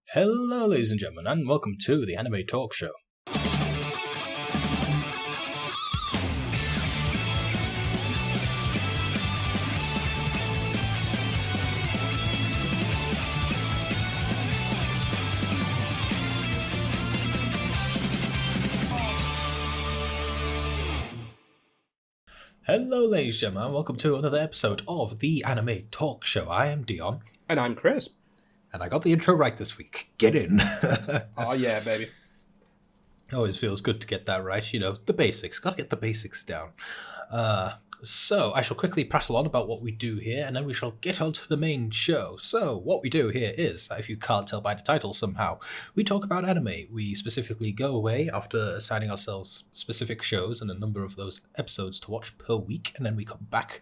Hello, ladies and gentlemen, and welcome to the Anime Talk Show. Hello, ladies and gentlemen, and welcome to another episode of the Anime Talk Show. I am Dion. And I'm Chris. And I got the intro right this week. Get in. Oh, yeah, baby. Always feels good to get that right. You know, the basics. Gotta get the basics down. So, I shall quickly prattle on about what we do here, and then we shall get on to the main show. So, what we do here is, if you can't tell by the title somehow, we talk about anime. We specifically go away after assigning ourselves specific shows and a number of those episodes to watch per week, and then we come back.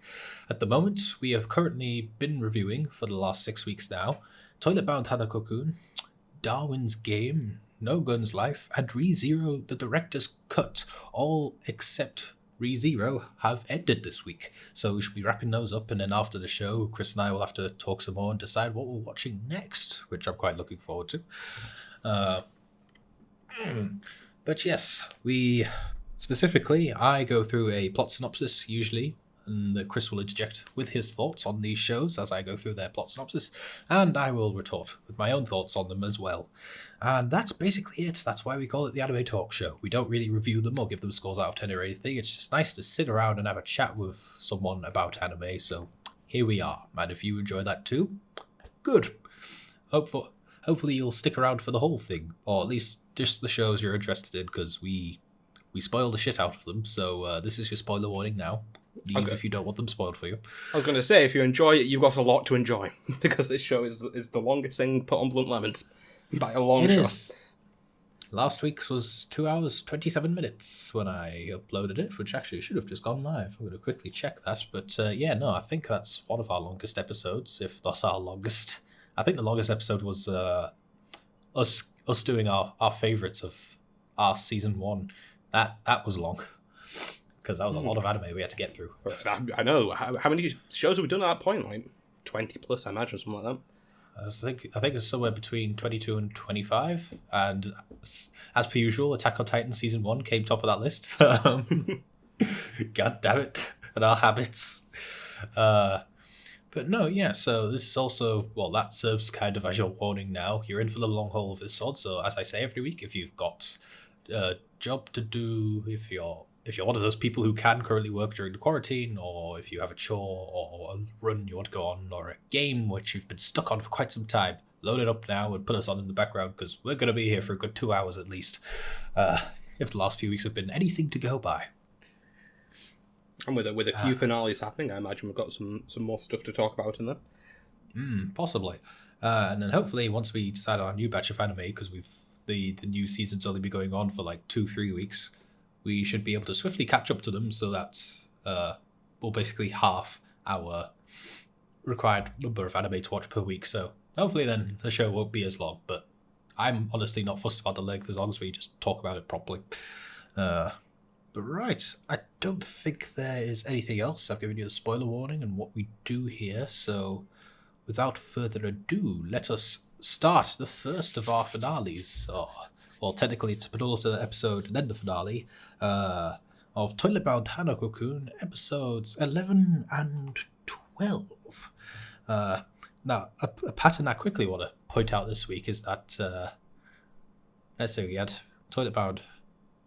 At the moment, we have currently been reviewing, for the last 6 weeks now, Toilet Bound Hanako-Kun, Darwin's Game, No Gun's Life, and ReZero the Director's Cut, all except ReZero have ended this week. So we should be wrapping those up, and then after the show, Chris and I will have to talk some more and decide what we're watching next, which I'm quite looking forward to. But yes, I go through a plot synopsis usually, and Chris will interject with his thoughts on these shows as I go through their plot synopsis, and I will retort with my own thoughts on them as well. And that's basically it. That's why we call it the Anime Talk Show. We don't really review them or give them scores out of 10 or anything. It's just nice to sit around and have a chat with someone about anime, so here we are. And if you enjoy that too, good. Hopefully you'll stick around for the whole thing, or at least just the shows you're interested in, because we spoil the shit out of them, so this is your spoiler warning now. Leave if you don't want them spoiled for you. I was going to say, if you enjoy it, you've got a lot to enjoy, because this show is the longest thing put on Blunt Lemons, by a long shot. It is. Last week's was 2 hours, 27 minutes when I uploaded it, which actually should have just gone live. I'm going to quickly check that, but I think that's one of our longest episodes, if not our longest. I think the longest episode was us doing our favourites of our season 1. That was long. Because that was a lot of anime we had to get through. I know. How many shows have we done at that point? Like 20 plus, I imagine, something like that. I think it's somewhere between 22 and 25. And as per usual, Attack on Titan Season 1 came top of that list. God damn it. And our habits. But no, yeah, so this is also, that serves kind of as your warning now. You're in for the long haul of this sort. So as I say every week, if you've got a job to do, if you're one of those people who can currently work during the quarantine, or if you have a chore or a run you want to go on, or a game which you've been stuck on for quite some time, load it up now and put us on in the background, because we're going to be here for a good 2 hours at least, if the last few weeks have been anything to go by. And with a few finales happening, I imagine we've got some more stuff to talk about in there. Possibly. And then hopefully once we decide on a new batch of anime, because the new season's only been going on for like 2-3 weeks, we should be able to swiftly catch up to them, so that we'll basically half our required number of anime to watch per week. So hopefully then the show won't be as long, but I'm honestly not fussed about the length as long as we just talk about it properly. But right, I don't think there is anything else. I've given you the spoiler warning and what we do here, so without further ado, let us start the first of our finales. Well, technically it's a penultimate episode and then the finale of Toilet Bound Hanako-Kun, episodes 11 and 12. Now, a pattern I quickly want to point out this week is that, let's see, we had Toilet Bound,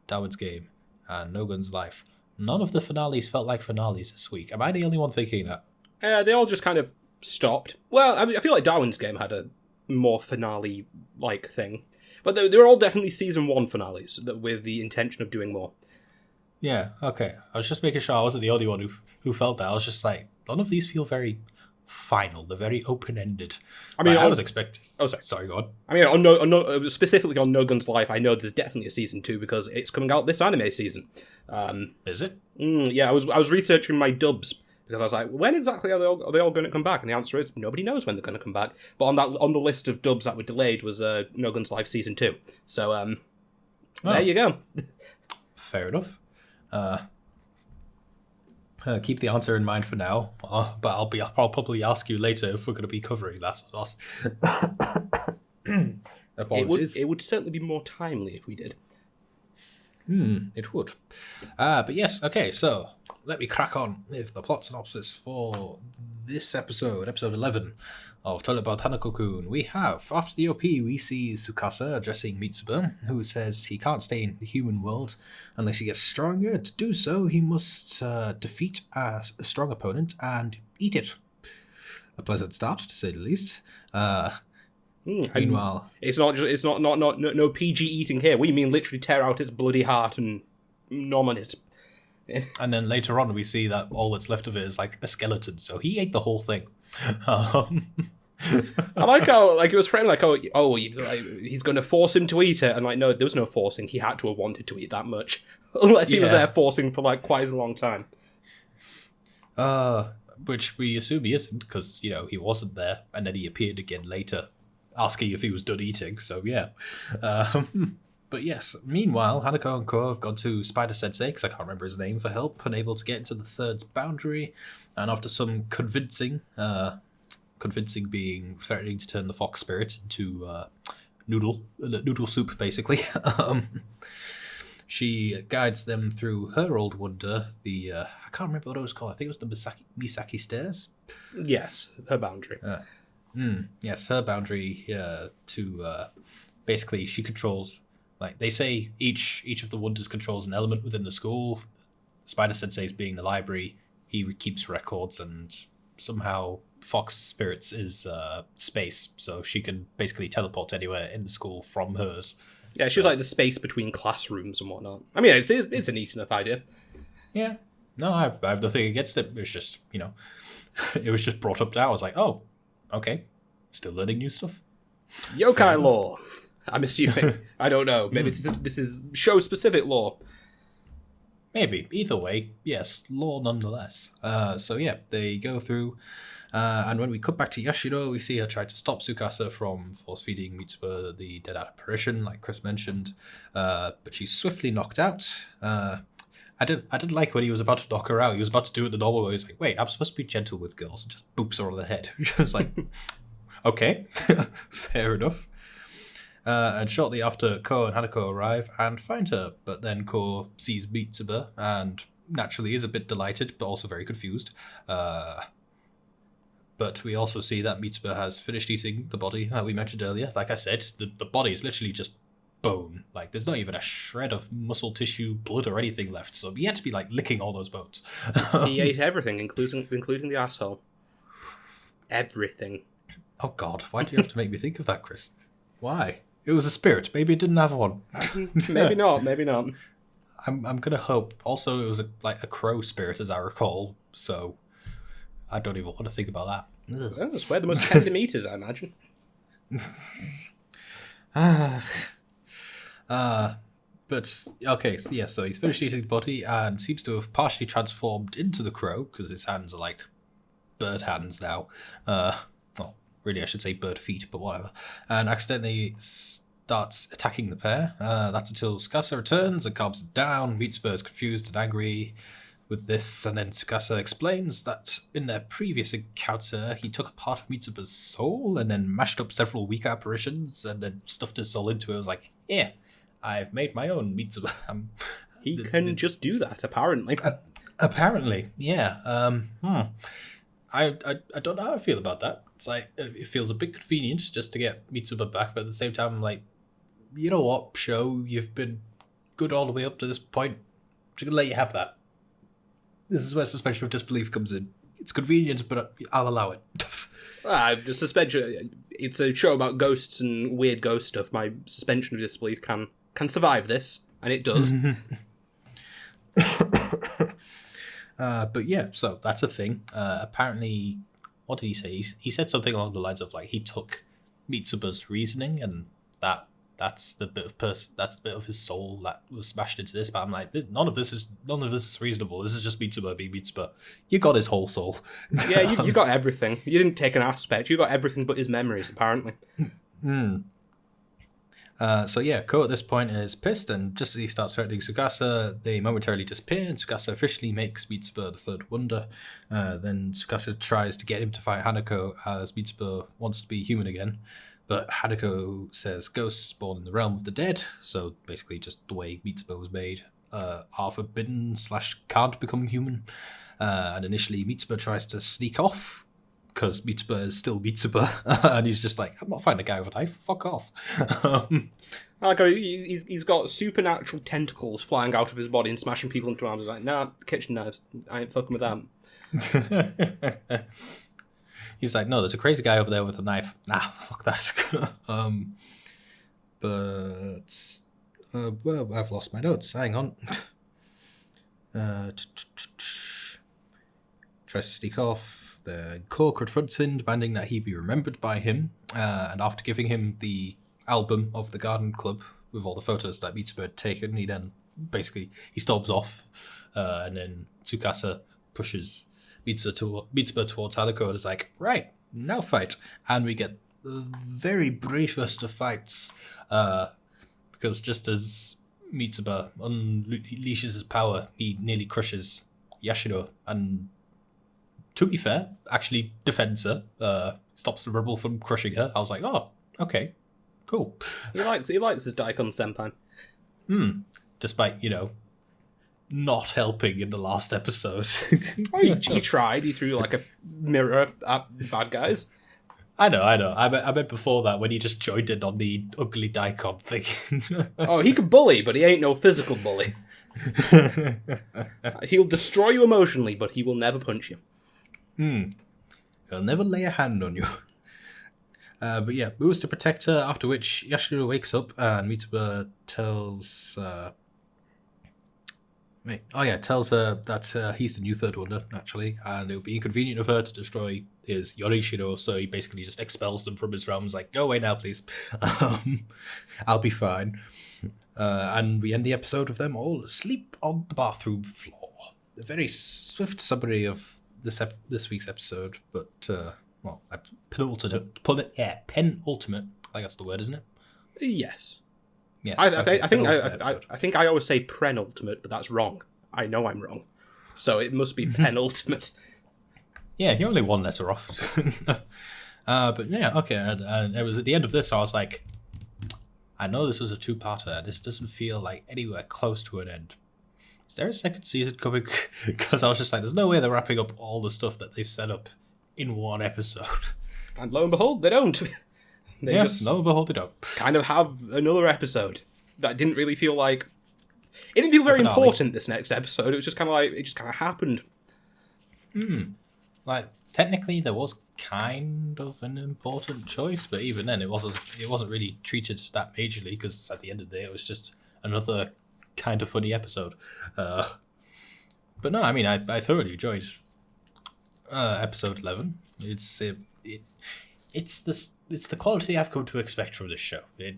Darwin's Game, and No Gun's Life. None of the finales felt like finales this week. Am I the only one thinking that? They all just kind of stopped. Well, I feel like Darwin's Game had a more finale-like thing. But they were all definitely season 1 finales with the intention of doing more. Yeah, okay. I was just making sure I wasn't the only one who felt that. I was just like, none of these feel very final. They're very open-ended. I mean, I was expecting... Oh, sorry. Sorry, go on. I mean, specifically on No Gun's Life, I know there's definitely a season 2 because it's coming out this anime season. Is it? Yeah, I was researching my dubs because I was like, when exactly are they all going to come back? And the answer is nobody knows when they're going to come back. But on the list of dubs that were delayed was No Gun's Life season 2. So there you go. Fair enough. Keep the answer in mind for now, but I'll probably ask you later if we're going to be covering that or not. Apologies. It would certainly be more timely if we did. It would. But yes, okay, so let me crack on with the plot synopsis for this episode 11 of Toilet Bath Hanako-Kun. We have, after the OP, we see Tsukasa addressing Mitsuba, who says he can't stay in the human world unless he gets stronger. To do so, he must defeat a strong opponent and eat it. A pleasant start, to say the least. Meanwhile, it's not no PG eating here. We mean literally tear out its bloody heart and nom on it. And then later on, we see that all that's left of it is like a skeleton. So he ate the whole thing. I like how it was framed like he's going to force him to eat it, and like no, there was no forcing. He had to have wanted to eat that much, unless he was there forcing for like quite a long time. Which we assume he isn't, because he wasn't there, and then he appeared again later, asking if he was done eating. So yeah. But yes, meanwhile, Hanako and Ko have gone to Spider Sensei, because I can't remember his name, for help, unable to get into the third boundary, and after some convincing being threatening to turn the fox spirit into noodle soup, basically, she guides them through her old wonder, the, I can't remember what it was called, I think it was the Misaki Stairs? Yes, her boundary. Yes, her boundary to, basically, she controls, like, they say each of the wonders controls an element within the school. Spider Sensei's being the library, he keeps records, and somehow Fox Spirits is space, so she can basically teleport anywhere in the school from hers. Yeah, she was like the space between classrooms and whatnot. I mean, it's a neat enough idea. Yeah. No, I have nothing against it. It's just, it was just brought up now. I was like, oh, okay. Still learning new stuff. Yokai lore. I'm assuming. I don't know. Maybe this is show-specific lore. Maybe. Either way, yes, lore nonetheless. So yeah, they go through, and when we cut back to Yashiro, we see her try to stop Tsukasa from force-feeding Mitsuba the dead apparition, like Chris mentioned, but she's swiftly knocked out. I did like when he was about to knock her out. He was about to do it the normal way. He's like, wait, I'm supposed to be gentle with girls, and just boops her on the head. Just like, okay, fair enough. And shortly after, Ko and Hanako arrive and find her, but then Ko sees Mitsuba and naturally is a bit delighted, but also very confused. But we also see that Mitsuba has finished eating the body that we mentioned earlier. Like I said, the body is literally just bone. Like, there's not even a shred of muscle tissue, blood, or anything left. So he had to be like licking all those bones. He ate everything, including the asshole. Everything. Oh God, why do you have to make me think of that, Chris? Why? It was a spirit. Maybe it didn't have one. Maybe not. Maybe not. I'm gonna hope. Also, it was a crow spirit, as I recall. So I don't even want to think about that. Well, that's where the most tender meat is, I imagine. But okay, so yeah. So he's finished eating the body and seems to have partially transformed into the crow because his hands are like bird hands now. Really, I should say bird feet, but whatever. And accidentally starts attacking the pair. That's until Tsukasa returns and calms it down. Mitsuba is confused and angry with this, and then Tsukasa explains that in their previous encounter, he took a part of Mitsuba's soul and then mashed up several weak apparitions and then stuffed his soul into it. I was like, yeah, I've made my own Mitsuba. He can just do that, apparently. Apparently, yeah. I don't know how I feel about that. It's like, it feels a bit convenient just to get Mitsuba back, but at the same time, I'm like, you know what, show, you've been good all the way up to this point. I'm just gonna let you have that. This is where suspension of disbelief comes in. It's convenient, but I'll allow it. The suspension, it's a show about ghosts and weird ghost stuff. My suspension of disbelief can survive this, and it does. But yeah, so that's a thing. Apparently, what did he say? He said something along the lines of like he took Mitsuba's reasoning, and that's the bit of his soul that was smashed into this. But I'm like, none of this is reasonable. This is just Mitsuba being Mitsuba. You got his whole soul. Yeah, you got everything. You didn't take an aspect. You got everything but his memories, apparently. So yeah, Ko at this point is pissed, and just as he starts threatening Tsukasa, they momentarily disappear, and Tsukasa officially makes Mitsuba the third wonder. Then Tsukasa tries to get him to fight Hanako, as Mitsuba wants to be human again. But Hanako says ghosts born in the realm of the dead, so basically just the way Mitsuba was made, are forbidden / can't become human. And initially Mitsuba tries to sneak off, because Mitsuba is still Mitsuba, and he's just like, I'm not fighting a guy with a knife, fuck off. Like, he's got supernatural tentacles flying out of his body and smashing people into arms. He's like, nah, kitchen knives, I ain't fucking with that. He's like, no, there's a crazy guy over there with a knife. Nah, fuck that. Well, I've lost my notes. Hang on. Tries to sneak off. The Core confronts him, demanding that he be remembered by him. And after giving him the album of the Garden Club with all the photos that Mitsuba had taken, he then basically he storms off. And then Tsukasa pushes Mitsuba towards Hanako and is like, right, now fight. And we get the very briefest of fights, because just as Mitsuba unleashes his power, he nearly crushes Yashiro, and to be fair, actually defends her, stops the rebel from crushing her. I was like, oh, okay, cool. He likes his Daikon Senpai. Despite, not helping in the last episode. Oh, he tried. He threw like a mirror at bad guys. I know. I meant before that when he just joined in on the ugly daikon thing. Oh, he can bully, but he ain't no physical bully. He'll destroy you emotionally, but he will never punch you. He'll never lay a hand on you. But yeah, moves to protect her, after which Yashiro wakes up and Mitsuba tells her that he's the new Third Wonder, actually, and it would be inconvenient of her to destroy his Yorishiro, so he basically just expels them from his realm. He's like, go away now, please. I'll be fine. And we end the episode with them all asleep on the bathroom floor. A very swift summary of this week's episode, but, penultimate. I think that's the word, isn't it? Yes. Yes, I think I always say penultimate, but that's wrong. I know I'm wrong. So it must be penultimate. Yeah, you're only one letter off. But yeah, okay. And it was at the end of this, I was like, I know this was a two-parter, and this doesn't feel like anywhere close to an end. Is there a second season coming? Because I was just like, there's no way they're wrapping up all the stuff that they've set up in one episode. And lo and behold, they don't. They just lo and behold, they don't. kind of have another episode that didn't really feel like... It didn't feel very important, this next episode. It was just kind of like, it just kind of happened. Like, technically, there was kind of an important choice, but even then, it wasn't really treated that majorly, because at the end of the day, it was just another kind of funny episode. But no, I mean, I thoroughly enjoyed episode 11. It's the quality I've come to expect from this show. It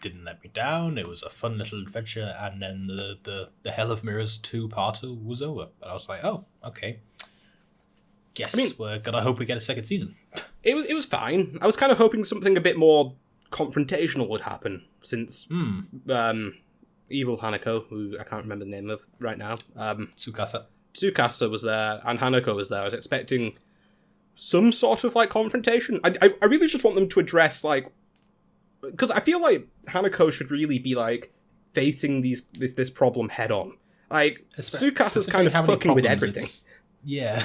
didn't let me down. It was a fun little adventure, and then the Hell of Mirrors 2-parter was over. And I was like, oh, okay. We're gonna hope we get a second season. It was fine. I was kind of hoping something a bit more confrontational would happen, since evil Hanako, who I can't remember the name of right now, Tsukasa was there, and Hanako was there. I was expecting some sort of like confrontation. I really just want them to address, like, because I feel like Hanako should really be like facing this problem head on. Like, Tsukasa's kind of fucking with everything. Yeah.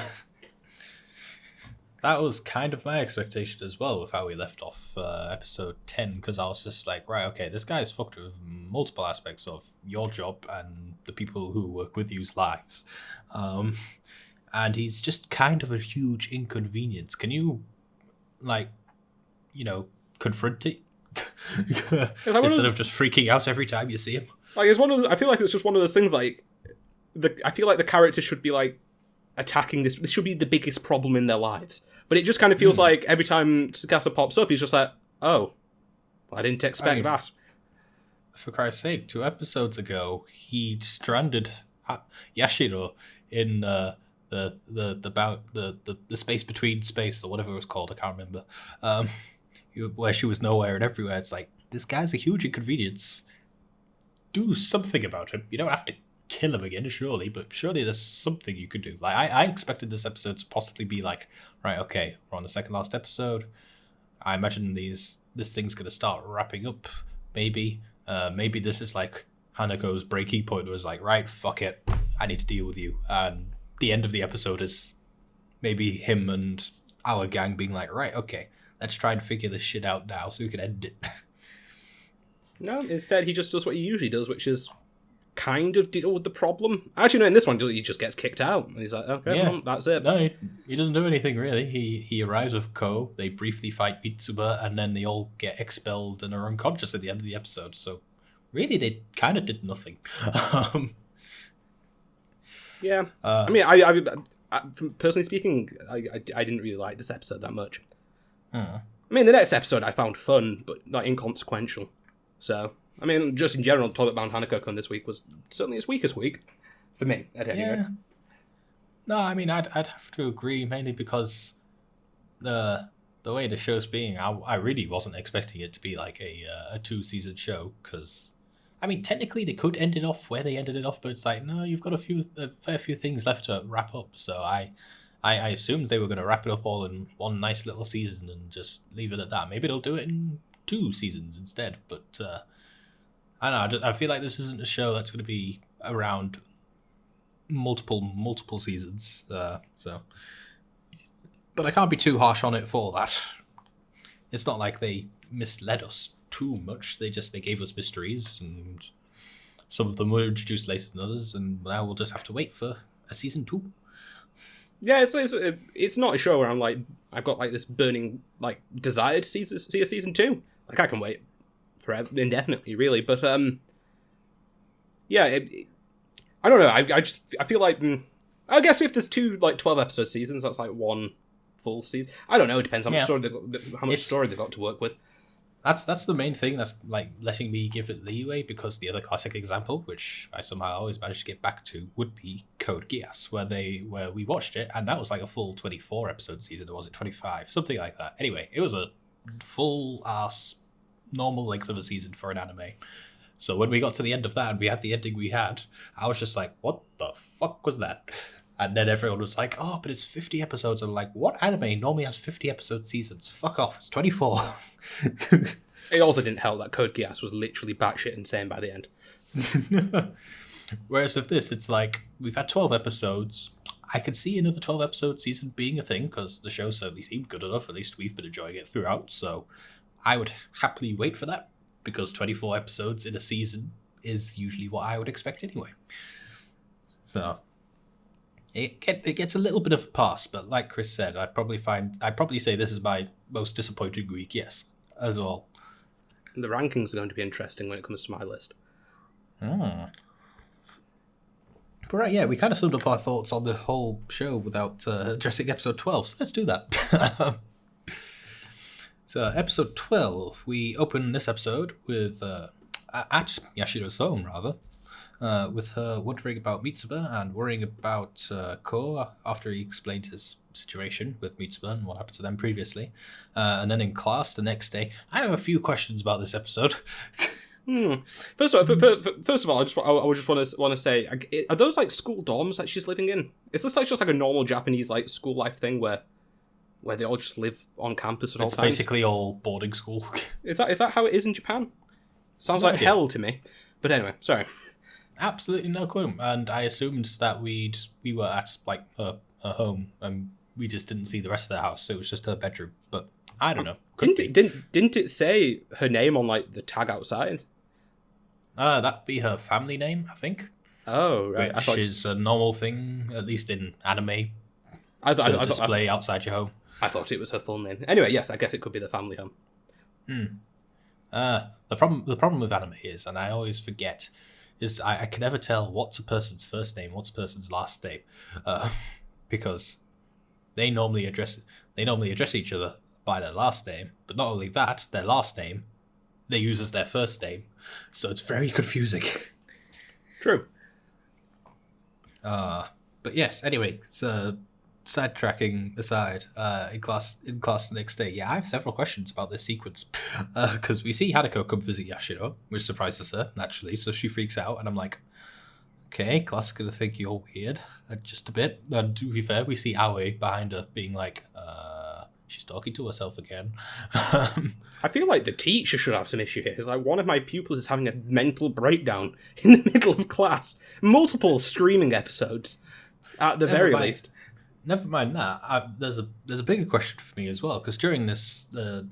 That was kind of my expectation as well with how we left off episode 10, because I was just like, right, okay, this guy is fucked with multiple aspects of your job and the people who work with you's lives. And he's just kind of a huge inconvenience. Can you, confront it? Instead of just freaking out every time you see him? Like, I feel like it's just one of those things, like, I feel like the character should be, like, attacking this. This should be the biggest problem in their lives. But it just kind of feels like every time Tsukasa pops up, he's just like, oh, well, I didn't expect that. For Christ's sake, 2 episodes ago, he stranded Yashiro in the space between space, or whatever it was called, I can't remember, where she was nowhere and everywhere. It's like, this guy's a huge inconvenience. Do something about him. You don't have to kill him again, surely, but surely there's something you could do. Like, I expected this episode to possibly be like, right, okay, we're on the second last episode. I imagine this thing's gonna start wrapping up. Maybe this is like Hanako's breaking point. Was like, right, fuck it, I need to deal with you. And the end of the episode is maybe him and our gang being like, right, okay, let's try and figure this shit out now so we can end it. No, instead he just does what he usually does, which is kind of deal with the problem. Actually, no, in this one he just gets kicked out, and he's like, okay, well, that's it. No, he doesn't do anything really. He arrives with Ko, they briefly fight Mitsuba, and then they all get expelled and are unconscious at the end of the episode. So really, they kind of did nothing. Yeah, I mean, I personally speaking, I didn't really like this episode that much. I mean, the next episode I found fun, but not inconsequential. So, I mean, just in general, Toilet Bound Hanako-Kun this week was certainly its weakest week. For me, at any rate. No, I mean, I'd have to agree, mainly because the way the show's being, I really wasn't expecting it to be like a 2-season show, because, I mean, technically they could end it off where they ended it off, but it's like, no, you've got a fair few things left to wrap up, so I assumed they were going to wrap it up all in one nice little season and just leave it at that. Maybe they'll do it in 2 seasons instead, but I don't know, I feel like this isn't a show that's going to be around multiple seasons, so, but I can't be too harsh on it for that. It's not like they misled us too much. They gave us mysteries, and some of them were introduced later than others, and now we'll just have to wait for a season 2. Yeah, it's not a show where I'm like, I've got like this burning like desire to see a season 2. Like, I can wait forever, indefinitely, really. But yeah, I don't know. I feel like I guess if there's 2 like 12 episode seasons, that's like 1 full season. I don't know. It depends how much story they've got to work with. That's the main thing that's like letting me give it leeway, because the other classic example, which I somehow always managed to get back to, would be Code Geass, where we watched it, and that was like a full 24 episode season, or was it 25, something like that. Anyway, it was a full ass normal length of a season for an anime. So when we got to the end of that and we had the ending we had, I was just like, what the fuck was that? And then everyone was like, oh, but it's 50 episodes. I'm like, what anime normally has 50 episode seasons? Fuck off, it's 24. It also didn't help that Code Geass was literally batshit insane by the end. Whereas with this, it's like, we've had 12 episodes. I could see another 12 episode season being a thing, because the show certainly seemed good enough. At least we've been enjoying it throughout. So I would happily wait for that, because 24 episodes in a season is usually what I would expect anyway. So it gets a little bit of a pass, but like Chris said, I'd probably say this is my most disappointing week, yes, as well. The rankings are going to be interesting when it comes to my list. But right, yeah, we kind of summed up our thoughts on the whole show without addressing episode 12, so let's do that. So, episode 12, we open this episode with, at Yashiro's home, rather, with her wondering about Mitsuba and worrying about Ko after he explained his situation with Mitsuba and what happened to them previously. And then in class the next day, I have a few questions about this episode. First of all, I just want to say, are those like school dorms that she's living in? Is this like just like a normal Japanese like school life thing where they all just live on campus at all times? It's basically all boarding school. Is that how it is in Japan? Sounds like hell to me. But anyway, sorry. Absolutely no clue. And I assumed that we were at like her home, and we just didn't see the rest of the house. So it was just her bedroom. But I don't know. Didn't it say her name on like the tag outside? That'd be her family name, I think. Oh, right. Which is a normal thing, at least in anime, to display outside your home. I thought it was her full name. Anyway, yes, I guess it could be the family home. The problem with anime is, and I always forget, is I can never tell what's a person's first name, what's a person's last name, because they normally address each other by their last name, but not only that, their last name they use as their first name, so it's very confusing. True. But yes, anyway, so sidetracking aside, in class the next day, yeah, I have several questions about this sequence, because we see Hanako come visit Yashiro, which surprises her naturally, so she freaks out, and I'm like, okay, class is gonna think you're weird, just a bit. And to be fair, we see Aoi behind her being like, she's talking to herself again. I feel like the teacher should have some issue here. It's like one of my pupils is having a mental breakdown in the middle of class. Multiple screaming episodes, at the very least. Never mind that. There's a bigger question for me as well, because during this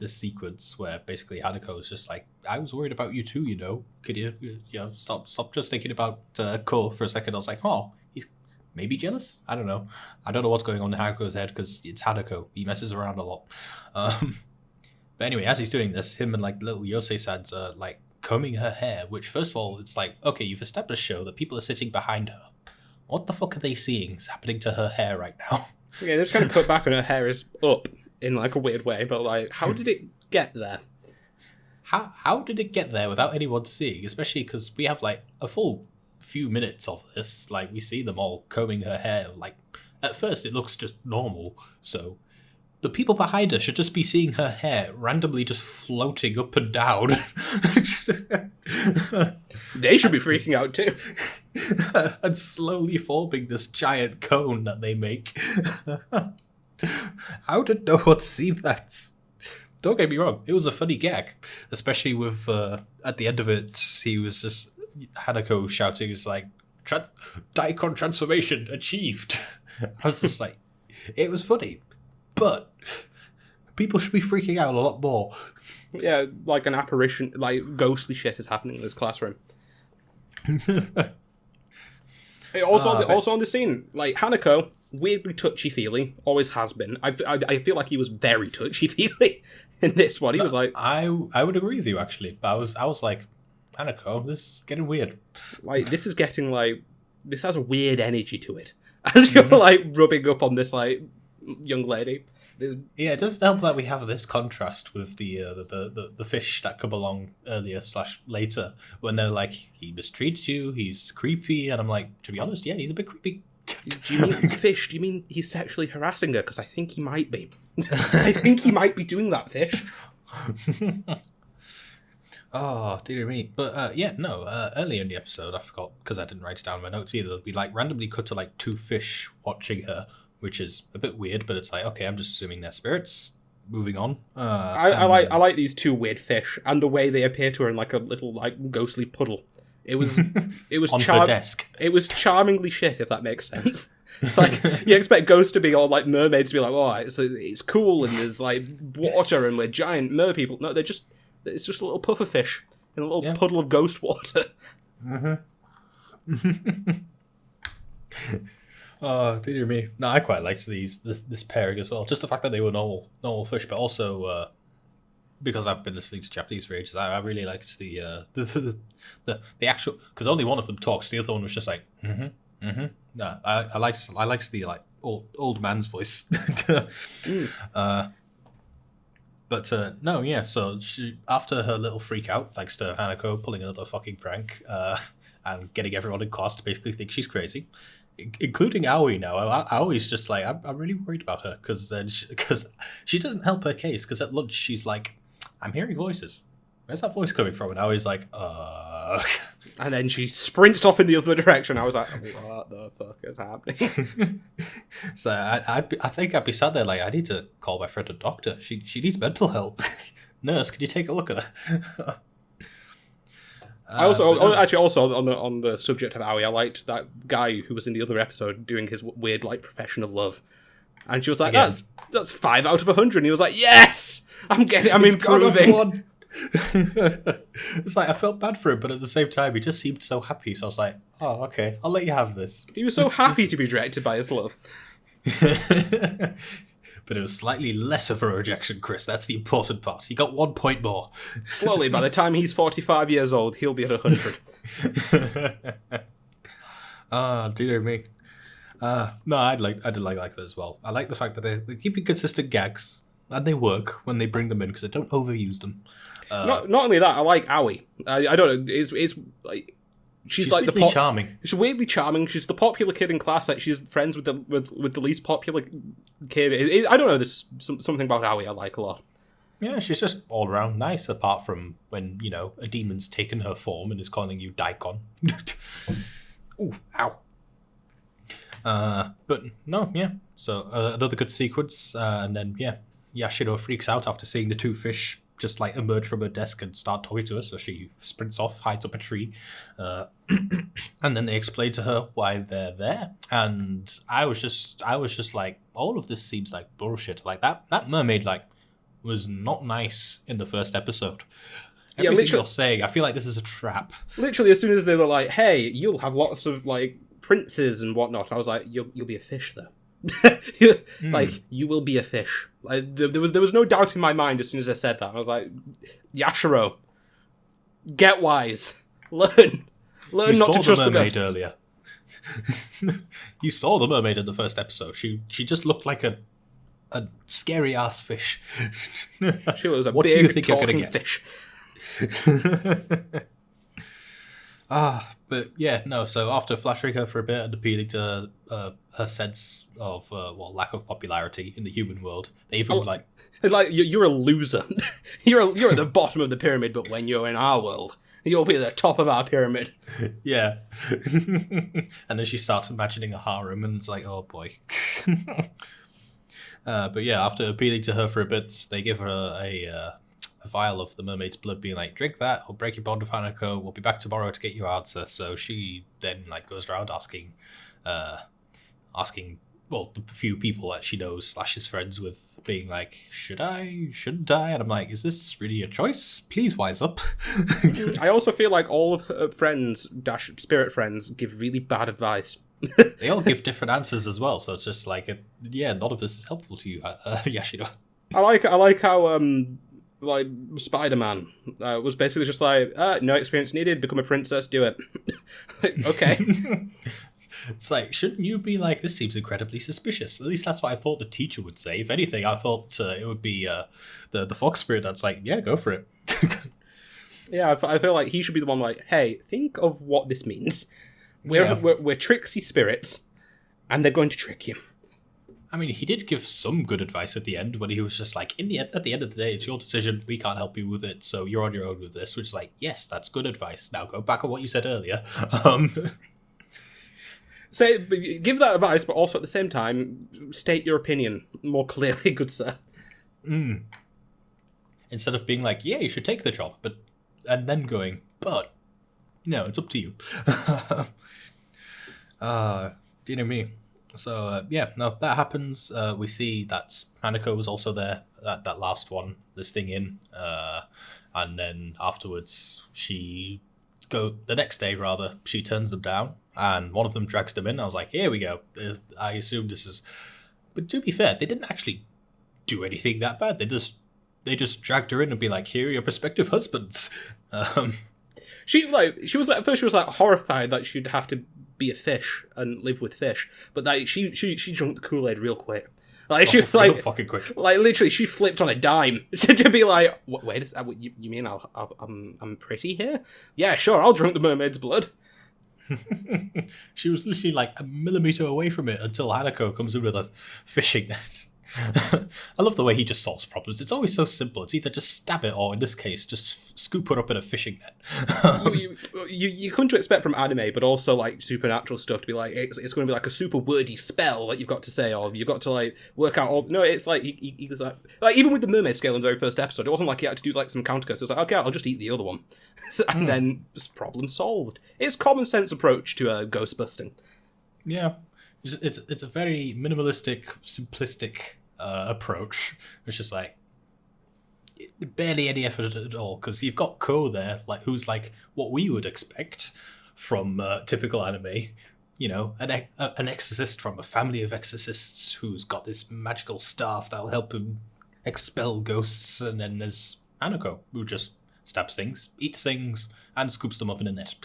sequence where basically Hanako is just like, I was worried about you too, Could you stop just thinking about Ko for a second? I was like, oh, he's maybe jealous. I don't know what's going on in Hanako's head, because it's Hanako. He messes around a lot. But anyway, as he's doing this, him and like little Yosei-sans are like combing her hair. Which, first of all, it's like, okay, you've established show that people are sitting behind her. What the fuck are they seeing is happening to her hair right now? Yeah, they're just kind of cut back and her hair is up in like a weird way. But like, how did it get there? How did it get there without anyone seeing? Especially because we have like a full few minutes of this. Like, we see them all combing her hair. Like, at first it looks just normal. So the people behind her should just be seeing her hair randomly just floating up and down. They should be freaking out too. And slowly forming this giant cone that they make. How did no one see that? Don't get me wrong, it was a funny gag. Especially with, at the end of it, he was just, Hanako shouting, it's like, Daikon transformation achieved. I was just like, it was funny. But people should be freaking out a lot more. Yeah, like an apparition, like ghostly shit is happening in this classroom. Also on the scene, like Hanako, weirdly touchy-feely, always has been. I feel like he was very touchy-feely in this one. He was like, I would agree with you actually. But I was like, Hanako, this is getting weird. Like, this is getting like, this has a weird energy to it as you're like rubbing up on this like young lady. Yeah, it doesn't help that we have this contrast with the fish that come along earlier / later when they're like, he mistreats you, he's creepy, and I'm like, to be honest, yeah, he's a bit creepy. Do you mean fish? Do you mean he's sexually harassing her? Because I think he might be. I think he might be doing that, fish. Oh, dear me. But earlier in the episode, I forgot, because I didn't write it down in my notes either, we like randomly cut to like two fish watching her, which is a bit weird, but it's like, okay, I'm just assuming they're spirits. Moving on. I like these two weird fish and the way they appear to her in like a little like ghostly puddle. It was on her desk. It was charmingly shit, if that makes sense. Like, you expect ghosts to be all like mermaids to be like, oh, it's cool and there's like water and we're giant mer people. No, it's just a little puffer fish in a little puddle of ghost water. Oh, dear me. No, I quite liked this pairing as well. Just the fact that they were normal fish, but also because I've been listening to Japanese for ages, I really liked the actual, because only one of them talks, the other one was just like No, I liked the like old man's voice. But no, yeah. So she, after her little freak out, thanks to Hanako pulling another fucking prank, and getting everyone in class to basically think she's crazy, including Aoi. Now, Aoi's just like, I'm really worried about her because she doesn't help her case. Because at lunch she's like, I'm hearing voices. Where's that voice coming from? And Aoi's like, And then she sprints off in the other direction. I was like, what the fuck is happening? So I think I'd be sat there like, I need to call my friend a doctor. She needs mental help. Nurse, can you take a look at her? I also on the subject of Aoi, I liked that guy who was in the other episode doing his weird like profession of love, and she was like, Again. "That's 5 out of 100." And he was like, "Yes, I'm improving." It's like I felt bad for him, but at the same time, he just seemed so happy. So I was like, "Oh, okay, I'll let you have this." He was so happy to be rejected by his love. But it was slightly less of a rejection, Chris. That's the important part. He got 1 point more. Slowly, by the time he's 45 years old, he'll be at 100. Dear me. No, I did like that as well. I like the fact that they're keeping consistent gags, and they work when they bring them in because they don't overuse them. Not only that, I like Aoi. I don't know. It's like she's like weirdly charming. She's weirdly charming. She's the popular kid in class. Like she's friends with the least popular kid. I don't know. There's something about Aoi I like a lot. Yeah, she's just all around nice. Apart from when a demon's taken her form and is calling you Daikon. Ooh, ow. But no, yeah. So another good sequence, and then Yashiro freaks out after seeing the two fish just like emerge from her desk and start talking to her, so she sprints off, hides up a tree, and then they explain to her why they're there. And I was just like, all of this seems like bullshit. Like that mermaid like was not nice in the first episode. Everything you're saying, I feel like this is a trap. Literally, as soon as they were like, "Hey, you'll have lots of like princes and whatnot," I was like, "You'll be a fish, though." Like, you will be a fish. Like, there was no doubt in my mind as soon as I said that. I was like, Yashiro, get wise, learn not to trust the ghosts. Earlier. You saw the mermaid in the first episode. She just looked like a scary ass fish. She was a what big do you think you're gonna get? Fish. But yeah, no, so after flattering her for a bit and appealing to her sense of lack of popularity in the human world, they even like you're a loser. you're at the bottom of the pyramid, but when you're in our world, you'll be at the top of our pyramid. Yeah. And then she starts imagining a harem, and it's like, oh boy. But yeah, after appealing to her for a bit, they give her a vial of the mermaid's blood, being like, drink that or break your bond with Hanako, we'll be back tomorrow to get your answer. So she then like goes around asking well, the few people that she knows / is friends with, being like, should I, shouldn't I? And I'm like, is this really a choice? Please wise up. I also feel like all of her friends / spirit friends give really bad advice. They all give different answers as well, so it's just like, none of this is helpful to you, Yashiro. I like how like Spider-Man was basically just like, no experience needed, become a princess, do it. Like, okay. It's like, shouldn't you be like, this seems incredibly suspicious? At least that's what I thought the teacher would say. If anything, I thought it would be the fox spirit that's like, yeah, go for it. Yeah, I feel like he should be the one like, hey, think of what this means. We're tricksy spirits, and they're going to trick you. I mean, he did give some good advice at the end when he was just like, at the end of the day, it's your decision. We can't help you with it, so you're on your own with this. Which is like, yes, that's good advice. Now go back on what you said earlier. Give that advice, but also at the same time, state your opinion more clearly, good sir. Instead of being like, yeah, you should take the job, and then going, but, no, it's up to you. Do you know me? So, that happens. We see that Hanako was also there, that last one, listing in. And then afterwards, the next day, she turns them down, and one of them drags them in. I was like, here we go. I assume this is... But to be fair, they didn't actually do anything that bad. They just dragged her in and be like, here are your prospective husbands. She was at first horrified that she'd have to be a fish and live with fish, but like she drank the Kool-Aid real quick. Like she real fucking quick. Like literally, she flipped on a dime to be like, wait a second, you mean I'm pretty here? Yeah, sure, I'll drink the mermaid's blood. She was literally like a millimeter away from it until Hanako comes in with a fishing net. I love the way he just solves problems. It's always so simple. It's either just stab it, or in this case, just scoop her up in a fishing net. you come to expect from anime, but also like supernatural stuff to be like, it's going to be like a super wordy spell that you've got to say, or you've got to like work out all. No, it's like he was like even with the mermaid scale in the very first episode, it wasn't like he had to do like some counter. So it was like, okay, I'll just eat the other one, and then problem solved. It's common sense approach to ghost busting. Yeah, it's a very minimalistic, simplistic approach. It's just like barely any effort at all, because you've got Ko there, like who's like what we would expect from typical anime, you know, an exorcist from a family of exorcists who's got this magical staff that'll help him expel ghosts, and then there's Hanako, who just stabs things, eats things, and scoops them up in a net.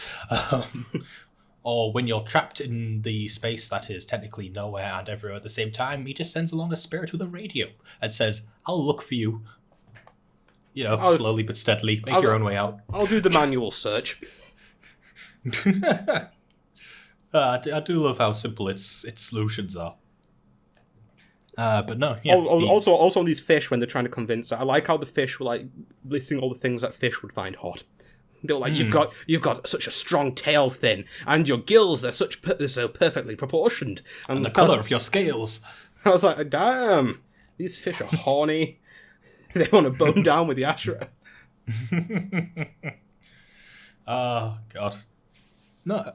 Or when you're trapped in the space that is technically nowhere and everywhere at the same time, he just sends along a spirit with a radio and says, I'll look for you. You know, slowly but steadily. Make your own way out. I'll do the manual search. I do love how simple its solutions are. But no, yeah. Also, these fish, when they're trying to convince her, I like how the fish were like listing all the things that fish would find hot. They were like, you've got such a strong tail fin, and your gills, they're so perfectly proportioned, and the colour of your scales. I was like, damn, These fish are horny. They want to bone down with the Ashura. Oh, God. No,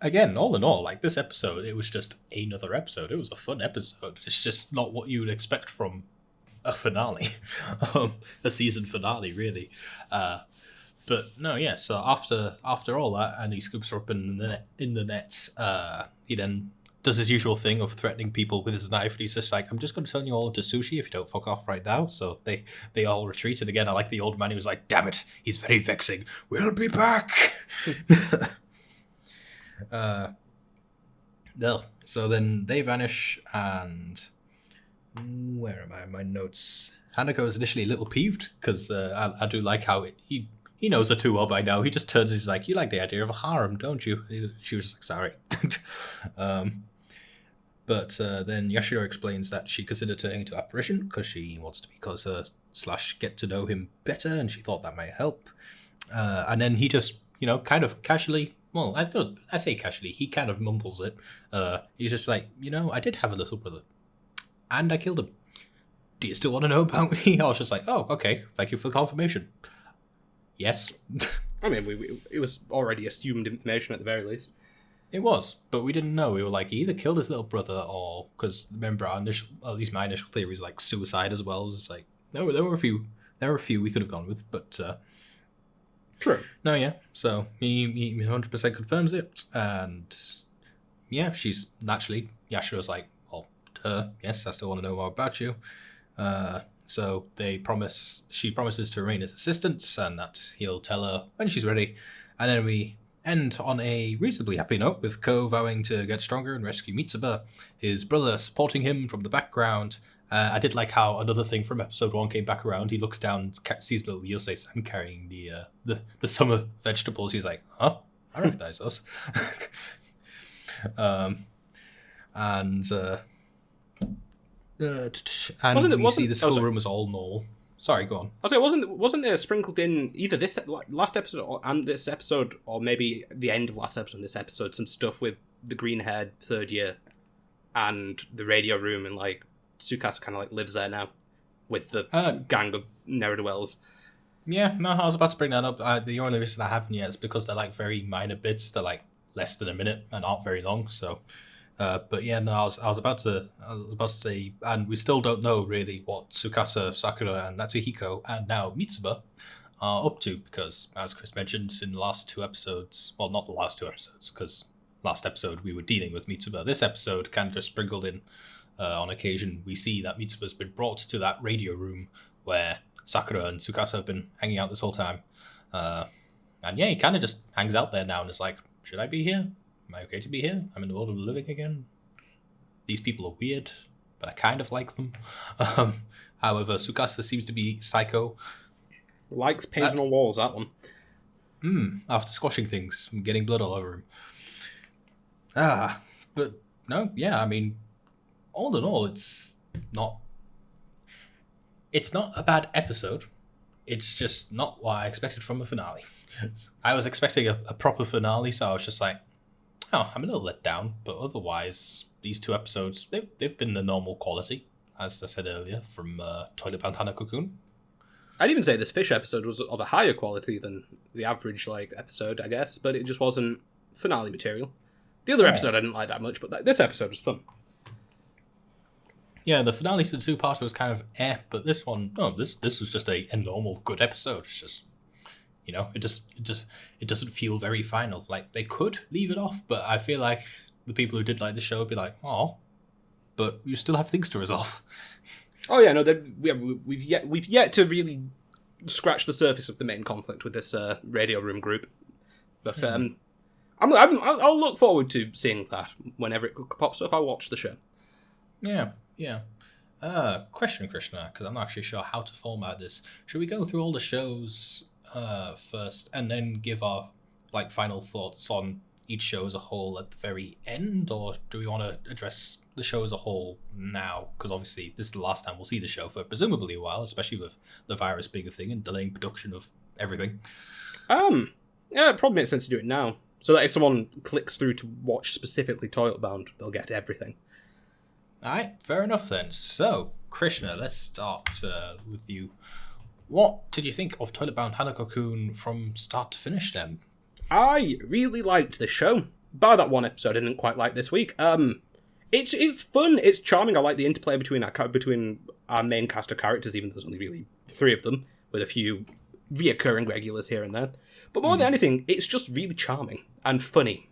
again, all in all, like, this episode, it was just another episode. It was a fun episode. It's just not what you would expect from a finale. A season finale, really. But no, yeah, so after all that, and he scoops her up in the net, he then does his usual thing of threatening people with his knife, and he's just like, I'm just going to turn you all into sushi if you don't fuck off right now. So they all retreat, and again, I like the old man who was like, damn it, he's very vexing. We'll be back! No. So then they vanish, and where am I in my notes? Hanako is initially a little peeved, because I do like how he knows her too well by now. He just turns and he's like, you like the idea of a harem, don't you? She was just like, sorry. But then Yashiro explains that she considered turning into apparition because she wants to be closer / get to know him better, and she thought that might help. And then he just, kind of casually, well, I say casually, he kind of mumbles it. He's just like, I did have a little brother, and I killed him. Do you still want to know about me? I was just like, oh, okay, thank you for the confirmation. Yes. I mean, it was already assumed information at the very least. It was, but we didn't know. We were like, he either killed his little brother, or because remember at least my initial theory was like suicide as well. It's like there were a few we could have gone with, but true. No, yeah. So he 100% confirms it, and yeah, she's naturally Yashiro's like, well, yes, I still want to know more about you. So she promises to remain his assistant, and that he'll tell her when she's ready, and then we end on a reasonably happy note, with Ko vowing to get stronger and rescue Mitsuba, his brother supporting him from the background. I did like how another thing from episode 1 came back around. He looks down and sees little Yosei-san carrying the summer vegetables. He's like, huh? I recognize those. And we see the schoolroom is all normal. Sorry, go on. I was like, wasn't there sprinkled in either this last episode and this episode, or maybe the end of last episode and this episode, some stuff with the green-haired third year and the radio room, and like Tsukasa kind of like lives there now with the gang of ne'er-do-wells. Yeah, no, I was about to bring that up. The only reason I haven't yet is because they're like very minor bits. They're like less than a minute and aren't very long. So, but yeah, no, I was about to say, and we still don't know really what Tsukasa, Sakura, and Natsuhiko, and now Mitsuba are up to, because as Chris mentioned in the last 2 episodes, well, not the last 2 episodes, because last episode we were dealing with Mitsuba. This episode kind of just sprinkled in. On occasion, we see that Mitsuba's been brought to that radio room where Sakura and Tsukasa have been hanging out this whole time. And yeah, he kind of just hangs out there now and is like, should I be here? Am I okay to be here? I'm in the world of the living again. These people are weird, but I kind of like them. However, Tsukasa seems to be psycho. Likes painting on walls, that one. After squashing things and getting blood all over him. But no, yeah, I mean, all in all, it's not a bad episode. It's just not what I expected from a finale. I was expecting a proper finale, so I was just like, oh, I'm a little let down. But otherwise, these 2 episodes, they've been the normal quality, as I said earlier, from Toilet Bound Hanako-Kun. I'd even say this fish episode was of a higher quality than the average episode, I guess, but it just wasn't finale material. The other episode I didn't like that much, but this episode was fun. Yeah, the finale to the 2-parter was kind of but this one, this was just a normal good episode. It's just, it doesn't feel very final. Like, they could leave it off, but I feel like the people who did like the show would be like, oh, but you still have things to resolve. Oh yeah, no, we've yet to really scratch the surface of the main conflict with this radio room group, but I'll look forward to seeing that whenever it pops up. I'll watch the show. Yeah. Question, Krishna, because I'm not actually sure how to format this. Should we go through all the shows first, and then give our final thoughts on each show as a whole at the very end, or do we want to address the show as a whole now? Because obviously this is the last time we'll see the show for presumably a while, especially with the virus being a thing and delaying production of everything. Yeah, it probably makes sense to do it now, so that if someone clicks through to watch specifically Toilet Bound, they'll get everything. Alright, fair enough then. So, Krishna, let's start with you. What did you think of Toilet Bound Hanako-Kun from start to finish then? I really liked this show. Bar that one episode I didn't quite like this week. It's fun, it's charming. I like the interplay between our main cast of characters, even though there's only really 3 of them, with a few reoccurring regulars here and there. But more than anything, it's just really charming and funny.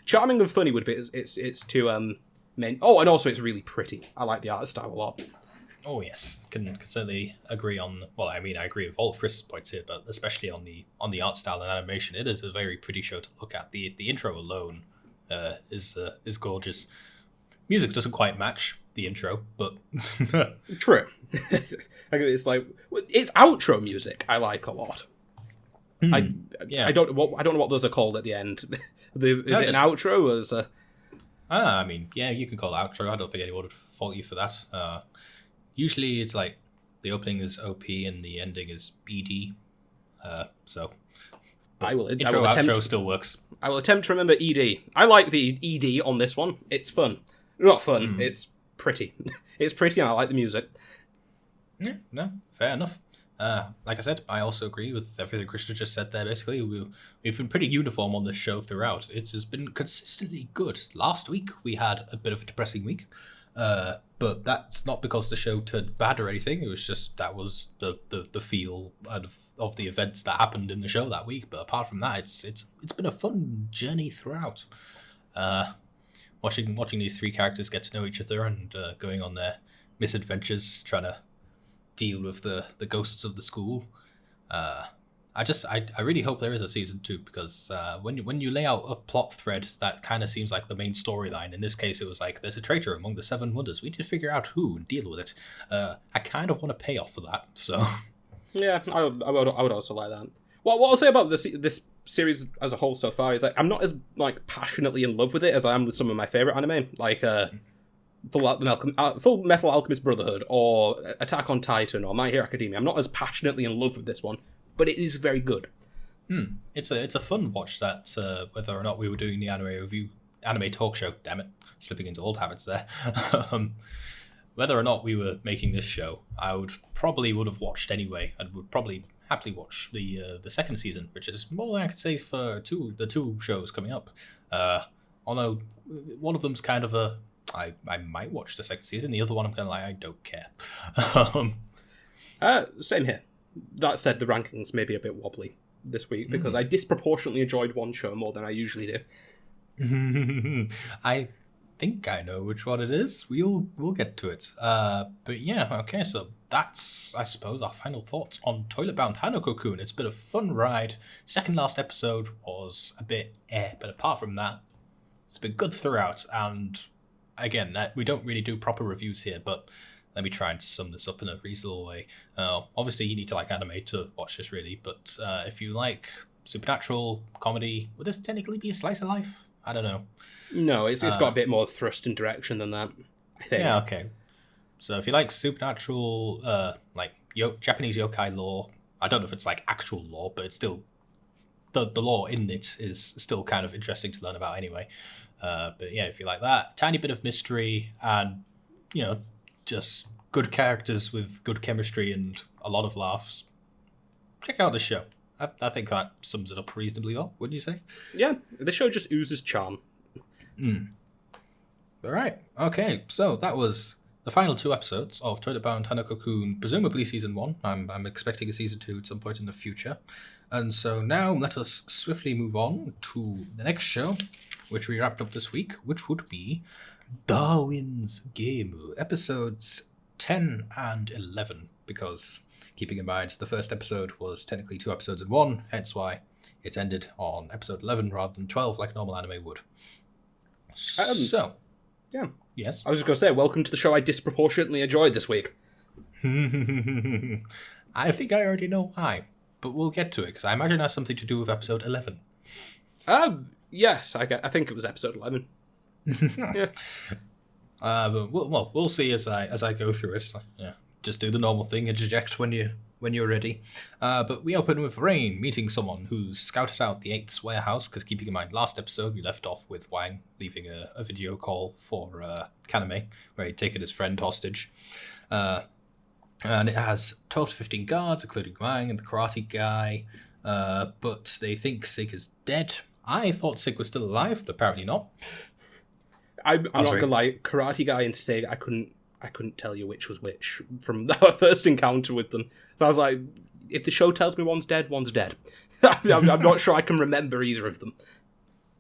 Charming and funny would be it's two main. Oh, and also it's really pretty. I like the art style a lot. Oh yes, can certainly agree on. Well, I mean, I agree with all of Chris's points here, but especially on the art style and animation, it is a very pretty show to look at. The intro alone is gorgeous. Music doesn't quite match the intro, but true. It's like it's outro music. I like a lot. I don't know what those are called at the end. Is it an outro or is I mean, yeah, you can call it outro. I don't think anyone would fault you for that. Usually it's like the opening is OP and the ending is ED. So outro still works. I will attempt to remember ED. I like the ED on this one. It's fun. Not fun. It's pretty. It's pretty, and I like the music. Yeah, no, fair enough. Like I said, I also agree with everything Krishna just said there. Basically, we've been pretty uniform on this show throughout. It's been consistently good. Last week we had a bit of a depressing week, but that's not because the show turned bad or anything. It was just that was the feel of the events that happened in the show that week. But apart from that, it's been a fun journey throughout. Watching these 3 characters get to know each other and going on their misadventures, trying to deal with the ghosts of the school. I really hope there is a season 2 because when you lay out a plot thread that kind of seems like the main storyline. In this case, it was like there's a traitor among the 7 wonders. We need to figure out who and deal with it. I kind of want a payoff for that. So yeah, I would also like that. What I'll say about this series as a whole so far is I'm not as like passionately in love with it as I am with some of my favorite anime, like Full Metal Alchemist Brotherhood or Attack on Titan or My Hero Academia. I'm not as passionately in love with this one, but it is very good. It's a fun watch. That whether or not we were doing the anime talk show, damn it, slipping into old habits there. Whether or not we were making this show, I would have watched anyway, and would probably happily watch the second season, which is more than I could say for the 2 shows coming up. Although one of them's kind of I might watch the second season. The other one I'm kind of like, I don't care. Same here. That said, the rankings may be a bit wobbly this week because I disproportionately enjoyed one show more than I usually do. I think I know which one it is. We'll get to it. But yeah, okay, so that's, I suppose, our final thoughts on Toilet Bound Hanako-Kun. It's been a fun ride. Second last episode was a bit but apart from that, it's been good throughout. And again, we don't really do proper reviews here, but let me try and sum this up in a reasonable way. Obviously, you need to like anime to watch this, really. But if you like supernatural comedy, would this technically be a slice of life? I don't know. No, it's got a bit more thrust and direction than that, I think. Yeah, okay. So if you like supernatural, like Japanese yokai lore, I don't know if it's like actual lore, but it's still the lore in it is still kind of interesting to learn about anyway. But yeah, if you like that, tiny bit of mystery and just good characters with good chemistry and a lot of laughs, check out the show. I think that sums it up reasonably well, wouldn't you say? Yeah, the show just oozes charm. All right. Okay, so that was the final 2 episodes of Toilet Bound Hanako-Kun, presumably season 1. I'm expecting a season 2 at some point in the future. And so now let us swiftly move on to the next show, which we wrapped up this week, which would be Darwin's Game, episodes 10 and 11, because keeping in mind the first episode was technically 2 episodes in 1, hence why it's ended on episode 11 rather than 12 like normal anime would. Yeah. Yes? I was just going to say, welcome to the show I disproportionately enjoyed this week. I think I already know why, but we'll get to it, because I imagine it has something to do with episode 11. Yes, I think it was episode 11. Yeah. But we'll see as I go through it. Yeah, just do the normal thing, interject when you when you're ready. But we open with Rain meeting someone who's scouted out the 8th's warehouse, because keeping in mind, last episode we left off with Wang leaving a video call for Kaname, where he'd taken his friend hostage. And it has 12 to 15 guards, including Wang and the karate guy, but they think Sig is dead. I thought Sig was still alive, but apparently not. I'm not gonna lie, karate guy and Sig, I couldn't tell you which was which from our first encounter with them. So I was like, if the show tells me one's dead, one's dead. I'm not sure I can remember either of them.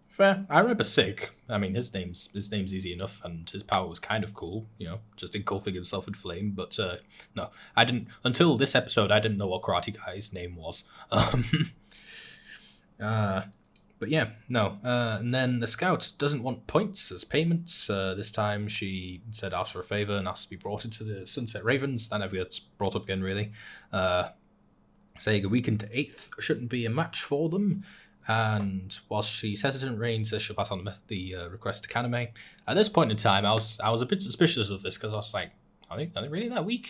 Fair. I remember Sig. I mean, his name's easy enough, and his power was kind of cool, just engulfing himself in flame. But no, I didn't. Until this episode, I didn't know what Karate Guy's name was. But yeah, no. And then the scout doesn't want points as payments. This time she instead asked for a favor and asked to be brought into the Sunset Ravens. That never gets brought up again, really. Saying a weakened 8th shouldn't be a match for them. And whilst she's hesitant, Rain says she'll pass on the request to Kaname. At this point in time, I was a bit suspicious of this, because I was like, are they really that weak?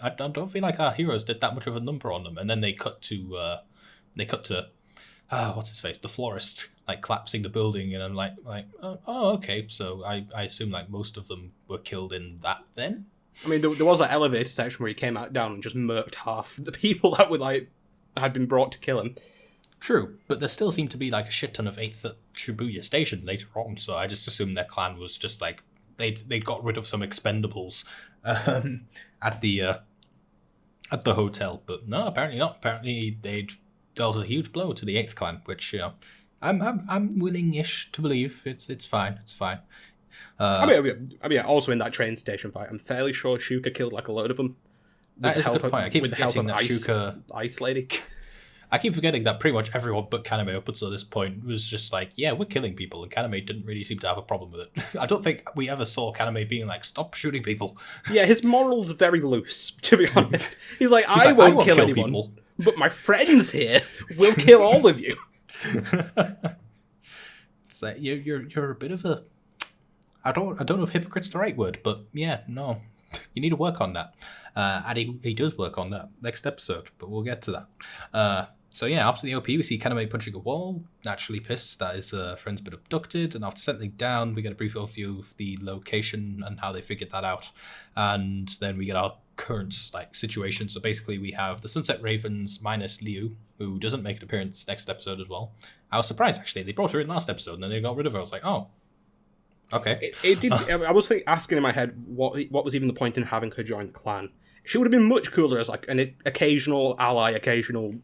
I don't feel like our heroes did that much of a number on them. And then they cut to what's his face, the florist, like collapsing the building, and I'm like, oh, okay. So I assume like most of them were killed in that then. I mean, there was that elevator section where he came out down and just murked half the people that were had been brought to kill him. True, but there still seemed to be like a shit ton of 8th at Shibuya Station later on, so I just assumed their clan was just like they'd got rid of some expendables at the hotel, but no, apparently not. Apparently they'd dealt a huge blow to the 8th clan, which I'm willing-ish to believe it's fine. It's fine. I mean, also in that train station fight, I'm fairly sure Shuka killed like a load of them. That is a good point. I keep forgetting that Shuka, Ice Lady. I keep forgetting that pretty much everyone but Kaname up until this point was just like, yeah, we're killing people, and Kaname didn't really seem to have a problem with it. I don't think we ever saw Kaname being like, stop shooting people. Yeah, his moral's very loose, to be honest. He's like, I won't kill anyone, people. But my friends here will kill all of you. It's like you're a bit of a... I don't know if hypocrite's the right word, but yeah, no. You need to work on that. And he does work on that next episode, but we'll get to that. So yeah, after the OP, we see Kaname punching a wall, naturally pissed that his friend's been abducted, and after settling down, we get a brief overview of the location and how they figured that out. And then we get our current situation. So basically we have the Sunset Ravens minus Liu, who doesn't make an appearance next episode as well. I was surprised, actually. They brought her in last episode, and then they got rid of her. I was like, oh, okay. It did. I was asking in my head what was even the point in having her join the clan. She would have been much cooler as like an occasional ally, occasional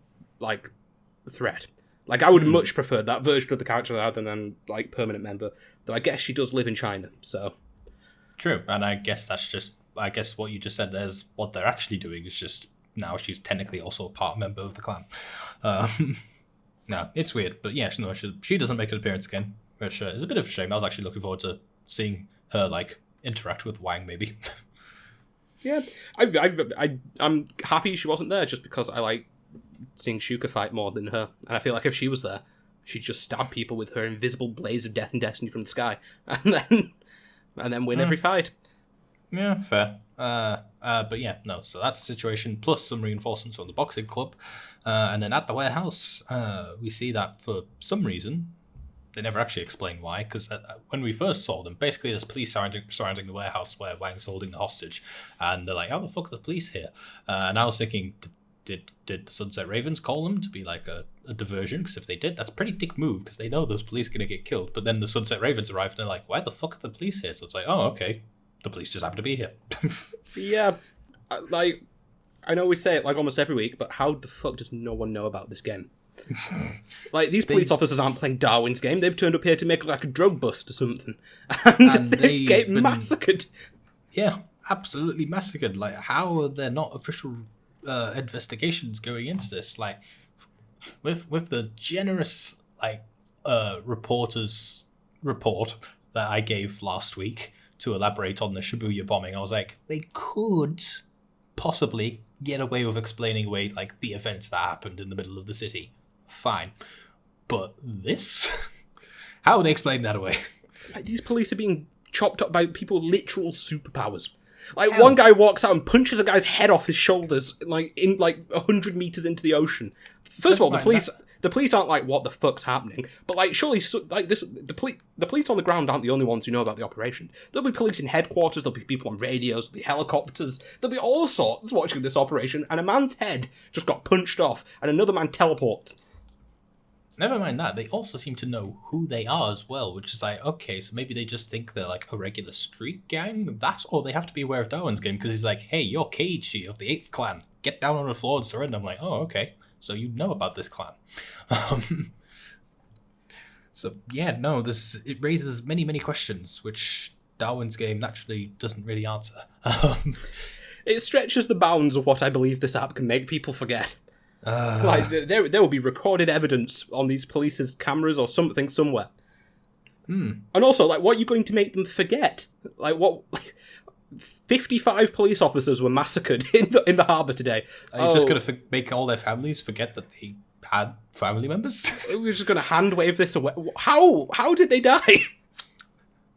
threat. Like I would much prefer that version of the character rather than like permanent member. Though I guess she does live in China, so true. And I guess what you just said there's what they're actually doing is just now she's technically also a part member of the clan. No, it's weird, but yeah, no, she doesn't make an appearance again, which is a bit of a shame. I was actually looking forward to seeing her interact with Wang, maybe. Yeah, I'm happy she wasn't there, just because I like seeing Shuka fight more than her, and I feel like if she was there, she'd just stab people with her invisible blaze of death and destiny from the sky, and then win every fight. Yeah, fair. But yeah, no. So that's the situation. Plus some reinforcements from the boxing club, and then at the warehouse, we see that for some reason. They never actually explain why, because when we first saw them, basically there's police surrounding the warehouse where Wang's holding the hostage, and they're like, how the fuck are the police here? And I was thinking, did the Sunset Ravens call them to be like a diversion? Because if they did, that's a pretty dick move, because they know those police are going to get killed. But then the Sunset Ravens arrive, and they're like, why the fuck are the police here? So it's like, oh, okay, the police just happen to be here. Yeah, I know we say it almost every week, but how the fuck does no one know about this game? These police officers aren't playing Darwin's game. They've turned up here to make like a drug bust or something, and they get massacred. Yeah, absolutely massacred. How are there not official investigations going into this? With the generous reporter's report that I gave last week to elaborate on the Shibuya bombing, I was like, they could possibly get away with explaining away the events that happened in the middle of the city. Fine. But this? How would they explain that away? These police are being chopped up by people with literal superpowers. Like, Hell. one guy walks out and punches a guy's head off his shoulders, like, in, like, 100 meters into the ocean. First of all, the police aren't like, what the fuck's happening? But, like, surely, like, the police on the ground aren't the only ones who know about the operation. There'll be police in headquarters, there'll be people on radios, there'll be helicopters, there'll be all sorts watching this operation, and a man's head just got punched off, and another man teleports. Never mind that, they also seem to know who they are as well, which is like, okay, so maybe they just think they're like a regular street gang? That's all. They have to be aware of Darwin's game, because he's like, hey, you're Keiichi of the 8th clan. Get down on the floor and surrender. I'm like, oh, okay. So you know about this clan. So, yeah, no, it raises many, many questions, which Darwin's game naturally doesn't really answer. It stretches the bounds of what I believe this app can make people forget. Like, there will be recorded evidence on these police's cameras or something somewhere. And also, like, what are you going to make them forget? Like, what... 55 police officers were massacred in the harbour today. Are you just going to make all their families forget that they had family members? We're just going to hand wave this away. How did they die?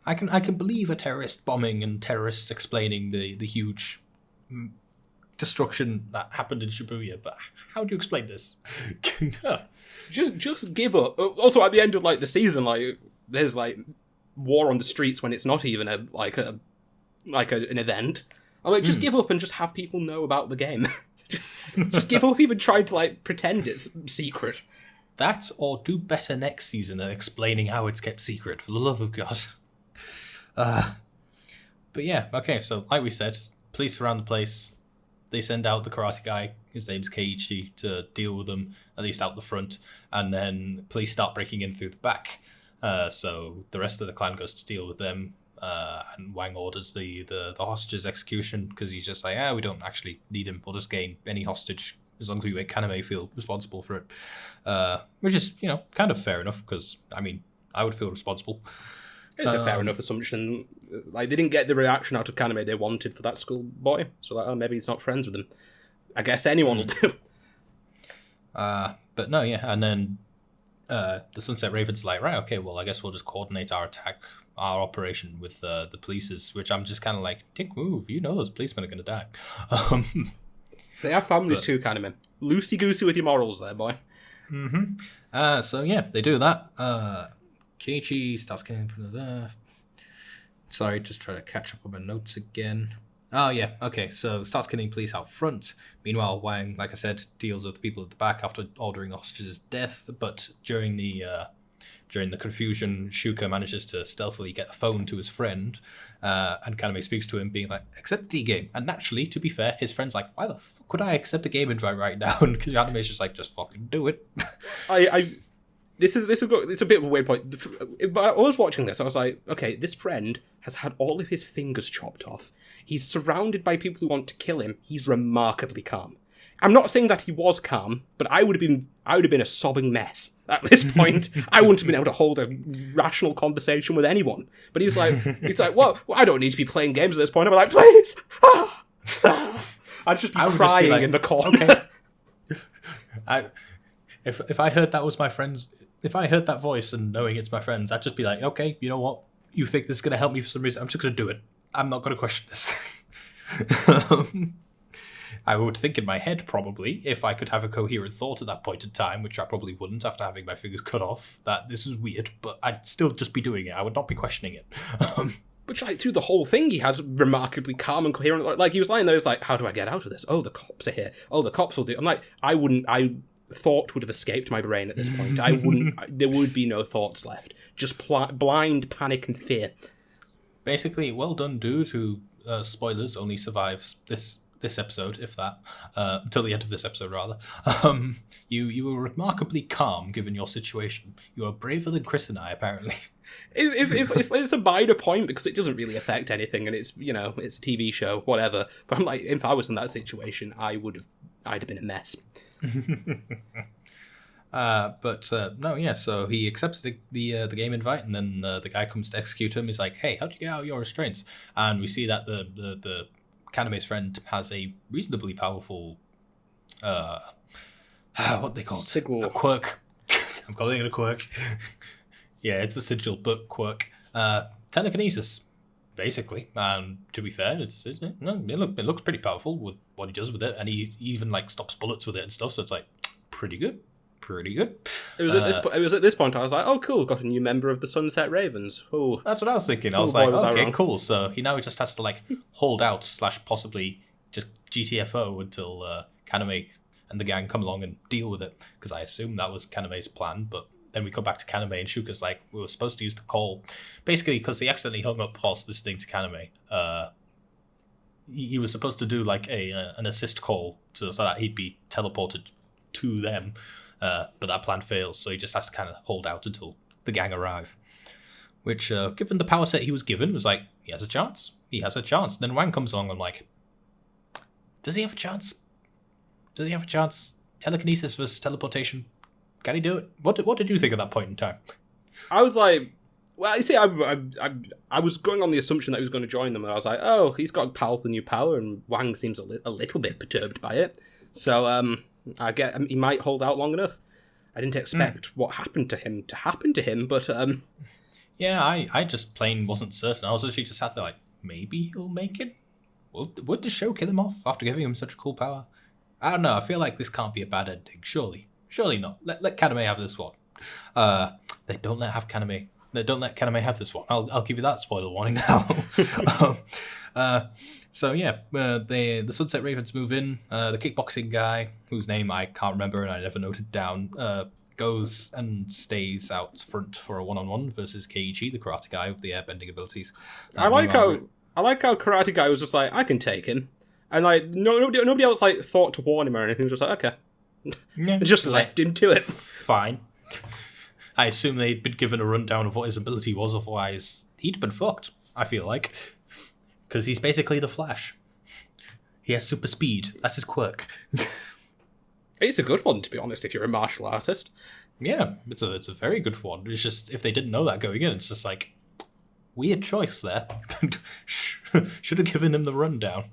I can believe a terrorist bombing and terrorists explaining the huge destruction that happened in Shibuya, but how do you explain this? just give up. Also, at the end of like the season, like there's like war on the streets when it's not even an event. I'm like, just give up and just have people know about the game. Just give up even trying to like pretend it's secret. That, or do better next season at explaining how it's kept secret, for the love of God. But yeah, okay, so like we said, police surround the place. They send out the karate guy, his name's Keiichi, to deal with them, at least out the front, and then police start breaking in through the back. So the rest of the clan goes to deal with them, and Wang orders the hostage's execution, because he's just like, we don't actually need him, we'll just gain any hostage, as long as we make Kaname feel responsible for it. Which is, kind of fair enough, because, I mean, I would feel responsible. It's a fair enough assumption. Like, they didn't get the reaction out of Kaname they wanted for that schoolboy. So, like, maybe he's not friends with them. I guess anyone will do. But no, yeah. And then the Sunset Ravens are like, right, okay, well, I guess we'll just coordinate our operation with the police's, which I'm just kind of like, dick move. You know those policemen are going to die. They have families too, Kaname. Loosey-goosey with your morals there, boy. Mm-hmm. So, yeah, they do that. Keiichi starts killing from sorry, just trying to catch up on my notes again. Oh, yeah, okay, so starts killing police out front. Meanwhile, Wang, like I said, deals with the people at the back after ordering the hostage's death, but during the confusion, Shuka manages to stealthily get a phone to his friend, and Kaname speaks to him, being like, accept the game. And naturally, to be fair, his friend's like, why the fuck would I accept a game invite right now? And Kaname's just like, just fucking do it. It's a bit of a weird point. But I was watching this, I was like, okay, this friend has had all of his fingers chopped off. He's surrounded by people who want to kill him. He's remarkably calm. I'm not saying that he was calm, but I would have been a sobbing mess at this point. I wouldn't have been able to hold a rational conversation with anyone. But he's like, well, I don't need to be playing games at this point. I'm like, please. I'd just be crying in the corner. Okay. If I heard that was my friend's, if I heard that voice and knowing it's my friend's, I'd just be like, okay, you know what? You think this is going to help me for some reason? I'm just going to do it. I'm not going to question this. I would think in my head, probably, if I could have a coherent thought at that point in time, which I probably wouldn't after having my fingers cut off, that this is weird, but I'd still just be doing it. I would not be questioning it. Which, like, through the whole thing, he had remarkably calm and coherent. Like, he was lying there, he's like, how do I get out of this? Oh, the cops are here. Oh, the cops will do. I'm like, thought would have escaped my brain at this point. There would be no thoughts left. Just blind panic and fear. Basically, well done, dude, who, spoilers, only survives this episode, if that, until the end of this episode, rather. You were remarkably calm, given your situation. You are braver than Chris and I, apparently. It's a minor point, because it doesn't really affect anything, and it's a TV show, whatever. But I'm like, if I was in that situation, I'd have been a mess. So he accepts the game invite, and then the guy comes to execute him. He's like, hey, how'd you get out of your restraints? And we see that the Kaname's friend has a reasonably powerful what they call it? Sigil. A quirk. I'm calling it a quirk. Yeah, it's a sigil, but quirk. Telekinesis. basically. And to be fair, it looks pretty powerful with what he does with it, and he even like stops bullets with it and stuff. So it's like pretty good. It was at this point I was like, oh cool, got a new member of the Sunset Ravens. Oh, that's what I was thinking. I was like, okay, cool. So he now just has to like hold out / possibly just GTFO until Kaname and the gang come along and deal with it, because I assume that was Kaname's plan. But then we come back to Kaname, and Shuka's like, we were supposed to use the call, basically because he accidentally hung up whilst listening to Kaname. He was supposed to do like an assist call so that he'd be teleported to them, but that plan fails, so he just has to kind of hold out until the gang arrive. Which, given the power set he was given, was like, he has a chance. Then Wang comes along, and I'm like, does he have a chance? Telekinesis versus teleportation. Can he do it? What did you think at that point in time? I was like, well, you see, I was going on the assumption that he was going to join them, and I was like, oh, he's got powerful new power, and Wang seems a little bit perturbed by it. So I get he might hold out long enough. I didn't expect what happened to him to happen to him, but yeah, I just plain wasn't certain. I was actually just sat there like, maybe he'll make it. Would the show kill him off after giving him such cool power? I don't know. I feel like this can't be a bad ending. Surely not. Let Kaname have this one. They don't let Kaname have this one. I'll give you that spoiler warning now. So yeah, the Sunset Ravens move in. The kickboxing guy, whose name I can't remember and I never noted down, goes and stays out front for a one-on-one versus Keiichi, the karate guy with the airbending abilities. I like how karate guy was just like, I can take him, and like nobody else like thought to warn him or anything. Just like, okay, yeah, just left him to it. Fine. I assume they'd been given a rundown of what his ability was, otherwise he'd been fucked, I feel like. Because he's basically the Flash. He has super speed. That's his quirk. It's a good one, to be honest, if you're a martial artist. Yeah, it's a very good one. It's just, if they didn't know that going in, it's just like, weird choice there. Should have given him the rundown.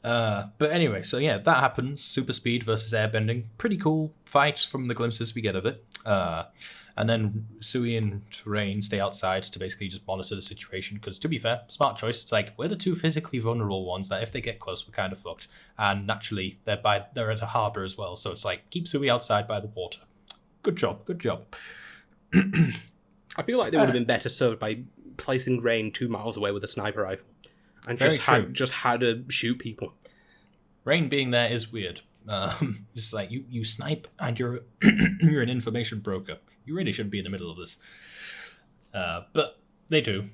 But anyway, so yeah, that happens. Super speed versus airbending. Pretty cool fight from the glimpses we get of it. And then Sui and Rain stay outside to basically just monitor the situation. Because to be fair, smart choice. It's like, we're the two physically vulnerable ones that if they get close, we're kind of fucked. And naturally, they're at a harbour as well. So it's like, keep Sui outside by the water. Good job. I feel like they would have been better served by placing Rain 2 miles away with a sniper rifle. And just how to shoot people. Rain being there is weird. It's like you snipe and you're you're an information broker. You really shouldn't be in the middle of this. But they do.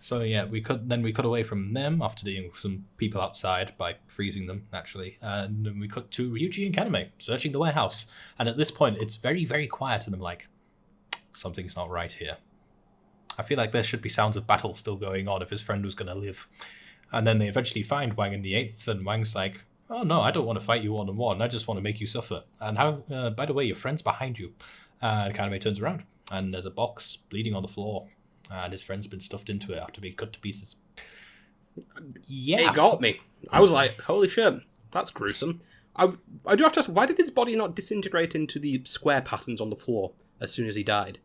So yeah, we cut away from them after dealing with some people outside by freezing them, naturally. And then we cut to Ryuji and Kaname searching the warehouse. And at this point, it's very, very quiet, and I'm like, something's not right here. I feel like there should be sounds of battle still going on if his friend was going to live. And then they eventually find Wang in the 8th, and Wang's like, oh no, I don't want to fight you one-on-one, I just want to make you suffer. And how, by the way, your friend's behind you. And Kaname turns around, and there's a box bleeding on the floor, and his friend's been stuffed into it after being cut to pieces. Yeah. It got me. I was like, holy shit, that's gruesome. I do have to ask, why did his body not disintegrate into the square patterns on the floor as soon as he died?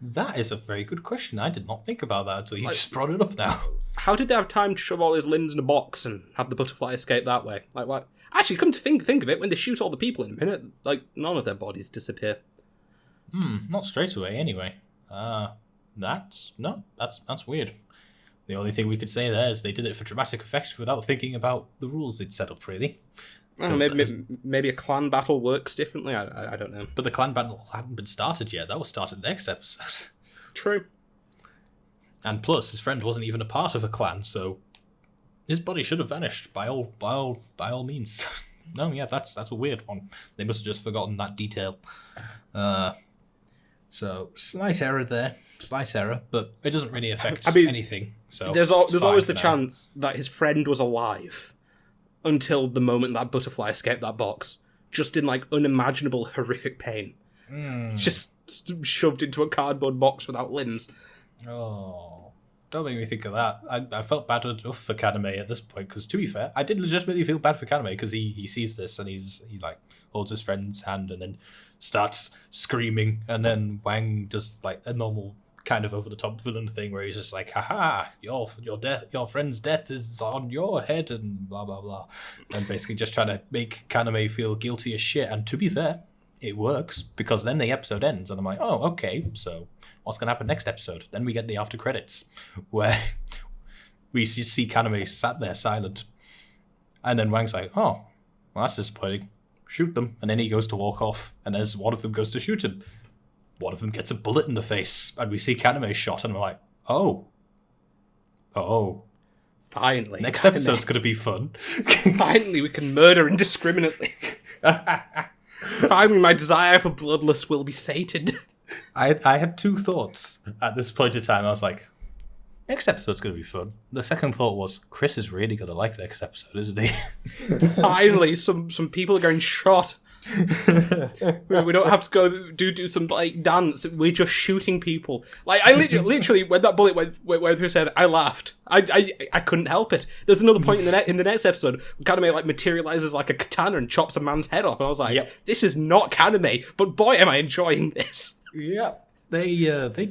That is a very good question. I did not think about that until you just brought it up now. How did they have time to shove all his limbs in a box and have the butterfly escape that way? Like, what? Actually, come to think of it, when they shoot all the people in a minute, like, none of their bodies disappear. Not straight away, anyway. That's weird. The only thing we could say there is they did it for dramatic effect without thinking about the rules they'd set up, really. Maybe a clan battle works differently. I don't know. But the clan battle hadn't been started yet. That was started next episode. True. And plus, his friend wasn't even a part of a clan, so his body should have vanished by all means. No, yeah, that's a weird one. They must have just forgotten that detail. So slight error there, but it doesn't really affect anything. So there's always the chance that his friend was alive until the moment that butterfly escaped that box, just in like unimaginable horrific pain, just shoved into a cardboard box without limbs. Oh, don't make me think of that. I felt bad enough for Kaname at this point, because to be fair, I did legitimately feel bad for Kaname, because he sees this and he like holds his friend's hand and then starts screaming, and then Wang does like a normal kind of over the top villain thing where he's just like, haha, your friend's death is on your head and blah blah blah, and basically just trying to make Kaname feel guilty as shit. And to be fair, it works, because then the episode ends and I'm like, oh, okay, so what's gonna happen next episode? Then we get the after credits where we see Kaname sat there silent, and then Wang's like, oh, well, that's disappointing. Shoot them. And then he goes to walk off, and as one of them goes to shoot him, one of them gets a bullet in the face, and we see Kaname shot, and we're like, oh. Finally. Next episode's going to be fun. Finally, we can murder indiscriminately. Finally, my desire for bloodlust will be sated. I had two thoughts at this point in time. I was like, next episode's going to be fun. The second thought was, Chris is really going to like next episode, isn't he? Finally, some people are getting shot. We don't have to go do some like dance. We're just shooting people. Like I literally when that bullet went through his head, I laughed. I couldn't help it. There's another point in the next episode where Kaname like materializes like a katana and chops a man's head off, and I was like, yep. This is not Kaname, but boy, am I enjoying this. Yeah. They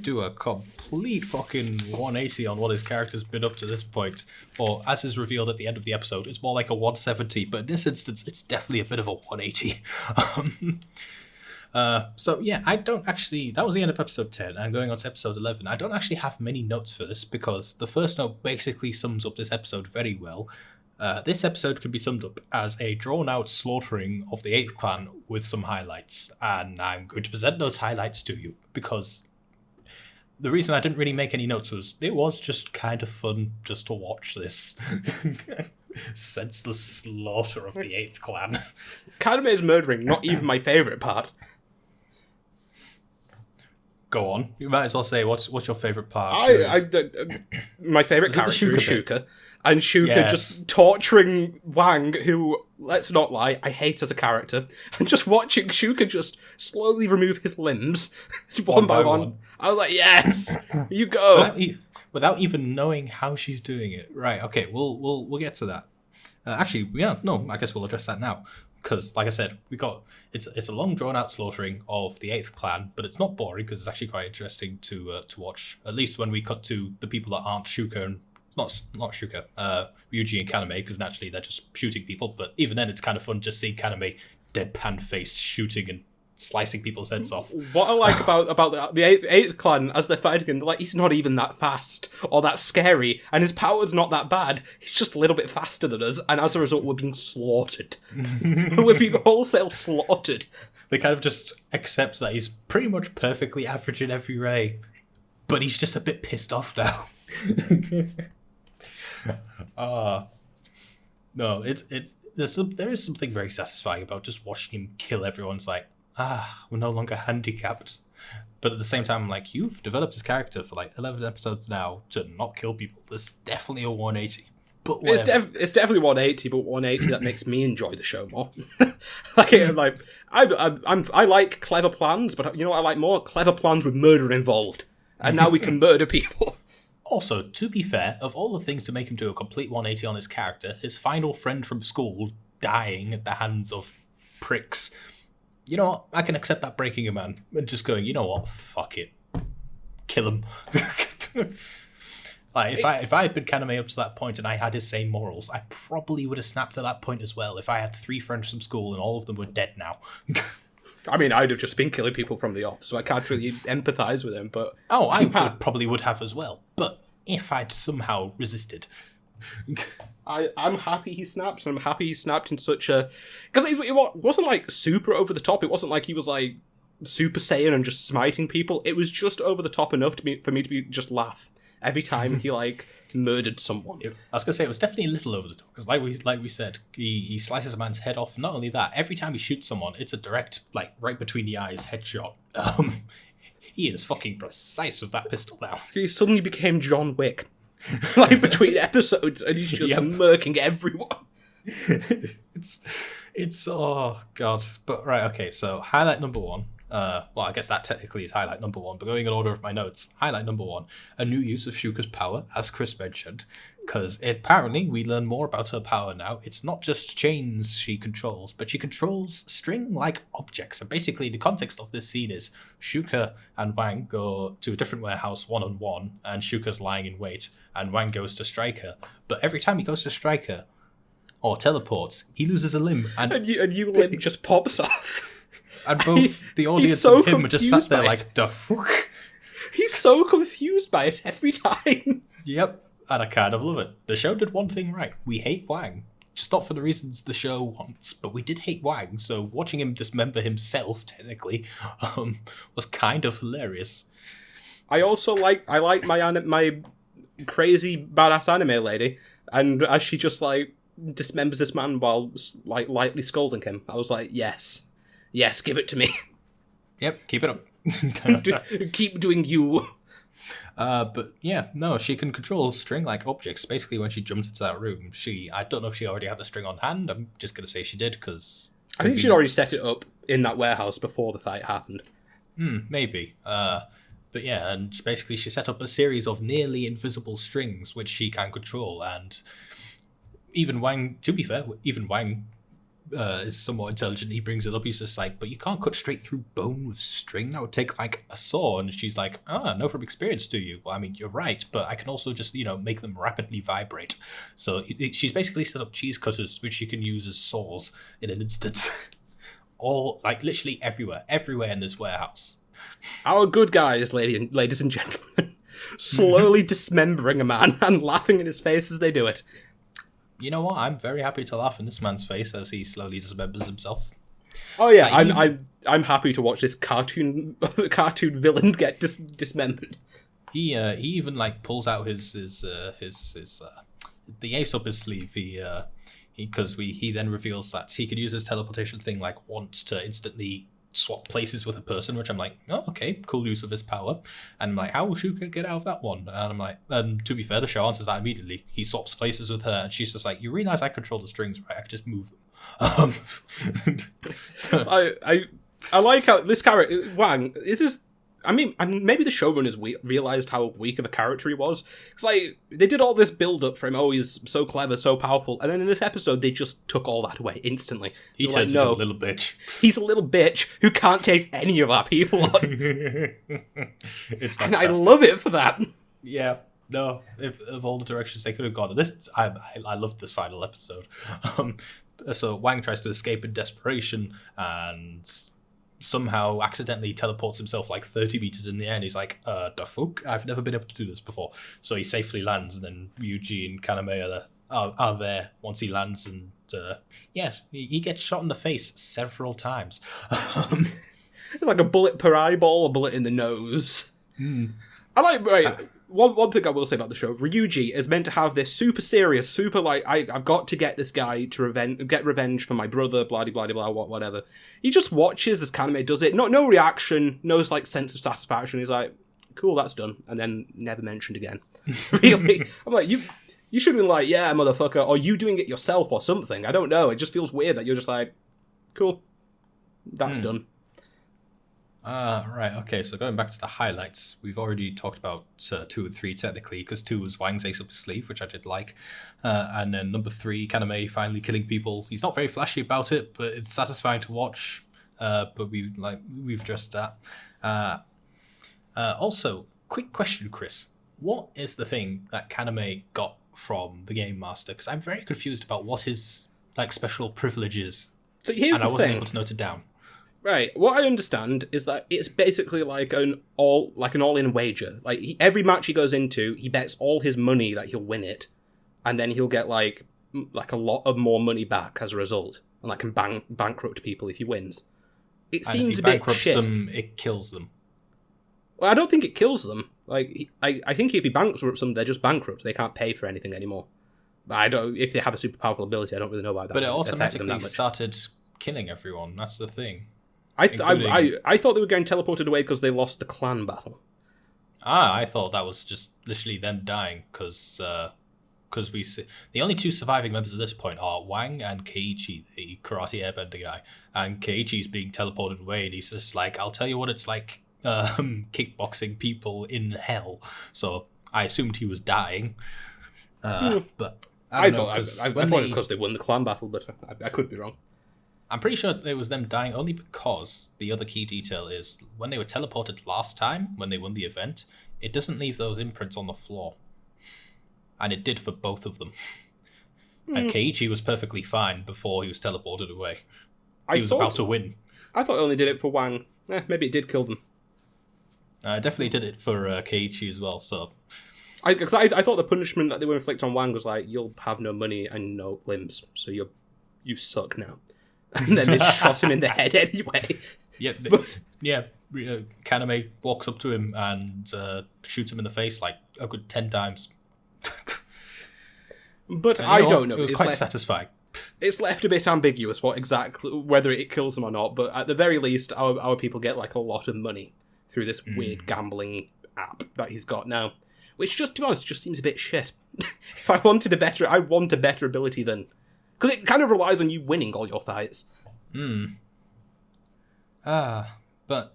do a complete fucking 180 on what his character's been up to this point, or as is revealed at the end of the episode, it's more like a 170, but in this instance, it's definitely a bit of a 180. So yeah, I don't actually, that was the end of episode 10, and going on to episode 11, I don't actually have many notes for this, because the first note basically sums up this episode very well. This episode could be summed up as a drawn-out slaughtering of the 8th clan with some highlights, and I'm going to present those highlights to you, because the reason I didn't really make any notes was it was just kind of fun just to watch this senseless slaughter of the 8th clan. Kaname's murdering, not even my favourite part. Go on. You might as well say, what's your favourite part? My favourite character is Shuka. And Shuka just torturing Wang, who, let's not lie, I hate as a character. And just watching Shuka just slowly remove his limbs, one by one. I was like, yes, you go. Without even knowing how she's doing it. Right, okay, we'll get to that. I guess we'll address that now. Because, like I said, it's a long drawn-out slaughtering of the 8th clan, but it's not boring, because it's actually quite interesting to watch. At least when we cut to the people that aren't Shuka and not Shuka, Ryuji and Kaname, because naturally they're just shooting people, but even then it's kind of fun just seeing Kaname deadpan-faced shooting and slicing people's heads off. What I like about the 8th clan, as they're fighting him, they're like, he's not even that fast, or that scary, and his power's not that bad, he's just a little bit faster than us, and as a result we're being slaughtered. We're being wholesale slaughtered. They kind of just accept that he's pretty much perfectly average in every way, but he's just a bit pissed off now. No, there is something very satisfying about just watching him kill everyone. It's like, we're no longer handicapped. But at the same time, I'm like, you've developed this character for like 11 episodes now to not kill people. This is definitely a 180. But it's definitely 180, but 180 that makes me enjoy the show more. I like clever plans, but you know what I like more? Clever plans with murder involved. And now we can murder people. Also, to be fair, of all the things to make him do a complete 180 on his character, his final friend from school dying at the hands of pricks, you know what? I can accept that breaking a man and just going, you know what? Fuck it. Kill him. Like, if I had been Kaname up to that point and I had his same morals, I probably would have snapped at that point as well if I had 3 friends from school and all of them were dead now. I mean, I'd have just been killing people from the off, so I can't really empathise with him, but... I probably would have as well, but if I'd somehow resisted... I'm happy he snapped, and I'm happy he snapped in such a... Because it wasn't, like, super over the top, it wasn't like he was, like, Super Saiyan and just smiting people, it was just over the top enough for me to just laugh every time he, like... murdered someone. I was gonna say it was definitely a little over the top because, like we said, he slices a man's head off. Not only that, every time he shoots someone, it's a direct, like, right between the eyes headshot. He is fucking precise with that pistol now. He suddenly became John Wick, like between episodes, and he's just murking everyone. It's oh god. But right, okay. So highlight number 1. Well, I guess that technically is highlight number 1, but going in order of my notes, highlight number 1, a new use of Shuka's power, as Chris mentioned, because apparently we learn more about her power now. It's not just chains she controls, but she controls string-like objects. And basically, the context of this scene is Shuka and Wang go to a different warehouse one-on-one, and Shuka's lying in wait, and Wang goes to strike her. But every time he goes to strike her, or teleports, he loses a limb. And you limb just pops off. And both the audience so and him are just sat there confused like, the fuck? He's so confused by it every time. Yep, and I kind of love it. The show did one thing right. We hate Wang. Just not for the reasons the show wants, but we did hate Wang, so watching him dismember himself, technically, was kind of hilarious. I also like my crazy badass anime lady, and as she just, like, dismembers this man while, like, lightly scolding him, I was like, yes, give it to me. Yep, keep it up. Keep doing you. But yeah, no, she can control string-like objects. Basically, when she jumped into that room, I don't know if she already had the string on hand. I'm just going to say she did, because... I think she'd already set it up in that warehouse before the fight happened. Maybe. But yeah, and basically she set up a series of nearly invisible strings, which she can control, and even Wang, to be fair, is somewhat intelligent. He brings it up. He's just like, but you can't cut straight through bone with string. That would take like a saw. And she's like, know from experience, do you? Well, I mean, you're right, but I can also just, make them rapidly vibrate. So she's basically set up cheese cutters, which you can use as saws in an instant. All, like, literally everywhere in this warehouse. Our good guys, ladies and gentlemen, slowly dismembering a man and laughing in his face as they do it. You know what? I'm very happy to laugh in this man's face as he slowly dismembers himself. Oh yeah, I'm happy to watch this cartoon villain get dismembered. He even like pulls out his the ace up his sleeve. He then reveals that he can use his teleportation thing like once to instantly swap places with a person, which I'm like, oh, okay, cool use of his power. And I'm like, how will Shuka get out of that one? And I'm like, to be fair, the show answers that immediately. He swaps places with her, and she's just like, you realize I control the strings, right? I can just move them. So I like how this character Wang is. I mean, maybe the showrunners realized how weak of a character he was. It's like, they did all this build-up for him, he's so clever, so powerful, and then in this episode, they just took all that away instantly. He turns into a little bitch. He's a little bitch who can't take any of our people on. It's fantastic. And I love it for that. Yeah. No, of all the directions they could have gone. I loved this final episode. So Wang tries to escape in desperation, and somehow accidentally teleports himself like 30 meters in the air, and he's like, the fuck? I've never been able to do this before. So he safely lands, and then Ryuji and Kaname are there once he lands, and he gets shot in the face several times. It's like a bullet per eyeball, a bullet in the nose. I like, one thing I will say about the show, Ryuji is meant to have this super serious, super like, I've got to get this guy to get revenge for my brother, blah blah blah blah, whatever. He just watches as Kaname does it, no reaction, no like sense of satisfaction. He's like, cool, that's done, and then never mentioned again. Really, I'm like, you should have been like, yeah, motherfucker, or you doing it yourself or something. I don't know. It just feels weird that you're just like, cool, that's done. Right, okay, so going back to the highlights, we've already talked about 2 and 3 technically, because 2 was Wang's ace up his sleeve, which I did like, and then number 3, Kaname finally killing people. He's not very flashy about it, but it's satisfying to watch, but we've addressed that. Also, quick question, Chris. What is the thing that Kaname got from the Game Master? Because I'm very confused about what his like special privilege is, so here's and I wasn't able to note it down. Right, what I understand is that it's basically like an all-in wager. Like, every match he goes into, he bets all his money that he'll win it, and then he'll get like a lot of more money back as a result, and like can bankrupt people if he wins. It and seems if he a bit bankrupts shit. them, it kills them. Well, I don't think it kills them. Like, I think if he bankrupts them, they're just bankrupt. They can't pay for anything anymore. But I don't. If they have a super powerful ability, I don't really know about that. But it automatically started killing everyone. That's the thing. I thought they were getting teleported away because they lost the clan battle. I thought that was just literally them dying because because we see the only two surviving members at this point are Wang and Keiichi, the karate airbender guy. And Keiichi's being teleported away, and he's just like, "I'll tell you what it's like, kickboxing people in hell." So I assumed he was dying, but I thought it was because they won the clan battle, but I could be wrong. I'm pretty sure it was them dying only because the other key detail is when they were teleported last time, when they won the event, it doesn't leave those imprints on the floor. And it did for both of them. And Keiichi was perfectly fine before he was teleported away. He was about to win. I thought it only did it for Wang. Maybe it did kill them. I definitely did it for Keiichi as well, so... I thought the punishment that they would inflict on Wang was like, you'll have no money and no limbs, so you suck now. And then they shot him in the head anyway. Yeah, Kaname walks up to him and shoots him in the face like a good 10 times. But I don't know. It was quite satisfying. It's left a bit ambiguous whether it kills him or not, but at the very least, our people get like a lot of money through this weird gambling app that he's got now. Which, just to be honest, just seems a bit shit. If I want a better ability than... Because it kind of relies on you winning all your fights. But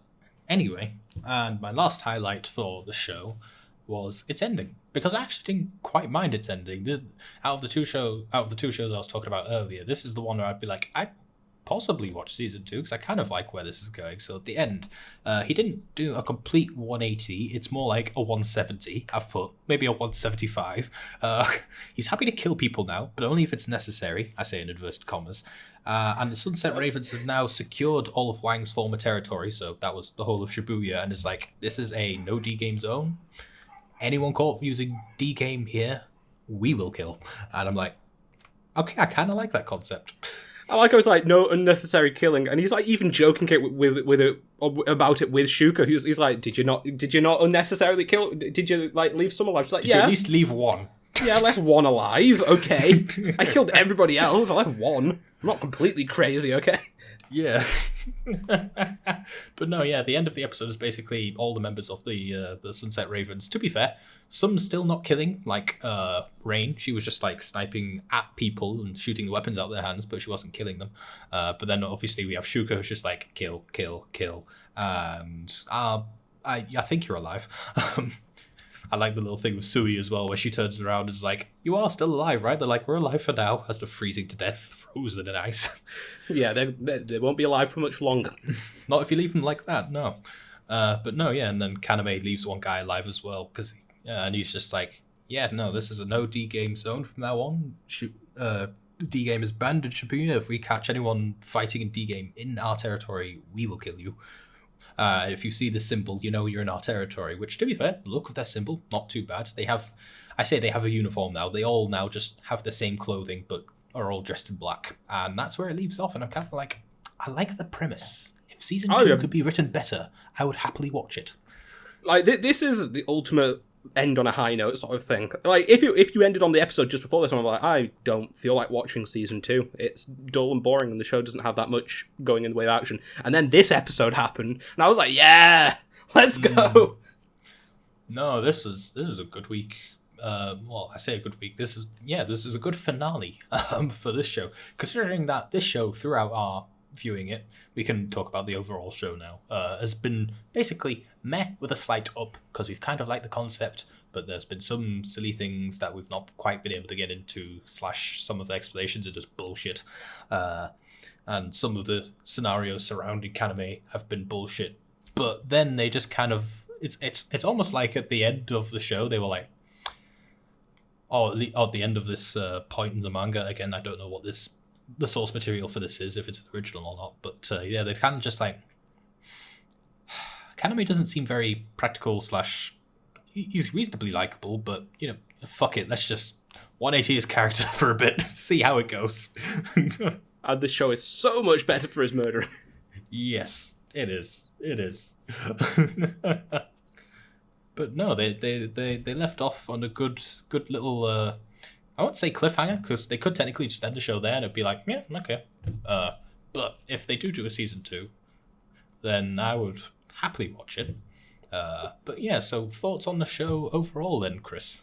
anyway, and my last highlight for the show was its ending. Because I actually didn't quite mind its ending. Out of the two shows I was talking about earlier, this is the one where I'd be like, I'd possibly watch season 2 because I kind of like where this is going. So at the end, he didn't do a complete 180. It's more like a 170. I've put maybe a 175. He's happy to kill people now, but only if it's necessary. I say in inverted commas. And the Sunset Ravens have now secured all of Wang's former territory. So that was the whole of Shibuya, and it's like, this is a no D-game zone. Anyone caught using D-game here, we will kill. And I'm like, okay, I kind of like that concept. I like how it's like, no unnecessary killing, and he's like even joking about it with Shuka. He's like, did you not unnecessarily kill? Did you like leave someone alive? She's like, did you at least leave one? Yeah, I left one alive. Okay, I killed everybody else. I left one. I'm not completely crazy. Okay. Yeah. But no, yeah, the end of the episode is basically all the members of the Sunset Ravens. To be fair, some still not killing, like Rain. She was just like sniping at people and shooting weapons out of their hands, but she wasn't killing them. But then obviously we have Shuka, who's just like kill, kill, kill. And I think you're alive. I like the little thing with Sui as well, where she turns around and is like, "You are still alive, right?" They're like, "We're alive for now," as they're freezing to death, frozen in ice. Yeah, they won't be alive for much longer. Not if you leave them like that, no. But no, yeah, and then Kaname leaves one guy alive as well, and he's just like, "Yeah, no, this is a no D-game zone from now on. D-game is banned in Shibuya. If we catch anyone fighting in D-game in our territory, we will kill you. If you see the symbol, you know you're in our territory," which, to be fair, the look of their symbol, not too bad. They have a uniform now. They all now just have the same clothing, but are all dressed in black. And that's where it leaves off. And I'm kind of like, I like the premise. If season 2 could be written better, I would happily watch it. Like, this is the ultimate end on a high note sort of thing. Like, if you ended on the episode just before this one, I'm like, I don't feel like watching season 2. It's dull and boring, and the show doesn't have that much going in the way of action. And then this episode happened, and I was like, yeah, let's go. No, this is a good week. Well, I say a good week. This is a good finale for this show. Considering that this show, throughout our viewing it, we can talk about the overall show now, has been basically meh with a slight up, because we've kind of liked the concept, but there's been some silly things that we've not quite been able to get into, / some of the explanations are just bullshit, and some of the scenarios surrounding Kaname have been bullshit, but then they just kind of, it's almost like at the end of the show they were like, at the end of this point in the manga, again, I don't know what the source material for this is, if it's original or not, but yeah, they've kind of just like, Kaname doesn't seem very practical / he's reasonably likable, but you know, fuck it, let's just 180 his character for a bit, see how it goes. And the show is so much better for his murder. Yes, it is. But no, they left off on a good little I won't say cliffhanger, because they could technically just end the show there and it'd be like, yeah, okay. But if they do a season 2, then I would happily watch it. But yeah, so thoughts on the show overall then, Chris?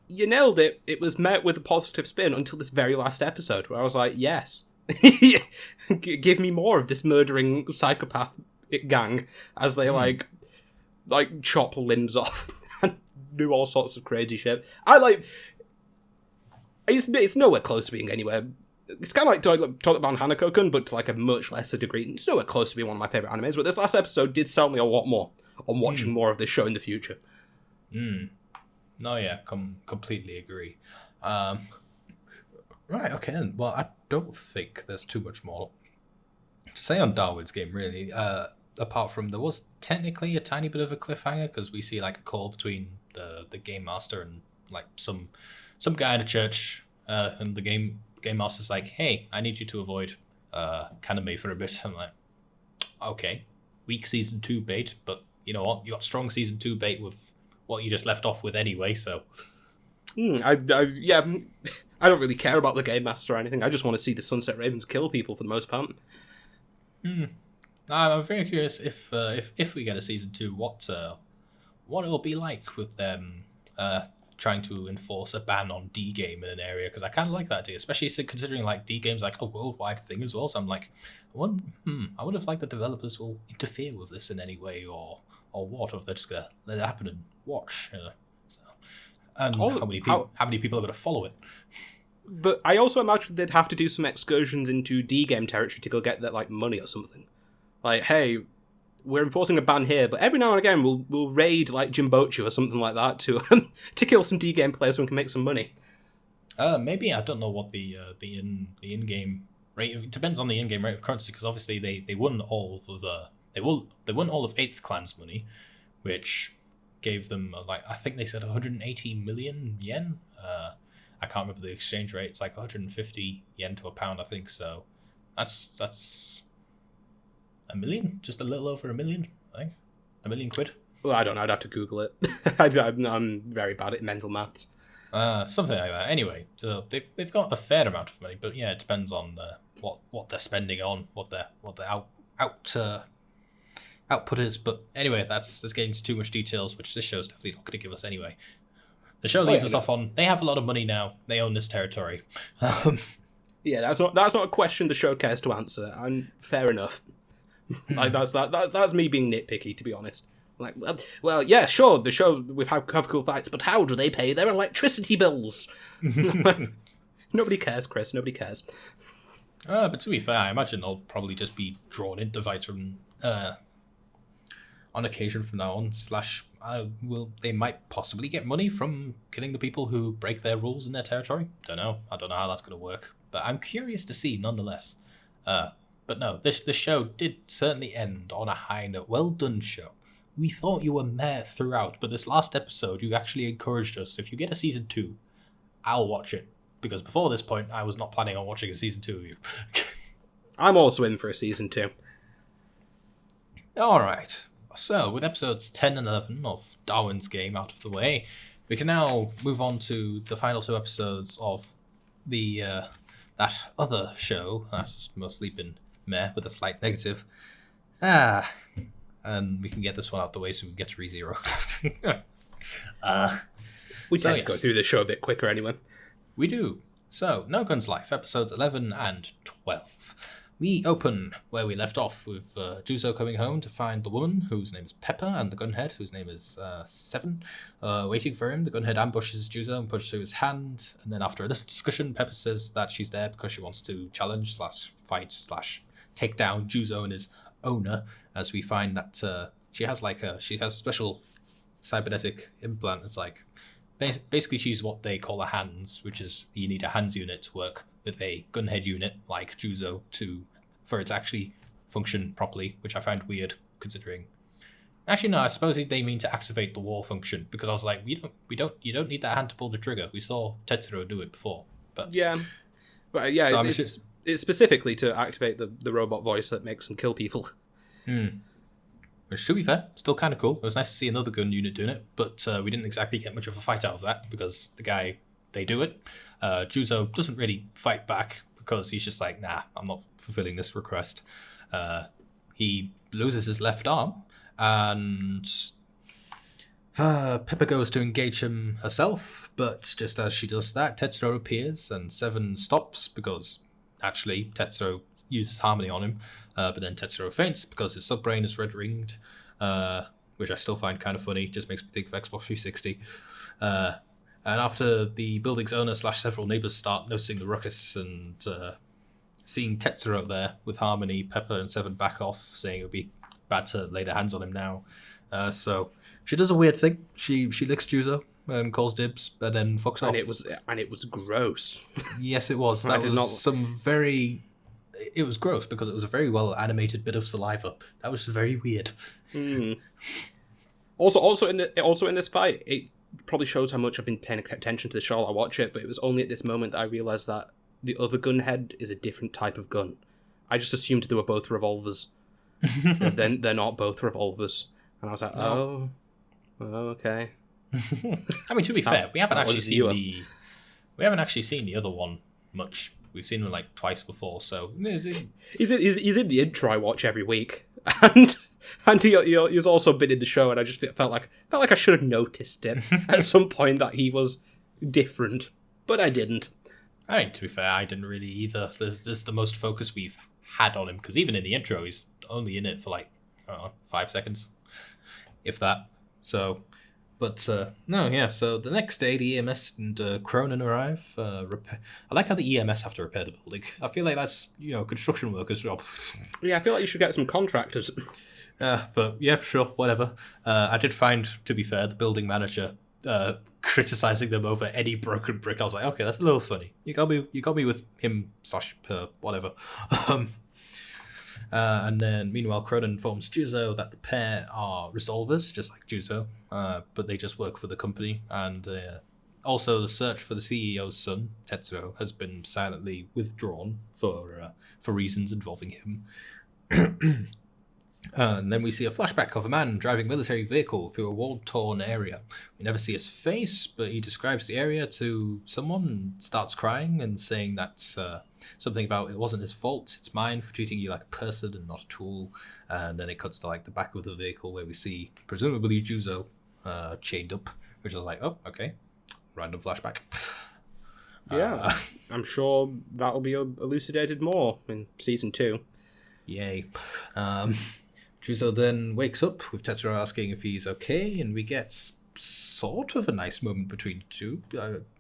you nailed it. It was met with a positive spin until this very last episode, where I was like, yes. Give me more of this murdering psychopath gang as they, like chop limbs off and do all sorts of crazy shit. It's nowhere close to being anywhere. It's kind of like talking about Hanako-Kun, but to like a much lesser degree. It's nowhere close to being one of my favourite animes, but this last episode did sell me a lot more on watching more of this show in the future. No, yeah, completely agree. Right, okay, then. Well, I don't think there's too much more to say on Darwin's game, really. Apart from there was technically a tiny bit of a cliffhanger, because we see like a call between the game master and like some guy in a church, and the game master's like, hey, I need you to avoid Kaname for a bit. I'm like, okay, weak season 2 bait, but you know what? You got strong season 2 bait with what you just left off with anyway, so... I don't really care about the Game Master or anything. I just want to see the Sunset Ravens kill people for the most part. I'm very curious if we get a season 2, what it'll be like with them trying to enforce a ban on D game in an area, because I kind of like that idea, especially considering like D game's like a worldwide thing as well. So I'm like, I wonder if like the developers will interfere with this in any way or what, or if they're just gonna let it happen and watch. How many people are gonna follow it? But I also imagine they'd have to do some excursions into D game territory to go get that like money or something. Like, hey, we're enforcing a ban here, but every now and again we'll raid like Jimbochu or something like that to to kill some D game players so we can make some money. Maybe. I don't know what the in game rate. It depends on the in game rate of currency, because obviously they won all of they won all of 8th Clan's money, which gave them I think they said 180 million yen. I can't remember the exchange rate. It's like 150 yen to a pound, I think. So that's a million, just a little over a million, I think. $1 million. Well, I don't know. I'd have to Google it. I'm very bad at mental maths. Something like that. Anyway, so they've got a fair amount of money, but yeah, it depends on what they're spending on, what their output is. But anyway, that's getting into too much details, which this show's definitely not going to give us anyway. The show leaves us off on, they have a lot of money now. They own this territory. Yeah, that's not a question the show cares to answer, and fair enough. Like that's me being nitpicky, to be honest. Like, well, yeah, sure, the show we have cool fights, but how do they pay their electricity bills? Nobody cares, Chris. Nobody cares. But to be fair, I imagine they'll probably just be drawn into fights from on occasion from now on. They might possibly get money from killing the people who break their rules in their territory. Don't know. I don't know how that's going to work, but I'm curious to see nonetheless. But no, this show did certainly end on a high note. Well done, show. We thought you were meh throughout, but this last episode, you actually encouraged us. If you get a season 2, I'll watch it. Because before this point, I was not planning on watching a season 2 of you. I'm also in for a season 2. Alright. So, with episodes 10 and 11 of Darwin's Game out of the way, we can now move on to the final 2 episodes of the that other show that's mostly been meh with a slight negative. And we can get this one out the way so we can get to ReZero. We tend to go through the show a bit quicker anyway. We do. So, No Gun's Life, episodes 11 and 12. We open where we left off with Juzo coming home to find the woman whose name is Pepper and the gunhead whose name is Seven waiting for him. The gunhead ambushes Juzo and pushes through his hand, and then after a little discussion, Pepper says that she's there because she wants to challenge / take down Juzo and his owner, as we find that she has a special cybernetic implant. It's like basically she's what they call a hands, which is you need a hands unit to work with a gunhead unit like Juzo for it to actually function properly, which I find weird considering. Actually, no, I suppose they mean to activate the war function, because I was like, you don't need that hand to pull the trigger. We saw Tetsuro do it before, but yeah, but yeah, so it's specifically to activate the robot voice that makes them kill people. Which, to be fair, still kind of cool. It was nice to see another gun unit doing it, but we didn't exactly get much of a fight out of that because the guy they do it. Juzo doesn't really fight back because he's just like, nah, I'm not fulfilling this request. He loses his left arm, and Pepper goes to engage him herself, but just as she does that, Tetsuro appears and Seven stops because actually Tetsuro uses Harmony on him, but then Tetsuro faints because his subbrain is red ringed, which I still find kind of funny. Just makes me think of Xbox 360. And after the building's owner / several neighbors start noticing the ruckus and seeing Tetsuro there with Harmony, Pepper and Seven back off, saying it would be bad to lay their hands on him now. So she does a weird thing. She licks Juzo and calls dibs, and then fucks off. And it was gross. Yes, it was. That was some very. It was gross because it was a very well animated bit of saliva. That was very weird. Mm. Also in this fight, it probably shows how much I've been paying attention to the show while I watch it. But it was only at this moment that I realized that the other gun head is a different type of gun. I just assumed they were both revolvers. But then they're not both revolvers. And I was like, oh, okay. I mean, to be fair, we haven't actually seen the other one much. We've seen him like twice before, so he's in the intro I watch every week, and he's also been in the show, and I just felt like I should have noticed it at some point that he was different, but I didn't. I mean, to be fair, I didn't really either. This is the most focus we've had on him, because even in the intro, he's only in it for like 5 seconds, if that. So, but no, yeah. So the next day, the EMS and Cronin arrive. I like how the EMS have to repair the building. I feel like that's construction workers' job. Yeah, I feel like you should get some contractors. But yeah, sure, whatever. I did find, to be fair, the building manager criticizing them over any broken brick. I was like, okay, that's a little funny. You got me with him / her, whatever. And then, meanwhile, Cronin informs Juzo that the pair are resolvers, just like Juzo, but they just work for the company. And also, the search for the CEO's son, Tetsuro, has been silently withdrawn for reasons involving him. And then we see a flashback of a man driving a military vehicle through a war-torn area. We never see his face, but he describes the area to someone and starts crying and saying that's something about it wasn't his fault, it's mine for treating you like a person and not a tool. And then it cuts to like the back of the vehicle where we see presumably Juzo chained up, which I was like, oh, okay, random flashback. Yeah, I'm sure that'll be elucidated more in season 2. Yay. Juzo then wakes up with Tetsuro asking if he's okay, and we get sort of a nice moment between the two.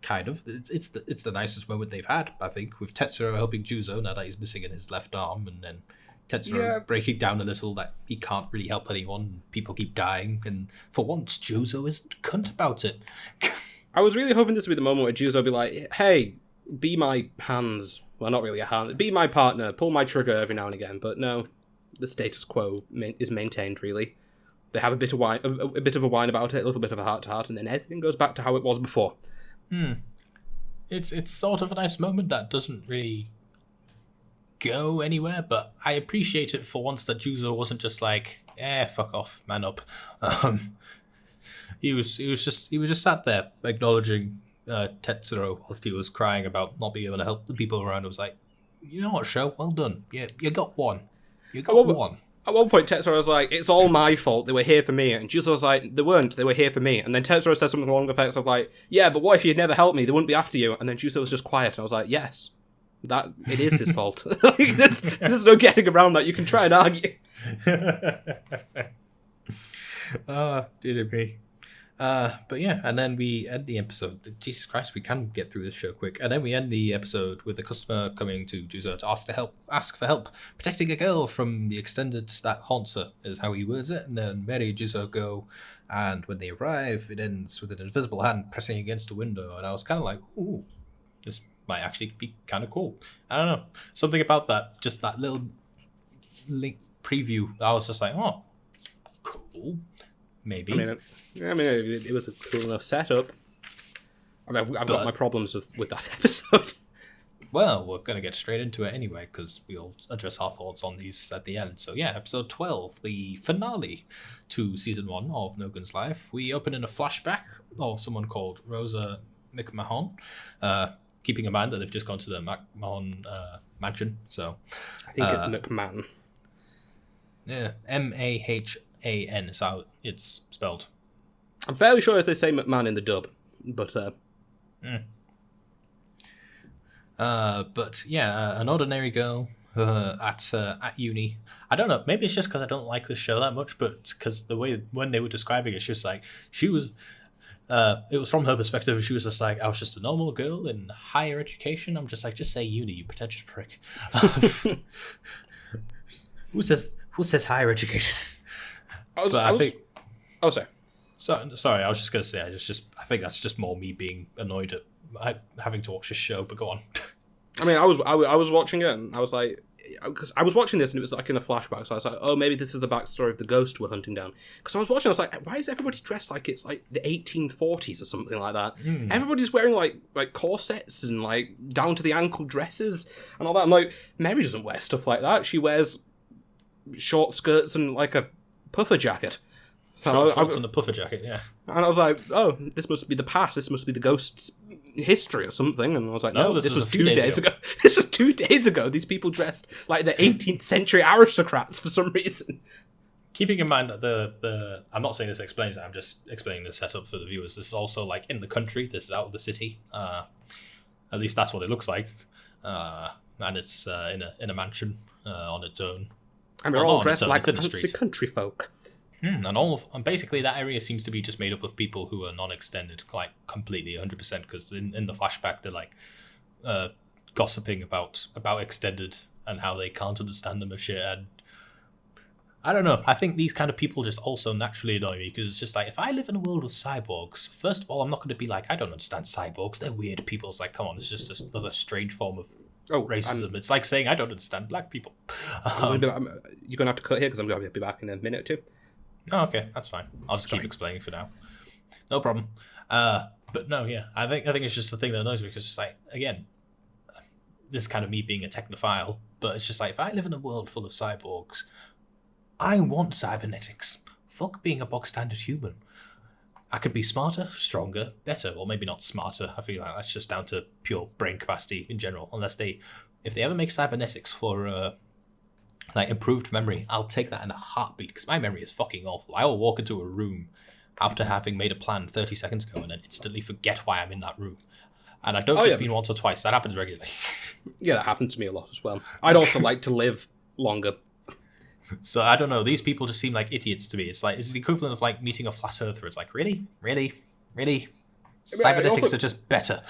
Kind of. It's the nicest moment they've had, I think, with Tetsuro helping Juzo now that he's missing in his left arm, and then Tetsuro breaking down a little that he can't really help anyone. People keep dying, and for once, Juzo isn't a cunt about it. I was really hoping this would be the moment where Juzo would be like, hey, be my hands. Well, not really a hand. Be my partner. Pull my trigger every now and again. But no, the status quo is maintained, really. They have a bit of a whine about it, a little bit of a heart-to-heart, and then everything goes back to how it was before. It's sort of a nice moment that doesn't really go anywhere, but I appreciate it for once that Juzo wasn't just like, fuck off, man up. He was just sat there acknowledging Tetsuro whilst he was crying about not being able to help the people around. I was like, you know what, show? Well done. Yeah, you got one. One. At one point, Tetsuro was like, it's all my fault. They were here for me. And Juzo was like, they weren't. They were here for me. And then Tetsuro said something along the effects of like, yeah, but what if you'd never helped me? They wouldn't be after you. And then Juzo was just quiet. And I was like, yes, that it is his fault. Like, there's no getting around that. You can try and argue. Dear me. But yeah, and then we end the episode. Jesus Christ, we can get through this show quick. And then we end the episode with a customer coming to Juzo to ask for help protecting a girl from the extended that haunts her, is how he words it. And then Mary and Juzo go, and when they arrive, it ends with an invisible hand pressing against a window. And I was kind of like, ooh, this might actually be kind of cool. I don't know, something about that, just that little link preview. I was just like, oh, cool. Maybe. I mean, it was a cool enough setup. I mean, I've got my problems with that episode. Well, we're going to get straight into it anyway, because we'll address our thoughts on these at the end. So yeah, episode 12, the finale to season 1 of No Gun's life. We open in a flashback of someone called Rosa McMahon, keeping in mind that they've just gone to the McMahon mansion. So I think it's McMahon. Yeah, MAHAN is how it's spelled. I'm fairly sure they say McMahon in the dub, but But yeah, an ordinary girl at uni. I don't know. Maybe it's just because I don't like the show that much, but because the way when they were describing it, it's just like she was. It was from her perspective. She was just like, I was just a normal girl in higher education. I'm just like, just say uni, you pretentious prick. Who says higher education? I think. Oh, sorry. Sorry, I was just gonna say. I think that's just more me being annoyed at having to watch this show. But go on. I mean, I was watching it, and I was like, because I was watching this, and it was like in a flashback. So I was like, oh, maybe this is the backstory of the ghost we're hunting down. Because I was watching, I was like, why is everybody dressed like it's like the 1840s or something like that? Everybody's wearing like corsets and like down to the ankle dresses and all that. I'm like, Mary doesn't wear stuff like that. She wears short skirts and like a puffer jacket. Shorts and a puffer jacket, yeah. And I was like, oh, this must be the past. This must be the ghost's history or something. And I was like, no, this was 2 days ago. This was 2 days ago. These people dressed like the 18th century aristocrats for some reason. Keeping in mind that I'm not saying this explains it, I'm just explaining the setup for the viewers. This is also like in the country. This is out of the city. At least that's what it looks like. And it's in a mansion on its own. And they're all dressed like fancy country folk. And basically that area seems to be just made up of people who are non-extended, like completely 100%. Because in the flashback they're like gossiping about extended and how they can't understand them and shit. And I don't know. I think these kind of people just also naturally annoy me because it's just like if I live in a world of cyborgs, first of all, I'm not going to be like I don't understand cyborgs. They're weird people. It's like come on, it's just another strange form of racism. It's like saying I don't understand black people. You're going to have to cut here because I'm going to be back in a minute or two. Oh, okay, that's fine. I'll just keep explaining for now. No problem. But no, yeah, I think it's just the thing that annoys me because it's like again, this is kind of me being a technophile, but it's just like if I live in a world full of cyborgs, I want cybernetics. Fuck being a bog standard human. I could be smarter, stronger, better, or maybe not smarter. I feel like that's just down to pure brain capacity in general. If they ever make cybernetics for like improved memory, I'll take that in a heartbeat because my memory is fucking awful. I will walk into a room after having made a plan 30 seconds ago and then instantly forget why I'm in that room. And I don't mean once or twice. That happens regularly. Yeah, that happens to me a lot as well. I'd also like to live longer. So I don't know. These people just seem like idiots to me. It's like it's the equivalent of like meeting a flat earther. It's like really. Cybernetics are just better.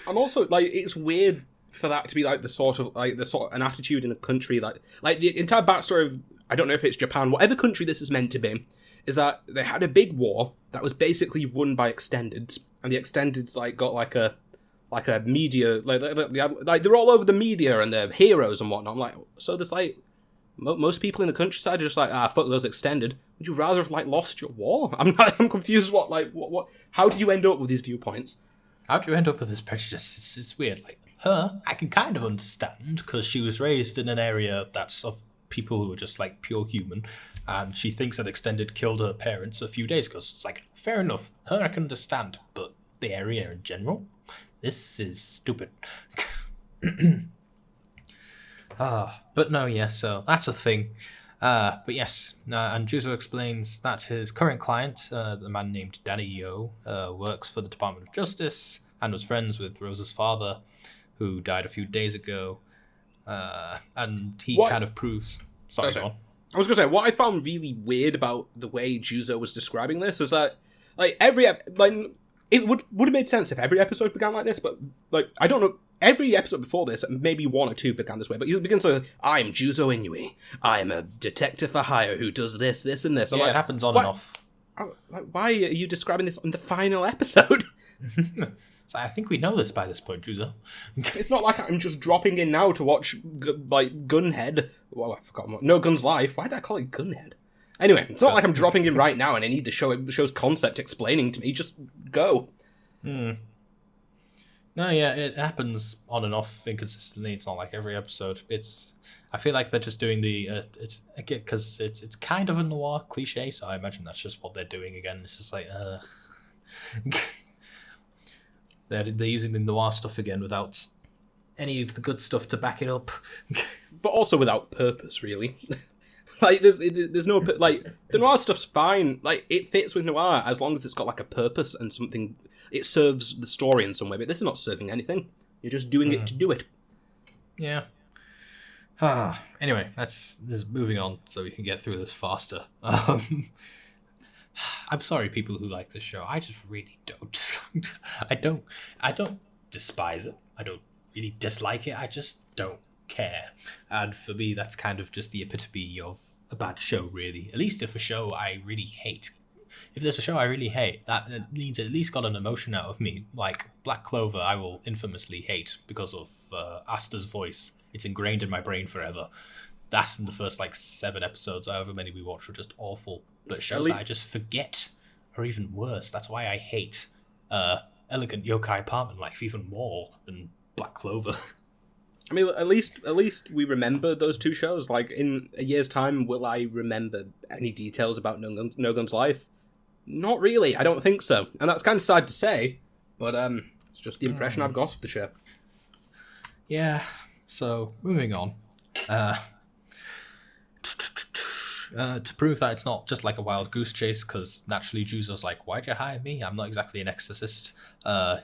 I'm also like it's weird for that to be like the sort of an attitude in a country like the entire backstory of I don't know if it's Japan, whatever country this is meant to be, is that they had a big war that was basically won by extendeds, and the extendeds like got like a media like they're all over the media and they're heroes and whatnot. I'm like, so there's like most people in the countryside are just like fuck those extended. Would you rather have like lost your war? I'm confused. What how did you end up with these viewpoints? How do you end up with this prejudice? It's weird. Like her, I can kind of understand because she was raised in an area that's of people who are just like pure human, and she thinks that extended killed her parents a few days ago. So it's like fair enough. Her, I can understand, but the area in general, this is stupid. But no, yeah. So that's a thing. But yes, and Juzo explains that his current client, the man named Danny Yo, works for the Department of Justice and was friends with Rose's father, who died a few days ago. And he kind of proves... Sorry, go on. I was going to say, what I found really weird about the way Juzo was describing this is that, like, it would have made sense if every episode began like this, but, like, I don't know, every episode before this, maybe one or two began this way, but he begins with, I'm Juzo Inui. I'm a detective for hire who does this, this, and this. Yeah, like, it happens on and off. Why are you describing this on the final episode? So I think we know this by this point, Juzo. It's not like I'm just dropping in now to watch, Gunhead. Well, I forgot. No Gun's Life. Why did I call it Gunhead? Anyway, it's not like I'm dropping in right now and I need the show's concept explaining to me. Just go. No, yeah, it happens on and off inconsistently. It's not like every episode. I feel like they're just doing it's because it's kind of a noir cliche, so I imagine that's just what they're doing again. It's just like they're using the noir stuff again without any of the good stuff to back it up. But also without purpose, really. Like, there's no, like, the noir stuff's fine. Like, it fits with noir as long as it's got, like, a purpose and something, it serves the story in some way, but this is not serving anything. You're just doing it to do it. Yeah. Anyway, let's moving on so we can get through this faster. I'm sorry, people who like this show. I just really don't. I don't despise it. I don't really dislike it. I just don't care. And for me, that's kind of just the epitome of a bad show, really. At least if a show I really hate. If there's a show I really hate, that means it at least got an emotion out of me. Like Black Clover, I will infamously hate because of Asta's voice. It's ingrained in my brain forever. That's in the first 7 episodes, however many we watch, were just awful. But shows that I just forget are even worse. That's why I hate Elegant Yokai Apartment Life even more than Black Clover. I mean, at least we remember those two shows. Like, in a year's time, will I remember any details about No Gun's life? Not really. I don't think so. And that's kind of sad to say, but it's just the impression I've got of the show. Yeah. So, moving on. To prove that it's not just like a wild goose chase, because naturally Juzo's like, why'd you hire me? I'm not exactly an exorcist.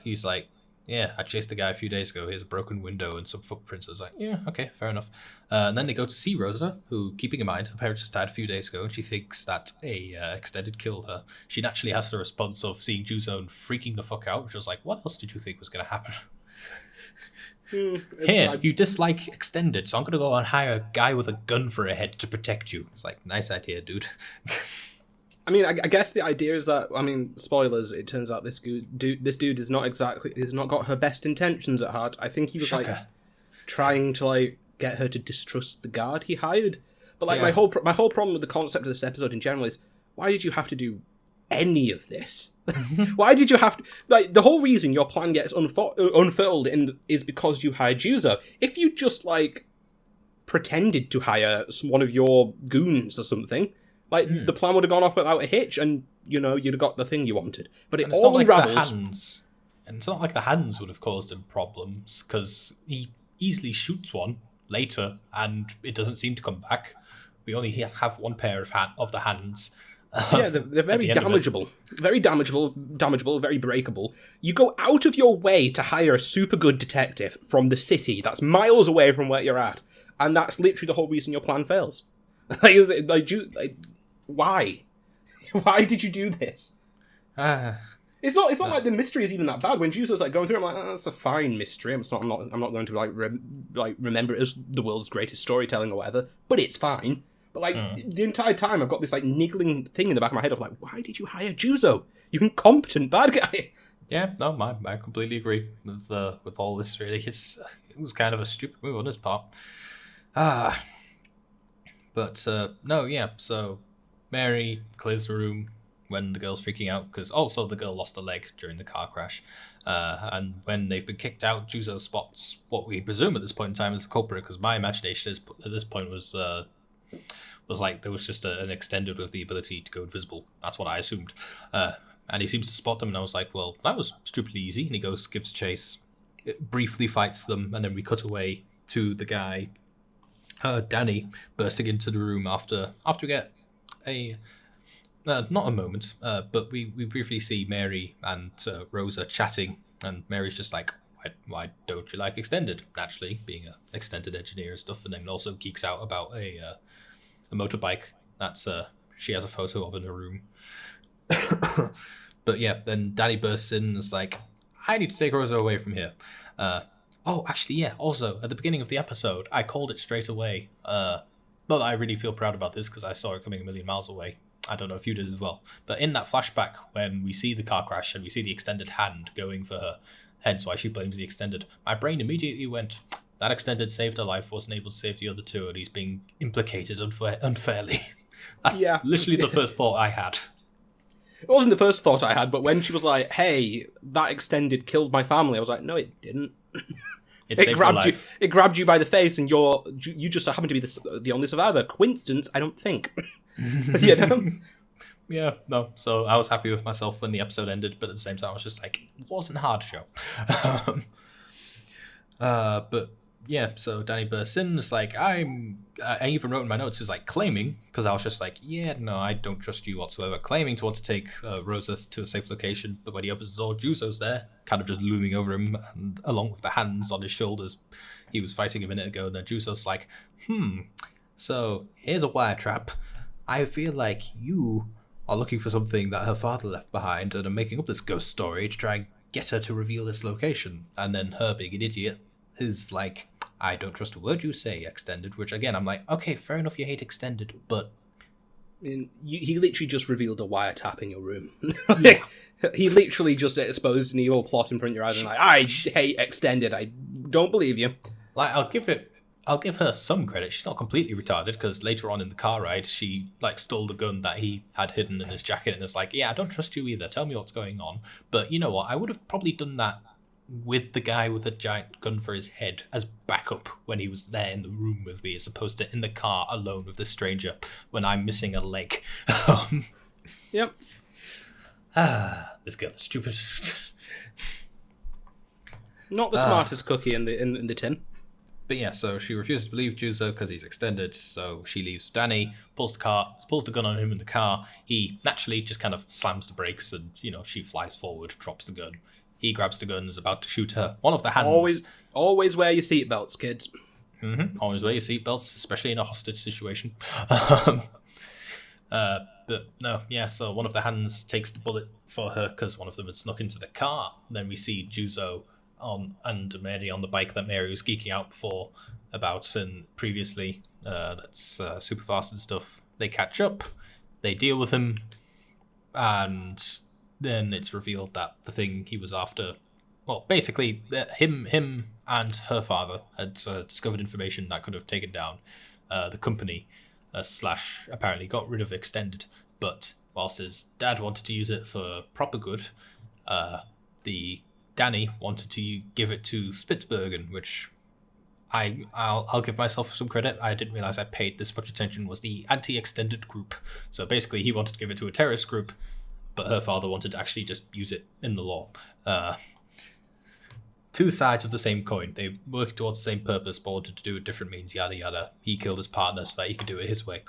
He's like, yeah, I chased the guy a few days ago. Here's a broken window and some footprints. I was like, yeah, okay, fair enough. And then they go to see Rosa, who, keeping in mind, her parents just died a few days ago, and she thinks that a extended killed her. She naturally has the response of seeing Juzo and freaking the fuck out, which was like, what else did you think was going to happen? Here, you dislike extended, so I'm going to go and hire a guy with a gun for a head to protect you. It's like, nice idea, dude. I mean, I guess the idea is that, I mean, spoilers, it turns out this dude is not got her best intentions at heart. I think he was, trying to, get her to distrust the guard he hired. But, my whole problem with the concept of this episode in general is, why did you have to do any of this? Why did you have to... the whole reason your plan gets unfurled is because you hired Juzo. If you just, pretended to hire one of your goons or something... the plan would have gone off without a hitch, and, you'd have got the thing you wanted. But it all unravels. And it's not like the hands would have caused him problems, because he easily shoots one later, and it doesn't seem to come back. We only have one pair of the hands. Yeah, they're very damageable. Very damageable, very breakable. You go out of your way to hire a super good detective from the city that's miles away from where you're at, and that's literally the whole reason your plan fails. Why? Why did you do this? It's not like the mystery is even that bad. When Juzo's going through it, I'm like, that's a fine mystery. I'm not going to remember it as the world's greatest storytelling or whatever. But it's fine. But the entire time, I've got this niggling thing in the back of my head of why did you hire Juzo? You incompetent bad guy. Yeah, no, I completely agree with all this. Really, it was kind of a stupid move on his part. But no, yeah. So Mary clears the room when the girl's freaking out, because also the girl lost a leg during the car crash. And when they've been kicked out, Juzo spots what we presume at this point in time is the culprit, because my imagination at this point was there was just an extended with the ability to go invisible. That's what I assumed. And he seems to spot them, and I was like, well, that was stupidly easy. And he gives chase, briefly fights them, and then we cut away to the guy, Danny, bursting into the room after we get not a moment, but we briefly see Mary and Rosa chatting, and Mary's just like, why don't you like extended? Naturally, being an extended engineer and stuff, and then also geeks out about a motorbike that's she has a photo of in her room. But yeah, then Danny bursts in and is like, I need to take Rosa away from here. Actually, yeah, also, at the beginning of the episode, I called it straight away. Not that I really feel proud about this, because I saw it coming a million miles away. I don't know if you did as well. But in that flashback, when we see the car crash and we see the extended hand going for her, hence why she blames the extended, my brain immediately went, that extended saved her life, wasn't able to save the other two, and he's being implicated unfairly. That's literally the first thought I had. It wasn't the first thought I had, but when she was like, hey, that extended killed my family, I was like, no, it didn't. It grabbed you by the face, and you just happen to be the only survivor. Coincidence? I don't think. You know? Yeah, no. So I was happy with myself when the episode ended, but at the same time, I was just like, it wasn't a hard show. But yeah, so Danny bursts in. It's like, I even wrote in my notes, is like claiming, because I was just like, yeah, no, I don't trust you whatsoever. Claiming to want to take Rosa to a safe location, but when he opens the door, Juzo's there, kind of just looming over him, and along with the hands on his shoulders he was fighting a minute ago. And then Juzo's like, so here's a wire trap. I feel like you are looking for something that her father left behind and are making up this ghost story to try and get her to reveal this location. And then her, being an idiot, is like, I don't trust a word you say, Extended, which again, I'm like, okay, fair enough, you hate Extended, but... I mean, he literally just revealed a wiretap in your room. Yeah. He literally just exposed an evil plot in front of your eyes and like, I hate Extended, I don't believe you. Like, I'll give her some credit. She's not completely retarded, because later on in the car ride, she, like, stole the gun that he had hidden in his jacket, and is like, yeah, I don't trust you either, tell me what's going on. But you know what, I would have probably done that with the guy with a giant gun for his head as backup when he was there in the room with me, as opposed to in the car alone with this stranger when I'm missing a leg. Yep. This girl is stupid. Not the smartest cookie in the tin. But yeah, so she refuses to believe Juzo because he's Extended, so she leaves with Danny, pulls the gun on him in the car. He naturally just kind of slams the brakes, and, she flies forward, drops the gun. He grabs the gun, is about to shoot her. One of the hands... Always wear your seatbelts, kids. Mm-hmm. Always wear your seatbelts, especially in a hostage situation. But no, yeah, so one of the hands takes the bullet for her because one of them had snuck into the car. Then we see Juzo and Mary on the bike that Mary was geeking out about and previously. That's super fast and stuff. They catch up, they deal with him, and then it's revealed that the thing he was after, well, basically, him and her father had discovered information that could have taken down the company, / apparently got rid of Extended. But whilst his dad wanted to use it for proper good, the Danny wanted to give it to Spitsbergen, which I'll give myself some credit. I didn't realize I paid this much attention. Was the anti-Extended group. So basically, he wanted to give it to a terrorist group, but her father wanted to actually just use it in the law. Two sides of the same coin. They worked towards the same purpose, but wanted to do it different means, yada yada. He killed his partner so that he could do it his way.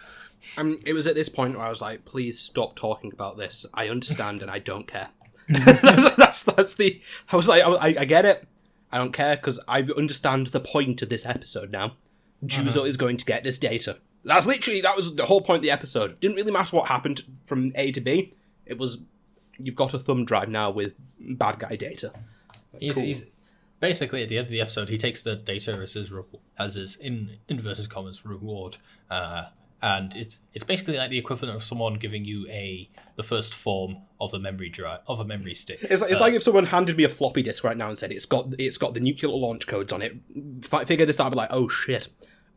It was at this point where I was like, please stop talking about this. I understand and I don't care. that's the... I was like, I get it. I don't care because I understand the point of this episode now. Juzo is going to get this data. That was the whole point of the episode. It didn't really matter what happened from A to B. It was, you've got a thumb drive now with bad guy data. He's basically, at the end of the episode, he takes the data as his in inverted commas reward, and it's basically like the equivalent of someone giving you the first form of a memory stick. It's like if someone handed me a floppy disk right now and said it's got the nuclear launch codes on it. Figure this out, I'd be like, oh shit,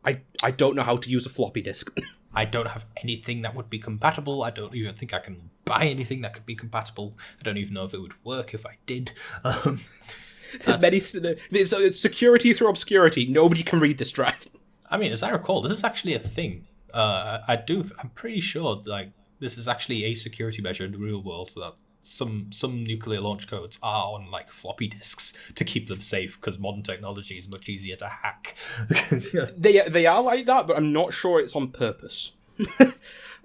I don't know how to use a floppy disk. I don't have anything that would be compatible. I don't even think I can buy anything that could be compatible. I don't even know if it would work if I did. It's security through obscurity. Nobody can read this drive. I mean, as I recall, this is actually a thing. I'm pretty sure like this is actually a security measure in the real world, so that some nuclear launch codes are on like floppy disks to keep them safe because modern technology is much easier to hack. They are like that, but I'm not sure it's on purpose.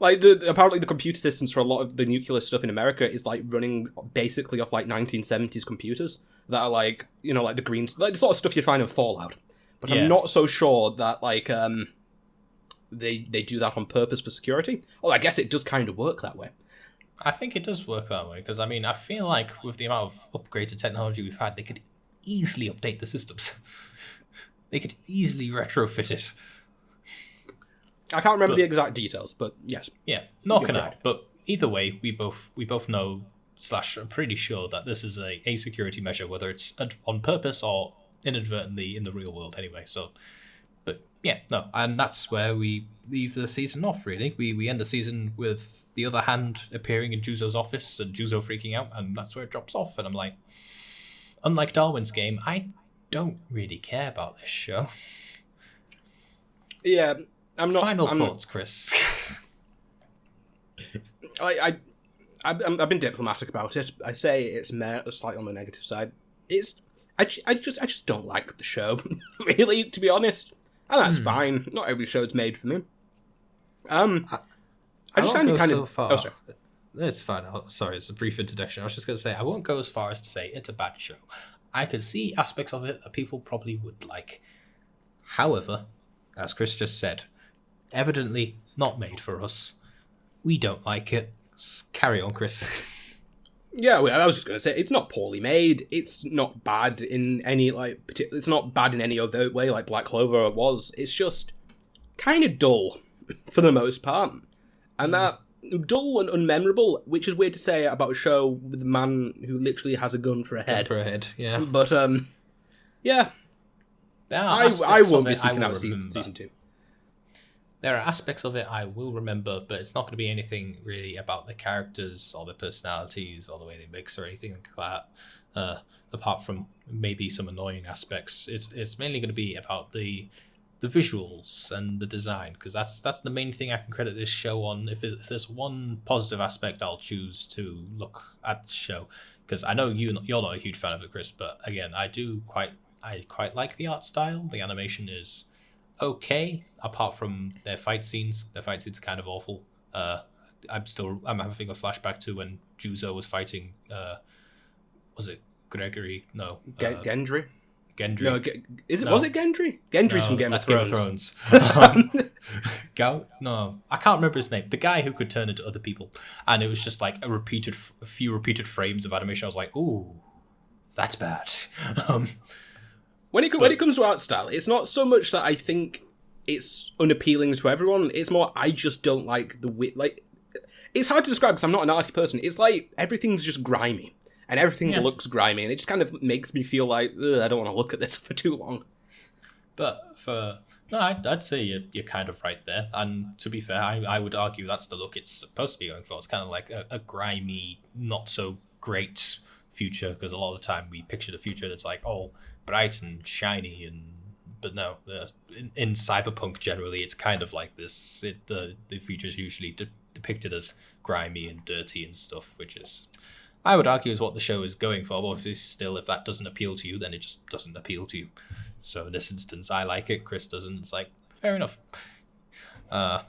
Like apparently the computer systems for a lot of the nuclear stuff in America is like running basically off like 1970s computers that are like, like the greens, like the sort of stuff you'd find in Fallout. But yeah. I'm not so sure that like they do that on purpose for security. Well, I guess it does kind of work that way. I think it does work that way because I mean I feel like with the amount of upgraded technology we've had, they could easily update the systems. They could easily retrofit it. I can't remember the exact details, but yes. Yeah, nor can I. But either way, we both know / are pretty sure that this is a security measure, whether it's on purpose or inadvertently in the real world anyway. So, but yeah, no, and that's where we leave the season off, really. We end the season with the other hand appearing in Juzo's office and Juzo freaking out, and that's where it drops off. And I'm like, unlike Darwin's game, I don't really care about this show. Yeah, I'm not... Final thoughts, Chris. I've been diplomatic about it. I say it's slightly on the negative side. I just don't like the show, really, to be honest. And that's fine. Not every show's made for me. I just won't find go it kind so of... far. Oh, sorry. It's fine. Sorry, it's a brief introduction. I was just going to say, I won't go as far as to say it's a bad show. I could see aspects of it that people probably would like. However, as Chris just said, evidently not made for us. We don't like it. Carry on, Chris. Yeah, well, I was just going to say, it's not poorly made. It's not bad in any, it's not bad in any other way like Black Clover was. It's just kind of dull, for the most part. And that dull and unmemorable, which is weird to say about a show with a man who literally has a gun for a head. Yeah. But, yeah. I won't be seeking out season 2. There are aspects of it I will remember, but it's not going to be anything really about the characters or the personalities or the way they mix or anything like that. Apart from maybe some annoying aspects, it's mainly going to be about the visuals and the design, because that's the main thing I can credit this show on. If there's one positive aspect, I'll choose to look at the show, because I know you're not a huge fan of it, Chris, but again, I quite like the art style. The animation is okay, apart from their fight scenes. Their fight scenes are kind of awful. I'm having a flashback to when Juzo was fighting. Was it Gregory? No, Gendry. Gendry. No, was it Gendry? Gendry's from Game of Thrones. No, I can't remember his name. The guy who could turn into other people, and it was just like a few repeated frames of animation. I was like, ooh, that's bad. When it comes to art style, it's not so much that I think it's unappealing to everyone. It's more I just don't like it's hard to describe because I'm not an arty person. It's like everything's just grimy and everything looks grimy, and it just kind of makes me feel like I don't want to look at this for too long. But I'd say you're kind of right there. And to be fair, I would argue that's the look it's supposed to be going for. It's kind of like a grimy, not so great future, because a lot of the time we picture the future that's like all bright and shiny, but no, in cyberpunk generally it's kind of like this. The future's usually depicted as grimy and dirty and stuff, which is, I would argue, is what the show is going for. But if that doesn't appeal to you, then it just doesn't appeal to you. So in this instance, I like it, Chris doesn't. It's like, fair enough. No,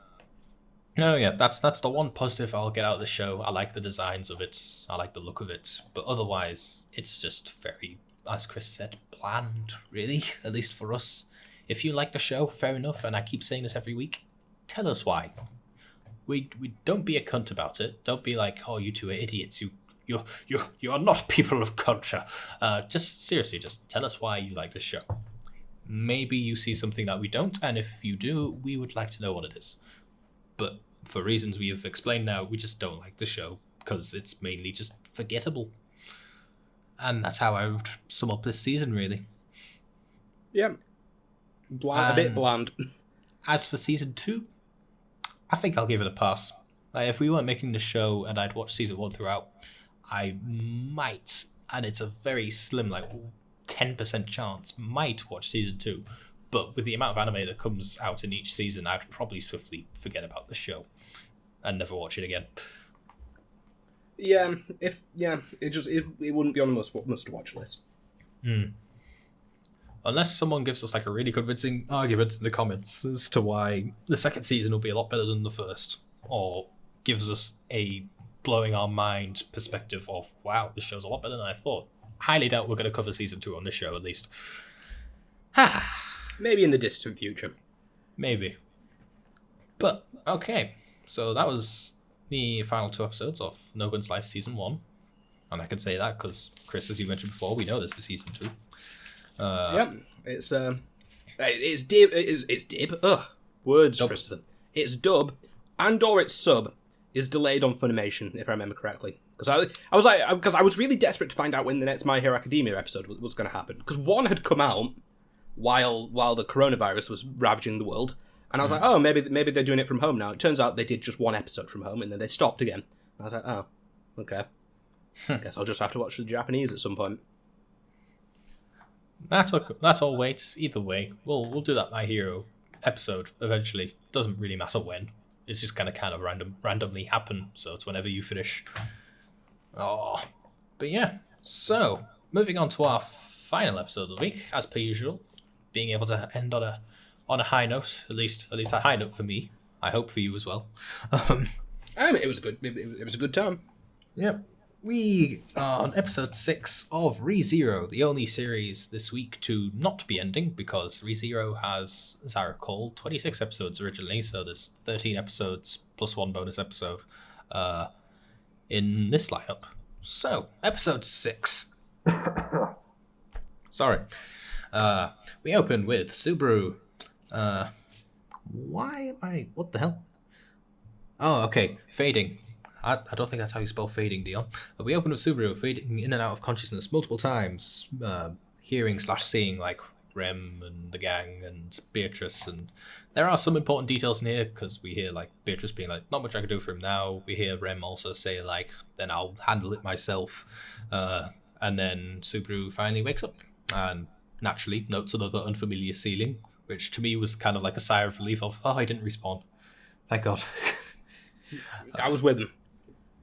yeah, that's the one positive I'll get out of the show. I like the designs of it. I like the look of it. But otherwise, it's just very, as Chris said, bland, really, at least for us. If you like the show, fair enough, and I keep saying this every week, tell us why. We don't be a cunt about it. Don't be like, oh, you two are idiots. You are not people of culture. Just tell us why you like the show. Maybe you see something that we don't, and if you do, we would like to know what it is. But for reasons we have explained now, we just don't like the show because it's mainly just forgettable. And that's how I would sum up this season, really. Yeah. A bit bland. As for season 2, I think I'll give it a pass. If we weren't making the show and I'd watched season 1 throughout, I might, and it's a very slim, 10% chance, might watch season 2. But with the amount of anime that comes out in each season, I'd probably swiftly forget about the show and never watch it again. Yeah, it wouldn't be on the must watch list. Unless someone gives us a really convincing argument in the comments as to why the second season will be a lot better than the first, or gives us a blowing our mind perspective of, wow, this show's a lot better than I thought. Highly doubt we're going to cover season 2 on this show, at least. Maybe in the distant future. Maybe. But, okay. So that was the final 2 episodes of No Gun's Life Season 1. And I can say that because, Chris, as you mentioned before, we know this is Season 2. Yep. It's dib. It's dib. Ugh. Words, dub. Christopher. It's dub, and/or its sub is delayed on Funimation, if I remember correctly. Because I was really desperate to find out when the next My Hero Academia episode was going to happen. Because one had come out while the coronavirus was ravaging the world, and I was like, oh, maybe they're doing it from home now. It turns out they did just one episode from home, and then they stopped again. I was like, oh, okay. I guess I'll just have to watch the Japanese at some point. That's all. Wait. Either way, we'll do that My Hero episode eventually. Doesn't really matter when. It's just kind of randomly happen. So it's whenever you finish. Oh, but yeah. So moving on to our final episode of the week, as per usual. Being able to end on a high note, at least a high note for me. I hope for you as well. I mean, it was good. It was a good time. Yep. We are on episode 6 of ReZero, the only series this week to not be ending, because ReZero has, as I recall, 26 episodes originally, so there's 13 episodes plus one bonus episode in this lineup. So, episode 6. Sorry. We open with Subaru. What the hell? Oh, okay. Fading. I don't think that's how you spell fading, Dion. But we open with Subaru fading in and out of consciousness multiple times, hearing/seeing like Rem and the gang and Beatrice, and there are some important details in here because we hear like Beatrice being like, "Not much I can do for him now." We hear Rem also say like, "Then I'll handle it myself," and then Subaru finally wakes up and naturally notes another unfamiliar ceiling, which to me was kind of like a sigh of relief of, "Oh, I didn't respawn, thank God." I was with him.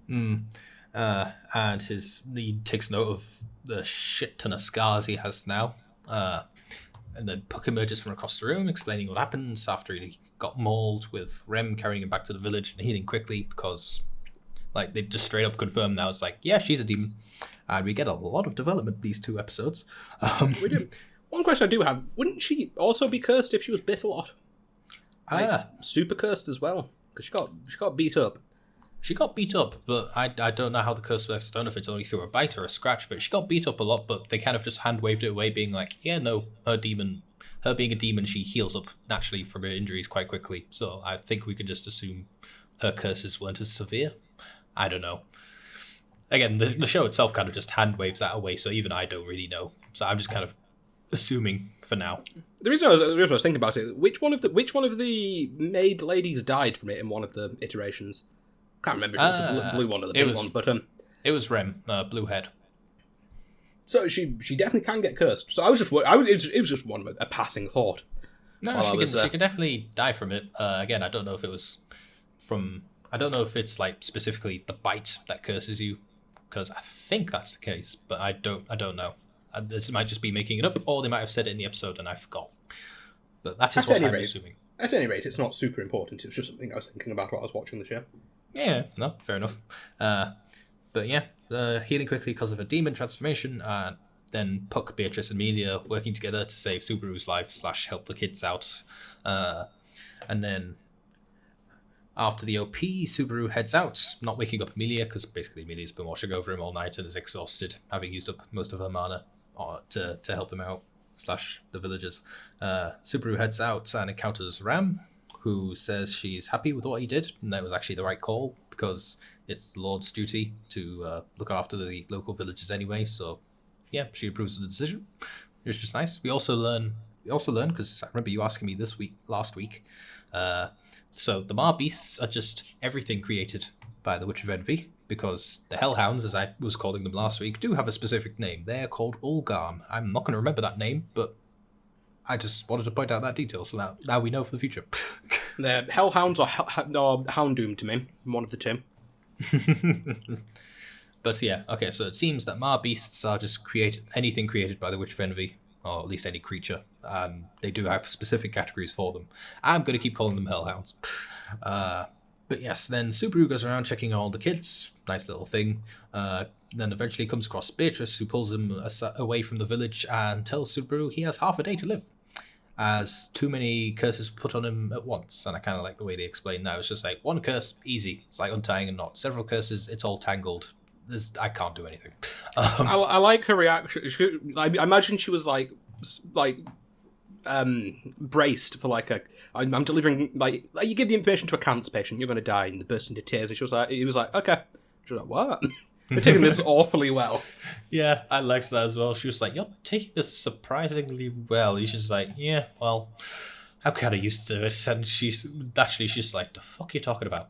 And he takes note of the shit ton of scars he has now. And then Puck emerges from across the room, explaining what happened after he got mauled, with Rem carrying him back to the village and healing quickly because, like, they just straight up confirmed now. It's like, yeah, she's a demon. And we get a lot of development these 2 episodes. We do. One question I do have, wouldn't she also be cursed if she was bit a lot? Like, super cursed as well, because she got beat up. She got beat up, but I don't know how the curse works. I don't know if it's only through a bite or a scratch, but she got beat up a lot, but they kind of just hand-waved it away, being like, yeah, no, her being a demon, she heals up naturally from her injuries quite quickly, so I think we could just assume her curses weren't as severe. I don't know. Again, the show itself kind of just hand-waves that away, so even I don't really know. So I'm just kind of assuming for now. The reason I was thinking about it, which one of the maid ladies died from it in one of the iterations? Can't remember if it was the blue one or the pink one, but it was Rem, blue head. So she definitely can get cursed. So I was just it was just a passing thought. No, she can definitely die from it. Again, I don't know if it was from. I don't know if it's like specifically the bite that curses you, because I think that's the case, but I don't know. This might just be making it up, or they might have said it in the episode and I forgot. But that is what I'm assuming. At any rate, it's not super important. It was just something I was thinking about while I was watching the show. Yeah, no, fair enough. But yeah, healing quickly because of a demon transformation, and then Puck, Beatrice, and Amelia working together to save Subaru's life / help the kids out. And then after the OP, Subaru heads out, not waking up Amelia because basically Amelia's been washing over him all night and is exhausted, having used up most of her mana to help them out / the villagers. Subaru heads out and encounters Ram, who says she's happy with what he did, and that was actually the right call, because it's the Lord's duty to look after the local villagers anyway, so yeah, she approves of the decision, which is just nice. We also learn, because I remember you asking me last week, so the Mar Beasts are just everything created by the Witch of Envy, because the Hellhounds, as I was calling them last week, do have a specific name. They're called Ulgarm. I'm not going to remember that name, but I just wanted to point out that detail, so now we know for the future. The Hellhounds or Houndoom to me, one of the 2. But yeah, okay, so it seems that Mar Beasts are just anything created by the Witch of Envy, or at least any creature, and they do have specific categories for them. I'm going to keep calling them Hellhounds. But yes, then Subaru goes around checking all the kids, nice little thing, then eventually comes across Beatrice, who pulls him away from the village and tells Subaru he has half a day to live, as too many curses put on him at once. And I kind of like the way they explain now. It's just like, one curse, easy. It's like untying a knot. Several curses, it's all tangled. I can't do anything. I like her reaction. I imagine she was like braced for like I'm delivering, like you give the information to a cancer patient, you're going to die, and they burst into tears. And he was like, okay. She was like, what? You're taking this awfully well. Yeah, I liked that as well. She was like, you're taking this surprisingly well. He's just like, yeah, well, I'm kind of used to it. And she's like, the fuck are you talking about?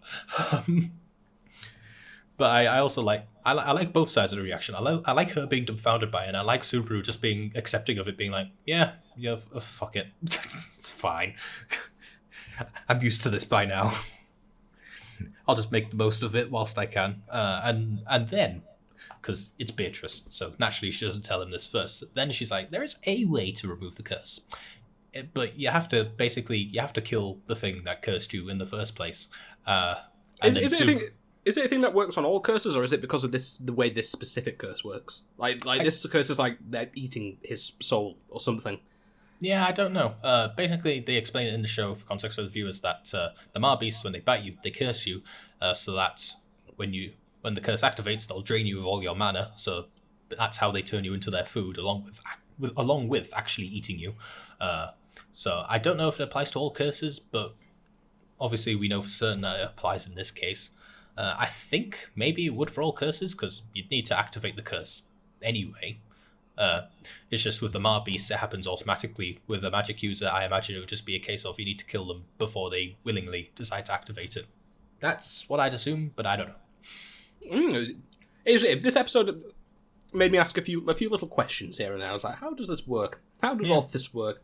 But I also like, I like both sides of the reaction. I like her being dumbfounded by it, and I like Subaru just being accepting of it, being like, yeah, fuck it. It's fine. I'm used to this by now. I'll just make the most of it whilst I can. And then because it's Beatrice. So naturally, she doesn't tell him this first. Then she's like, "There is a way to remove the curse, but you have to kill the thing that cursed you in the first place." Is it a thing that works on all curses, or is it because of the way this specific curse works? This curse is like they're eating his soul or something. Yeah, I don't know. Basically, they explain it in the show for context for the viewers that the Mar beasts, when they bite you, they curse you, so that when the curse activates, they'll drain you of all your mana. So that's how they turn you into their food, along with actually eating you. So I don't know if it applies to all curses, but obviously we know for certain that it applies in this case. I think maybe it would for all curses, because you'd need to activate the curse anyway. It's just with the Mar beasts, it happens automatically. With a magic user, I imagine it would just be a case of you need to kill them before they willingly decide to activate it. That's what I'd assume, but I don't know. This episode made me ask a few little questions here and there. I was like, how does this work? How does all this work?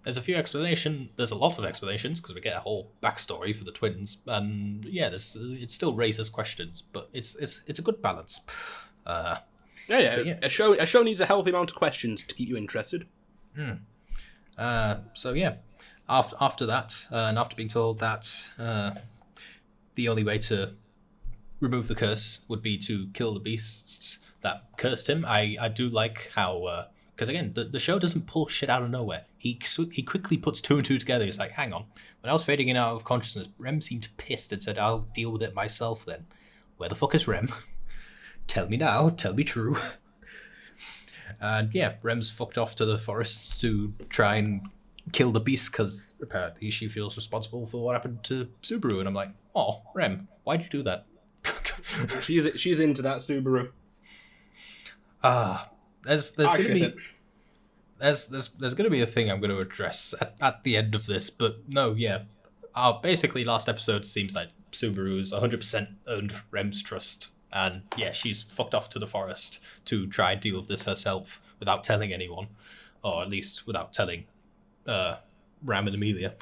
There's a lot of explanations, because we get a whole backstory for the twins, and it still raises questions, but it's a good balance. A show needs a healthy amount of questions to keep you interested. So yeah, after that, and after being told that the only way to remove the curse would be to kill the beasts that cursed him, I do like how. Because again, the show doesn't pull shit out of nowhere. He quickly puts two and two together. He's like, hang on. When I was fading in out of consciousness, Rem seemed pissed and said, I'll deal with it myself then. Where the fuck is Rem? Tell me now. Tell me true. And yeah, Rem's fucked off to the forests to try and kill the beast, because apparently she feels responsible for what happened to Subaru. And I'm like, oh, Rem, why'd you do that? She's into that Subaru. There's gonna be a thing I'm gonna address at the end of this, but no, yeah. Basically, last episode seems like Subaru's 100% earned Rem's trust, and yeah, she's fucked off to the forest to try and deal with this herself without telling anyone, or at least without telling Ram and Amelia.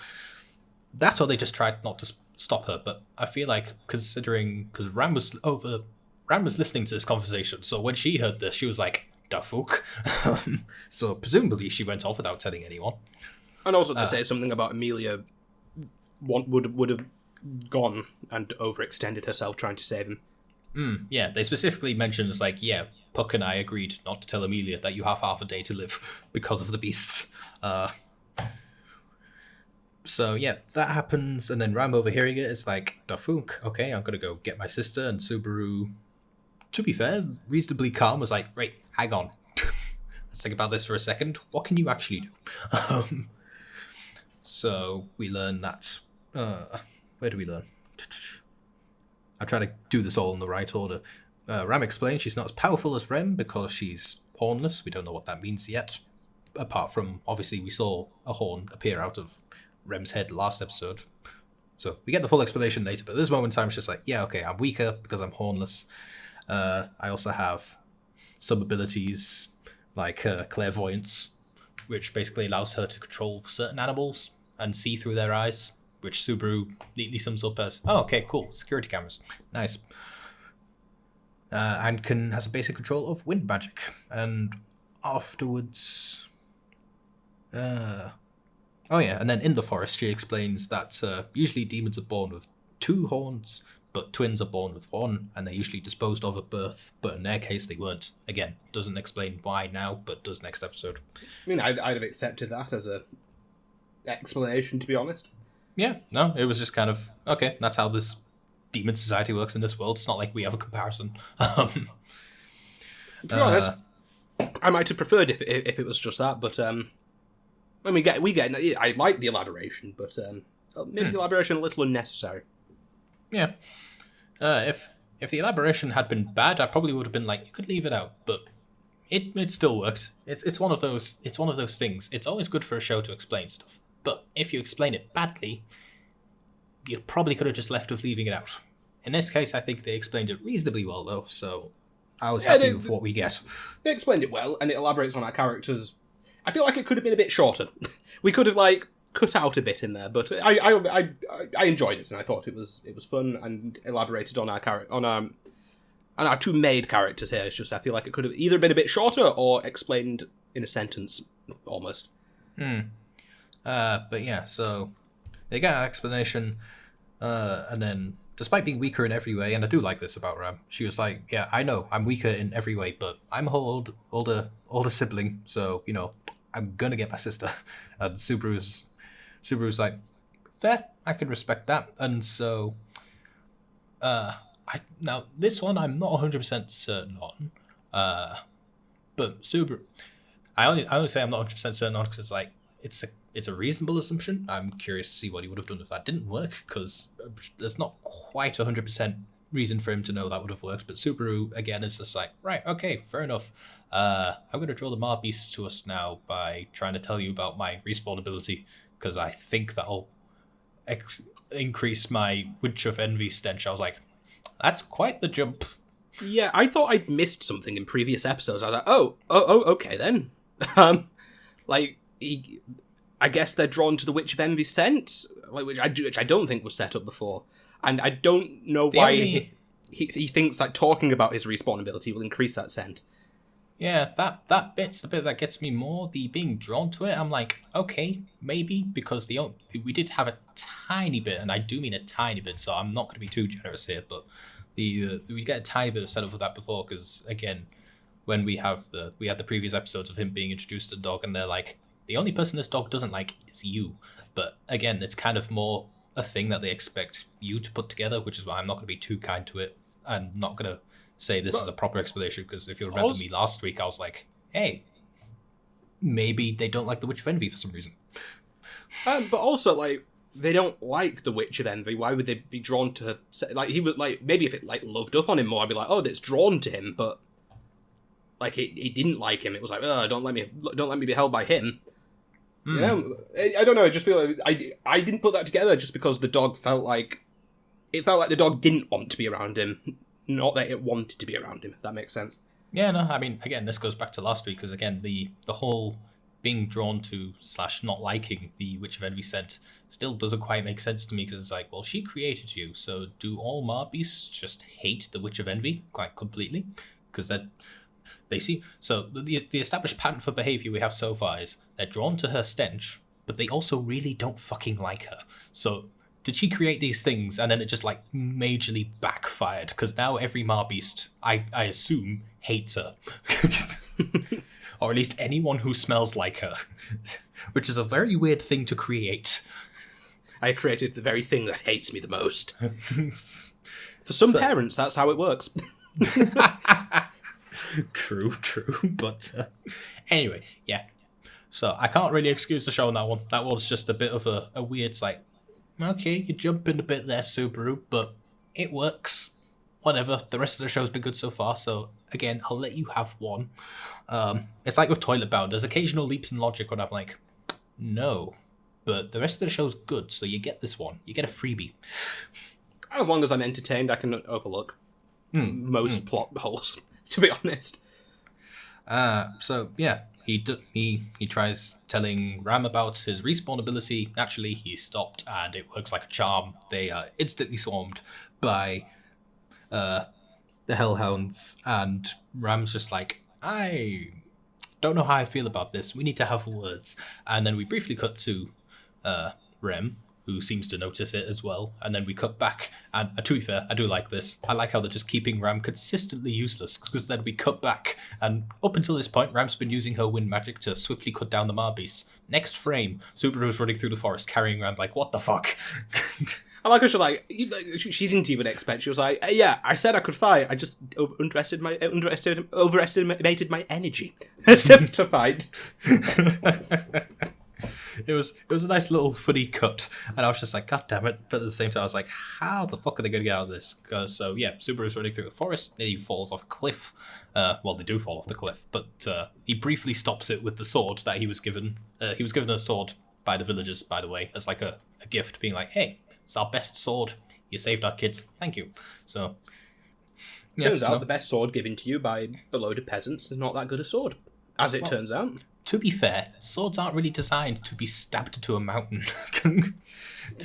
That's or they just tried not to stop her. But I feel like, considering, because Ram was listening to this conversation, so when she heard this, she was like, "Da fuck." So presumably she went off without telling anyone. And also to say something about Amelia would have gone and overextended herself trying to save him. Yeah, they specifically mentioned it's like, yeah, Puck and I agreed not to tell Amelia that you have half a day to live because of the beasts. So yeah, that happens, and then Ram overhearing it is like, "Da fuck, okay, I'm gonna go get my sister." And Subaru, to be fair, reasonably calm, was like, "Right, hang on. Let's think about this for a second. What can you actually do?" So we learn that... where do we learn? I try to do this all in the right order. Ram explains she's not as powerful as Rem because she's hornless. We don't know what that means yet. Apart from, obviously, we saw a horn appear out of Rem's head last episode. So we get the full explanation later, but at this moment in time, it's just like, yeah, okay, I'm weaker because I'm hornless. I also have some abilities like clairvoyance, which basically allows her to control certain animals and see through their eyes, which Subaru neatly sums up as, oh, okay, cool, security cameras. Nice. And has a basic control of wind magic. And afterwards... Oh yeah, and then in the forest she explains that usually demons are born with 2 horns, but twins are born with 1, and they're usually disposed of at birth, but in their case they weren't. Again, doesn't explain why now, but does next episode. I mean, I'd have accepted that as a explanation, to be honest. Yeah, no, it was just kind of, okay, that's how this demon society works in this world. It's not like we have a comparison. To be honest, I might have preferred if it was just that, but when we get, I like the elaboration, but maybe the elaboration a little unnecessary. Yeah, if the elaboration had been bad, I probably would have been like, you could leave it out, but it still works. It's one of those things. It's always good for a show to explain stuff, but if you explain it badly, you probably could have just left with leaving it out. In this case, I think they explained it reasonably well, though, so I was happy with what we get. They explained it well, and it elaborates on our characters. I feel like it could have been a bit shorter. We could have cut out a bit in there, but I enjoyed it, and I thought it was fun and elaborated on our and our two maid characters here. It's just I feel like it could have either been a bit shorter or explained in a sentence, almost. But yeah, so they get an explanation, and then despite being weaker in every way, and I do like this about Ram, she was like, yeah, I know I'm weaker in every way, but I'm a whole older sibling, so I'm gonna get my sister. And Subaru's like, fair, I can respect that. And so now this one I'm not 100% certain on, but Subaru, I only say I'm not 100% certain on because it's like it's a reasonable assumption. I'm curious to see what he would have done if that didn't work, because there's not quite 100% reason for him to know that would have worked. But Subaru again is just like, right, okay, fair enough. I'm going to draw the Mar Beast to us now by trying to tell you about my respawn ability, because I think that'll increase my Witch of Envy stench. I was like, that's quite the jump. Yeah, I thought I'd missed something in previous episodes. I was like, oh, okay then. I guess they're drawn to the Witch of Envy scent, which I don't think was set up before, and I don't know why he thinks that talking about his respawn ability will increase that scent. Yeah, that bit's the bit that gets me more. The being drawn to it, I'm like, okay, maybe, because we did have a tiny bit, and I do mean a tiny bit, so I'm not going to be too generous here, but we get a tiny bit of setup of that before, because again, when we had the previous episodes of him being introduced to the dog, and they're like, the only person this dog doesn't like is you. But again, it's kind of more a thing that they expect you to put together, which is why I'm not going to be too kind to it. I'm not going to say this is a proper explanation, because if you remember me last week, I was like, hey, maybe they don't like the Witch of Envy for some reason. But also, like, they don't like the Witch of Envy. Why would they be drawn to her? Like, he would, like, maybe if it, like, loved up on him more, I'd be like, oh, it's drawn to him, but, like, it didn't like him. It was like, oh, don't let me be held by him. You know, I don't know. I just feel like I didn't put that together just because the dog felt like the dog didn't want to be around him, not that it wanted to be around him. If that makes sense. Yeah, no. I mean, again, this goes back to last week, because again, the whole being drawn to / not liking the Witch of Envy scent still doesn't quite make sense to me, because it's like, well, she created you, so do all Mar Beasts just hate the Witch of Envy quite completely? Because they see, so the established pattern for behavior we have so far is they're drawn to her stench, but they also really don't fucking like her. So did she create these things and then it just like majorly backfired? Because now every Mar Beast, I assume, hates her. Or at least anyone who smells like her. Which is a very weird thing to create. I created the very thing that hates me the most. For some parents, that's how it works. True. But anyway, yeah. So I can't really excuse the show on that one. That was just a bit of a weird, like, okay, you're jumping a bit there, Subaru, but it works. Whatever. The rest of the show's been good so far, so again, I'll let you have one. It's like with Toilet Bound. There's occasional leaps in logic when I'm like, no. But the rest of the show's good, so you get this one. You get a freebie. As long as I'm entertained, I can overlook most plot holes, to be honest. So yeah, he tries telling Ram about his respawn ability. Naturally, he stopped, and it works like a charm. They are instantly swarmed by the Hellhounds, and Ram's just like, I don't know how I feel about this. We need to have words. And then we briefly cut to Rem, who seems to notice it as well, and then we cut back, and to be fair, I do like this. I like how they're just keeping Ram consistently useless, because then we cut back, and up until this point, Ram's been using her wind magic to swiftly cut down the Mar Beasts. Next frame, Subaru's running through the forest carrying Ram, like, what the fuck? I like how she didn't even expect. She was like, yeah, I said I could fight, I just overestimated my energy to fight. It was a nice little funny cut, and I was just like, God damn it! But at the same time, I was like, how the fuck are they going to get out of this? So yeah, Subaru's running through the forest, and he falls off a cliff. Well, they do fall off the cliff, but he briefly stops it with the sword that he was given. He was given a sword by the villagers, by the way, as like a gift, being like, hey, it's our best sword. You saved our kids. Thank you. So turns out the best sword given to you by a load of peasants is not that good a sword, as it turns out. To be fair, swords aren't really designed to be stabbed into a mountain.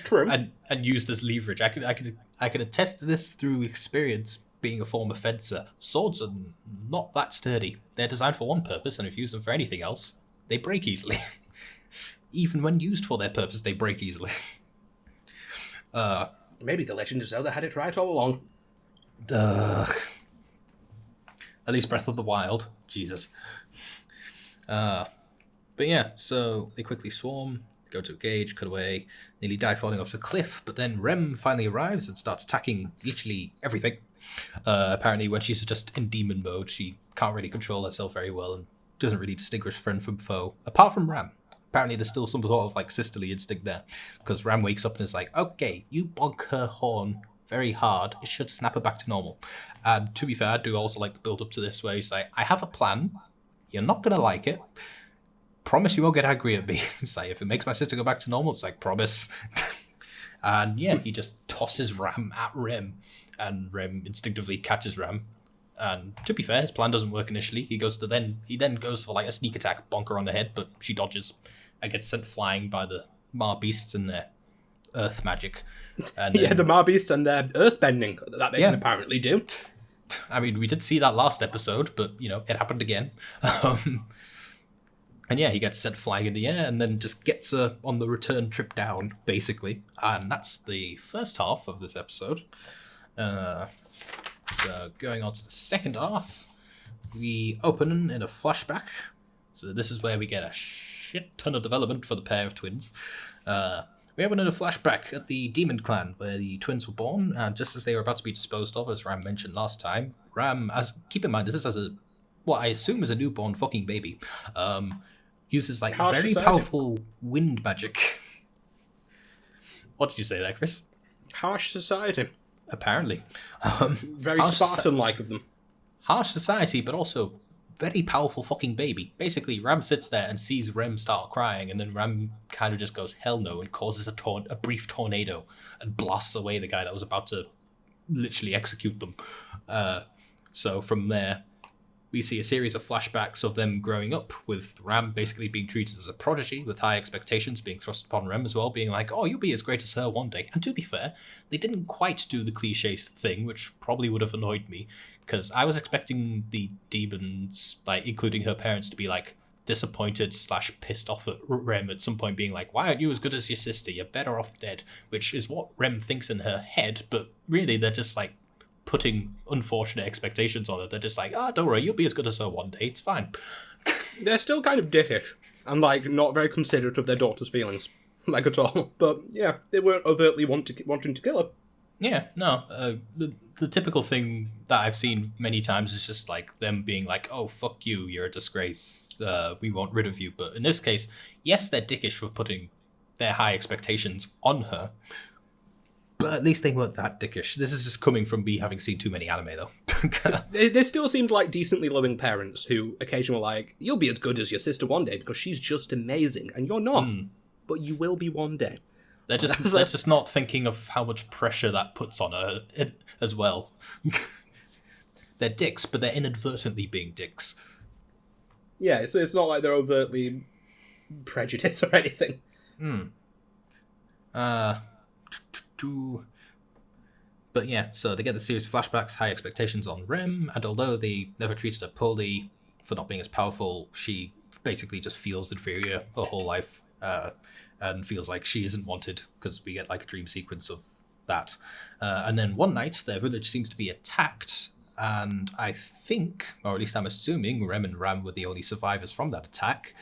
True. And used as leverage. I could attest to this through experience. being a former fencer, swords are not that sturdy. They're designed for one purpose, and if you use them for anything else, they break easily. Even when used for their purpose, they break easily. Maybe the Legend of Zelda had it right all along. At least Breath of the Wild. Jesus. But yeah, so they quickly swarm, go to engage, cut away, nearly die falling off the cliff, but then Rem finally arrives and starts attacking literally everything. Apparently when she's just in demon mode, she can't really control herself very well and doesn't really distinguish friend from foe, apart from Ram. Apparently there's still some sort of like sisterly instinct there, because Ram wakes up and is like, okay, you bonk her horn very hard, it should snap her back to normal. And to be fair, I do also like the build up to this where he's like, I have a plan, you're not gonna like it, promise you won't get angry at me. It's like, if it makes my sister go back to normal, it's like, promise. And yeah, he just tosses Ram at Rem, and Rem instinctively catches Ram. And to be fair, his plan doesn't work initially. He then goes for like a sneak attack, bonk her on the head, but she dodges and gets sent flying by the Mar beasts and their earth magic. And then, the Mar beasts and their earth bending that they can apparently do. I mean, we did see that last episode, but you know, it happened again. And yeah, he gets sent flying in the air and then just gets her on the return trip down, basically. And that's the first half of this episode. So going on to the second half, we open in a flashback. So this is where we get a shit ton of development for the pair of twins. We open in a flashback at the Demon Clan, where the twins were born, and just as they were about to be disposed of, as Ram mentioned last time, keep in mind, this is as what I assume is a newborn fucking baby, uses like Harsh very society. powerful wind magic. What did you say there, Chris? Harsh society. Apparently. Very Spartan-like of them. Harsh society, but also very powerful fucking baby. Basically, Ram sits there and sees Rem start crying, and then Ram kind of just goes, hell no, and causes a brief tornado and blasts away the guy that was about to literally execute them. So from there, we see a series of flashbacks of them growing up, with Ram basically being treated as a prodigy, with high expectations being thrust upon Rem as well, being like, oh, you'll be as great as her one day. And to be fair, they didn't quite do the cliche thing, which probably would have annoyed me, because I was expecting the demons, like including her parents, to be like disappointed / pissed off at Rem at some point, being like, why aren't you as good as your sister? You're better off dead, which is what Rem thinks in her head, but really they're just like putting unfortunate expectations on her. They're just like, don't worry, you'll be as good as her one day, it's fine. They're still kind of dickish and like not very considerate of their daughter's feelings, like at all. But yeah, they weren't overtly wanting to kill her. Yeah, no, the typical thing that I've seen many times is just like them being like, oh, fuck you, you're a disgrace, we want rid of you. But in this case, yes, they're dickish for putting their high expectations on her, but at least they weren't that dickish. This is just coming from me having seen too many anime, though. They still seemed like decently loving parents who occasionally were like, you'll be as good as your sister one day because she's just amazing, and you're not, but you will be one day. They're just not thinking of how much pressure that puts on her as well. They're dicks, but they're inadvertently being dicks. Yeah, it's not like they're overtly prejudiced or anything. But yeah, so they get the series of flashbacks, high expectations on Rem, and although they never treated her poorly for not being as powerful, she basically just feels inferior her whole life, and feels like she isn't wanted, because we get like a dream sequence of that. And then one night, their village seems to be attacked, and I think, or at least I'm assuming, Rem and Ram were the only survivors from that attack.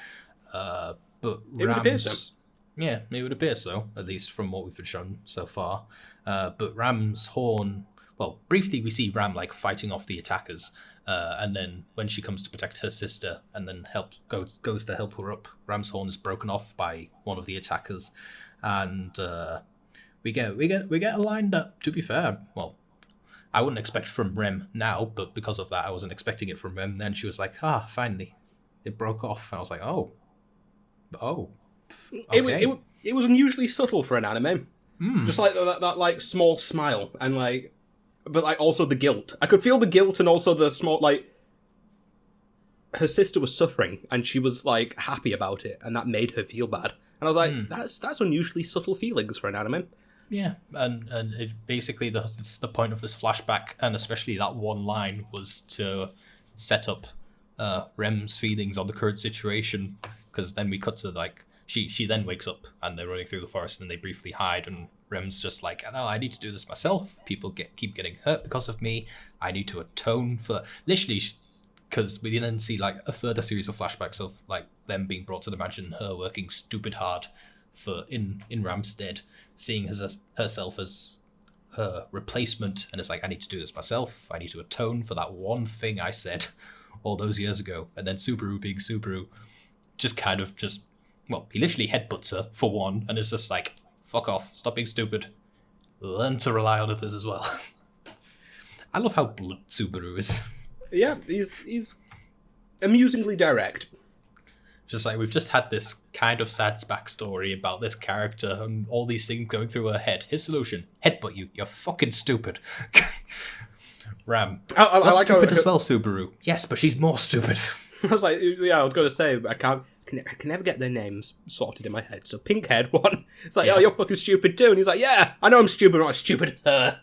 But It would appear so. Yeah, it would appear so, at least from what we've been shown so far. But Ram's horn... Well, briefly we see Ram like fighting off the attackers, and then when she comes to protect her sister and then goes to help her up, Ram's horn is broken off by one of the attackers, and we get a line that, to be fair, well, I wouldn't expect from Rem now, but because of that I wasn't expecting it from Rem. Then she was like, finally, it broke off, and I was like, oh. Okay. It was unusually subtle for an anime. Just like that like small smile and like, but like also the guilt. I could feel the guilt and also the small like. Her sister was suffering and she was like happy about it, and that made her feel bad. And I was like, that's unusually subtle feelings for an anime. Yeah, and basically the point of this flashback, and especially that one line, was to set up Rem's feelings on the current situation, because then we cut to like she then wakes up and they're running through the forest and they briefly hide, and Rem's just like, no, I need to do this myself. People keep getting hurt because of me. I need to atone for literally. Because we then see like a further series of flashbacks of like them being brought to the mansion, and her working stupid hard for in Ramstead, seeing herself as her replacement, and it's like, I need to do this myself. I need to atone for that one thing I said all those years ago. And then Subaru being Subaru, he literally headbutts her for one, and it's just like, fuck off, stop being stupid, learn to rely on others as well. I love how blunt Subaru is. Yeah, he's amusingly direct. Just like, we've just had this kind of sad backstory about this character and all these things going through her head. His solution: headbutt you. You're fucking stupid. Ram. I You're like stupid as well, Subaru. Yes, but she's more stupid. I was like, yeah, I was going to say, I can never get their names sorted in my head. So Pinkhead one, it's like, oh, you're fucking stupid too. And he's like, yeah, I know I'm stupid, but I'm not as stupid as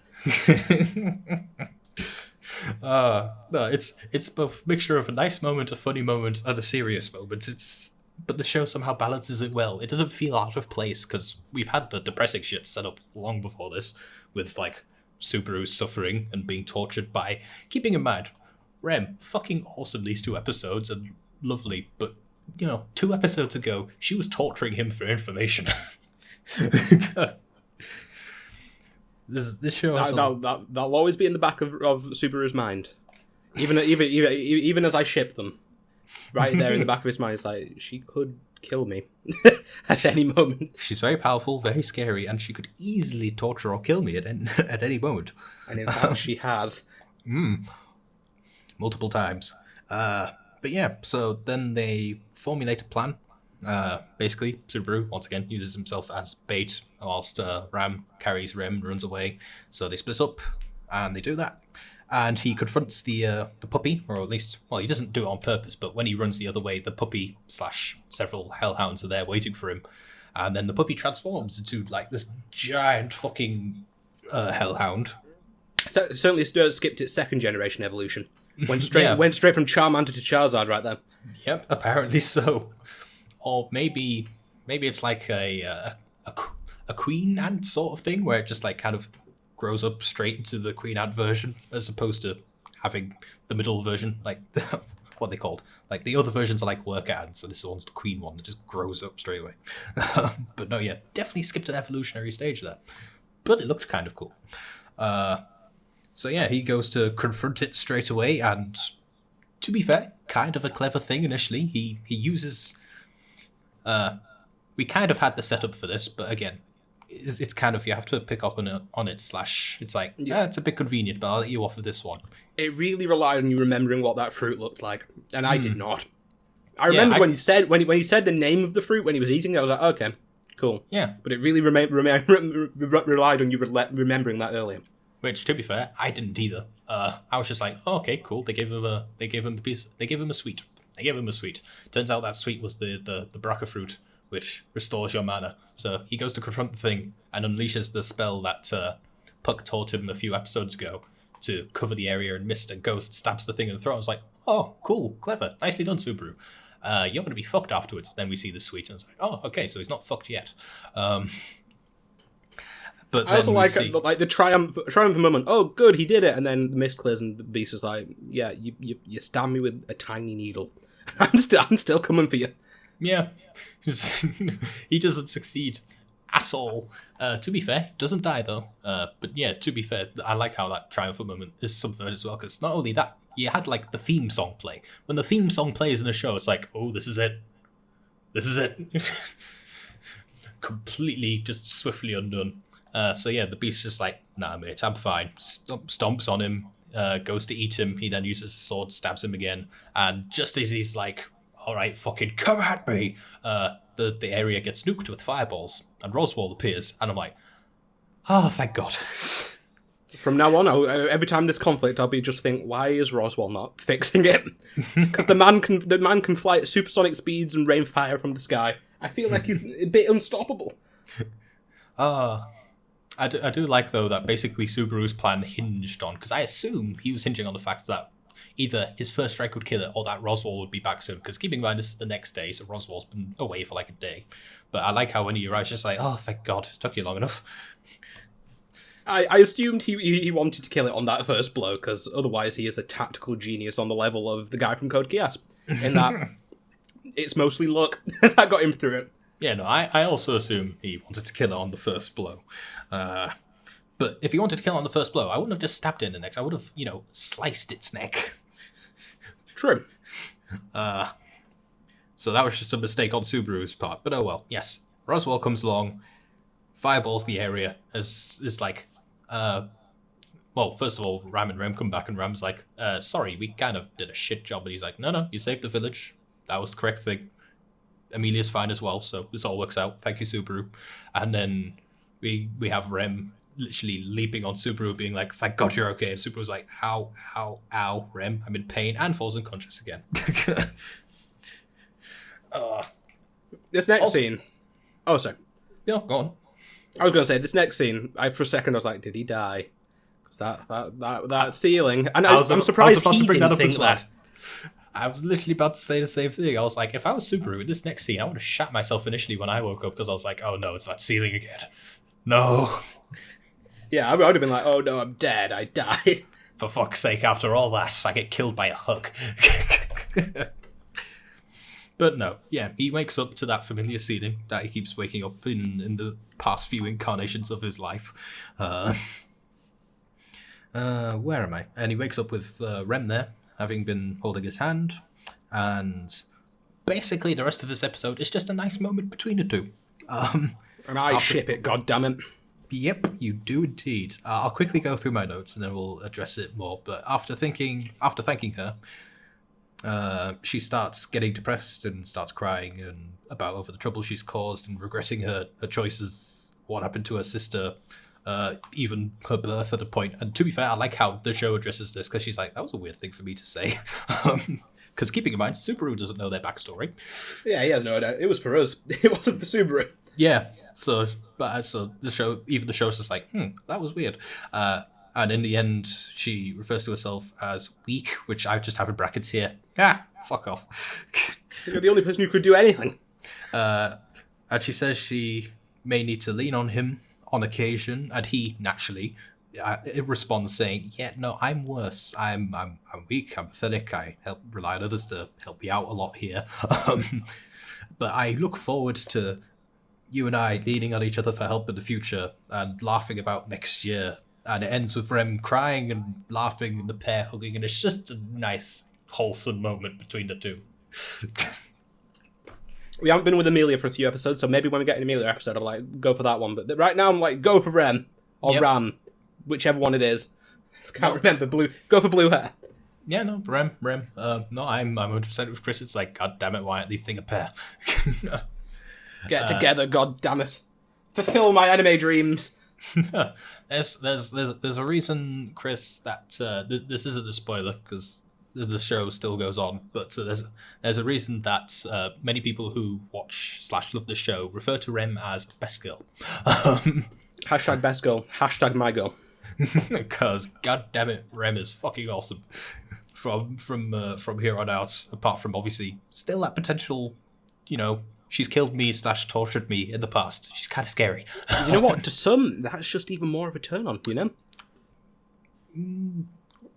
her. No, it's both mixture of a nice moment, a funny moment, and a serious moment. But the show somehow balances it well. It doesn't feel out of place, because we've had the depressing shit set up long before this, with like Subaru suffering and being tortured by, keeping in mind, Rem, fucking awesome these 2 episodes and lovely, but 2 episodes ago she was torturing him for information. This show has that'll always be in the back of Subaru's mind, even as I ship them, right there in the back of his mind. It's like, she could kill me at any moment. She's very powerful, very scary, and she could easily torture or kill me at any moment. And in fact, she has. Multiple times. But yeah, so then they formulate a plan. Basically, Subaru, once again, uses himself as bait, whilst Ram carries Rem and runs away. So they split up, and they do that. And he confronts the puppy, or at least, well, he doesn't do it on purpose, but when he runs the other way, the puppy / several hellhounds are there waiting for him. And then the puppy transforms into like this giant fucking hellhound. So, certainly skipped its 2nd generation evolution. Went straight from Charmander to Charizard right there. Yep, apparently so. Or maybe it's like a queen ant sort of thing, where it just like kind of grows up straight into the queen ant version, as opposed to having the middle version, like what they called. Like the other versions are like worker ants, and this one's the queen one that just grows up straight away. But no, yeah, definitely skipped an evolutionary stage there. But it looked kind of cool. So yeah, he goes to confront it straight away, and to be fair, kind of a clever thing initially. He uses... we kind of had the setup for this, but again, it's kind of, you have to pick up on it / it's like, it's a bit convenient, but I'll let you off of this one. It really relied on you remembering what that fruit looked like, and I did not. I remember when he said the name of the fruit when he was eating it, I was like, okay, cool. Yeah. But it really relied on you remembering that earlier. Which, to be fair, I didn't either. I was just like, oh, okay, cool. They gave him a sweet. Turns out that sweet was the braca fruit, which restores your mana. So he goes to confront the thing and unleashes the spell that Puck taught him a few episodes ago to cover the area in mist, and goes and stabs the thing in the throat. I was like, oh, cool, clever, nicely done, Subaru. You're going to be fucked afterwards. Then we see the sweet, and it's like, oh, okay, so he's not fucked yet. But I also like the triumph moment. Oh, good, he did it. And then the mist clears, and the beast is like, "Yeah, you stabbed me with a tiny needle. I'm still coming for you." Yeah, he doesn't succeed at all. To be fair, doesn't die though. But yeah, to be fair, I like how that triumphant moment is subverted as well. Because not only that, you had like the theme song play. When the theme song plays in a show, it's like, oh, this is it. Completely, just swiftly undone. So yeah, the beast's just like, nah, mate, I'm fine. Stomps on him, goes to eat him. He then uses his sword, stabs him again, and just as he's like, all right, fucking come at me, the area gets nuked with fireballs, and Roswell appears, and I'm like, oh, thank God. From now on, every time there's conflict, I'll be just think, why is Roswell not fixing it? Because the man can fly at supersonic speeds and rain fire from the sky. I feel like he's a bit unstoppable. I do like, though, that basically Subaru's plan hinged on, because I assume he was hinging on the fact that either his first strike would kill it or that Roswell would be back soon, because keeping in mind this is the next day, so Roswell's been away for like a day. But I like how when he arrives, just like, oh, thank God, it took you long enough. I assumed he wanted to kill it on that first blow, because otherwise he is a tactical genius on the level of the guy from Code Geass. In that, it's mostly luck that got him through it. Yeah, no, I also assume he wanted to kill it on the first blow. But if he wanted to kill it on the first blow, I wouldn't have just stabbed it in the neck. I would have, sliced its neck. True. So that was just a mistake on Subaru's part. But oh well, yes. Roswell comes along, fireballs the area, is like, well, first of all, Ram and Rem come back, and Ram's like, sorry, we kind of did a shit job. And he's like, no, you saved the village. That was the correct thing. Amelia's fine as well, so this all works out. Thank you, Subaru. And then we have Rem literally leaping on Subaru, being like, thank God you're okay. And Subaru's like, ow, ow, ow, Rem, I'm in pain, and falls unconscious again. This next scene... Oh, sorry. No, go on. I was going to say, this next scene, for a second I was like, did he die? Because that ceiling... And I'm surprised he didn't think that. I was literally about to say the same thing. I was like, if I was Subaru in this next scene, I would have shat myself initially when I woke up, because I was like, oh no, it's that ceiling again. No. Yeah, I would have been like, oh no, I'm dead, I died. For fuck's sake, after all that, I get killed by a hook. But no, yeah, he wakes up to that familiar ceiling that he keeps waking up in the past few incarnations of his life. Where am I? And he wakes up with Rem there, having been holding his hand, and basically the rest of this episode is just a nice moment between the two. And I ship it, goddammit. Yep, you do indeed. I'll quickly go through my notes and then we'll address it more. But after thanking her, she starts getting depressed and starts crying and over the trouble she's caused and regretting her choices, what happened to her sister, even her birth at a point. And to be fair, I like how the show addresses this, because she's like, that was a weird thing for me to say. Because keeping in mind, Subaru doesn't know their backstory. Yeah, he has no idea. It was for us. It wasn't for Subaru. Yeah, so the show's just like, that was weird. And in the end, she refers to herself as weak, which I just have in brackets here. Fuck off. You're the only person who could do anything. And she says she may need to lean on him on occasion, and he naturally responds saying, yeah, no, I'm worse. I'm weak, I'm pathetic, I rely on others to help me out a lot here. But I look forward to you and I leaning on each other for help in the future and laughing about next year. And it ends with Rem crying and laughing and the pair hugging, and it's just a nice, wholesome moment between the two. We haven't been with Amelia for a few episodes, so maybe when we get an Amelia episode, I'll like go for that one. But right now, I'm like, go for Rem or Ram, whichever one it is. Can't remember. Blue. Go for blue hair. Yeah, no, Rem. No, I'm 100% with Chris. It's like, god damn it, why aren't these thing a pair? Get together, god damn it. Fulfill my anime dreams. There's a reason, Chris, that this isn't a spoiler, because the show still goes on, but there's a reason that many people who watch/love the show refer to Rem as best girl. Hashtag best girl. Hashtag my girl. Because god damn it, Rem is fucking awesome. From here on out, apart from obviously still that potential, she's killed me / tortured me in the past. She's kind of scary. You know what? To some, that's just even more of a turn on. A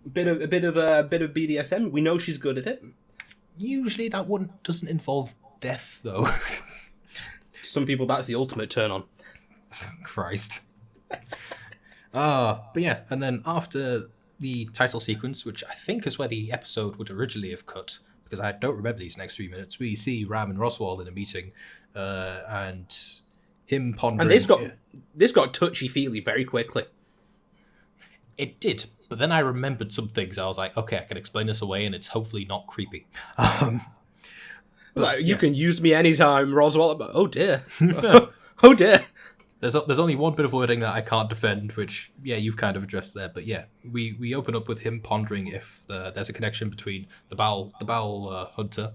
bit of BDSM. We know she's good at it. Usually, that one doesn't involve death, though. To some people, that's the ultimate turn on. Christ. But yeah, and then after the title sequence, which I think is where the episode would originally have cut, because I don't remember these next 3 minutes, we see Ram and Roswell in a meeting, and him pondering... And this got touchy-feely very quickly. It did, but then I remembered some things. I was like, okay, I can explain this away, and it's hopefully not creepy. You can use me anytime, Roswell. Oh dear. Oh dear. There's only one bit of wording that I can't defend, which, yeah, you've kind of addressed there. But yeah, we open up with him pondering if there's a connection between the Baal Hunter,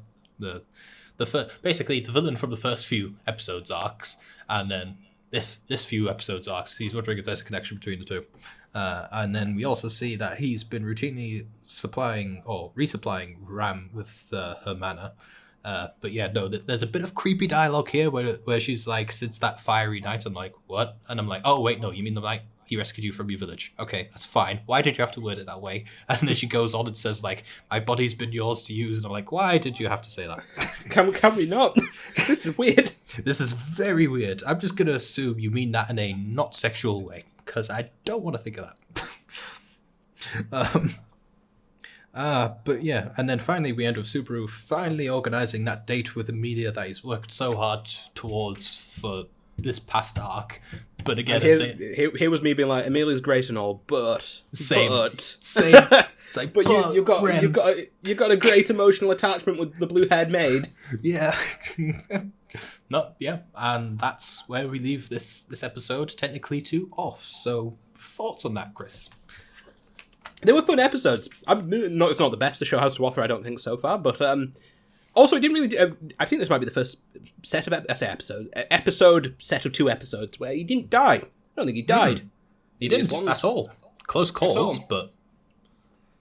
basically the villain from the first few episodes arcs, and then this few episodes arcs. He's wondering if there's a connection between the two. And then we also see that he's been routinely supplying or resupplying Ram with her mana. But yeah, no, there's a bit of creepy dialogue here where she's like, since that fiery night, I'm like, what? And I'm like, oh, wait, no, you mean the night he rescued you from your village. Okay, that's fine. Why did you have to word it that way? And then she goes on and says, like, my body's been yours to use. And I'm like, why did you have to say that? Can we not? This is weird. This is very weird. I'm just going to assume you mean that in a not sexual way, because I don't want to think of that. But yeah, and then finally we end with Subaru finally organising that date with Emilia that he's worked so hard towards for this past arc. But again, here was me being like, Emilia's great and all, but same. It's like, but you've got a great emotional attachment with the blue-haired maid. Yeah. And that's where we leave this episode technically off. So thoughts on that, Chris? They were fun episodes. It's not the best the show has to offer, I don't think, so far, but also, it didn't really. I think this might be the first set of episode set of 2 episodes where he didn't die. I don't think he died. He didn't at all. Close calls, but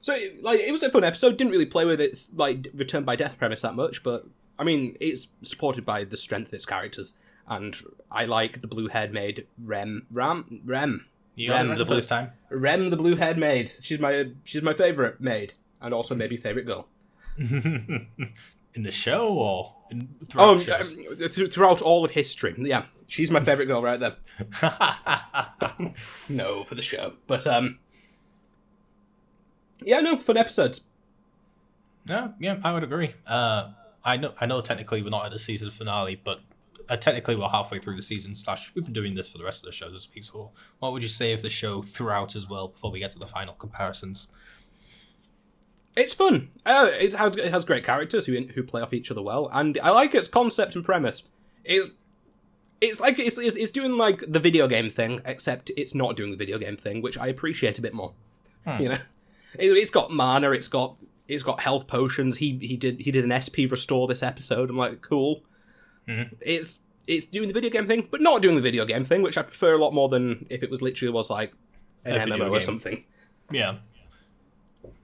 so it was a fun episode. Didn't really play with its return by death premise that much, but I mean, it's supported by the strength of its characters, and I like the blue-haired maid Rem. You got it the first time. Rem, the blue-haired maid. She's my favorite maid, and also maybe favorite girl. In the show or throughout shows? Throughout all of history. Yeah, she's my favourite girl right there. No, for the show. But, yeah, no, fun episodes. No, yeah, I would agree. I know technically we're not at the season finale, but technically we're halfway through the season / we've been doing this for the rest of the show this week, so what would you say of the show throughout as well before we get to the final comparisons? It's fun. It has great characters who play off each other well, and I like its concept and premise. It's like it's doing like the video game thing, except it's not doing the video game thing, which I appreciate a bit more. You know, it's got mana, it's got health potions. He did an SP restore this episode. I'm like, cool. Mm-hmm. It's doing the video game thing, but not doing the video game thing, which I prefer a lot more than if it was like an MMO or something. Yeah.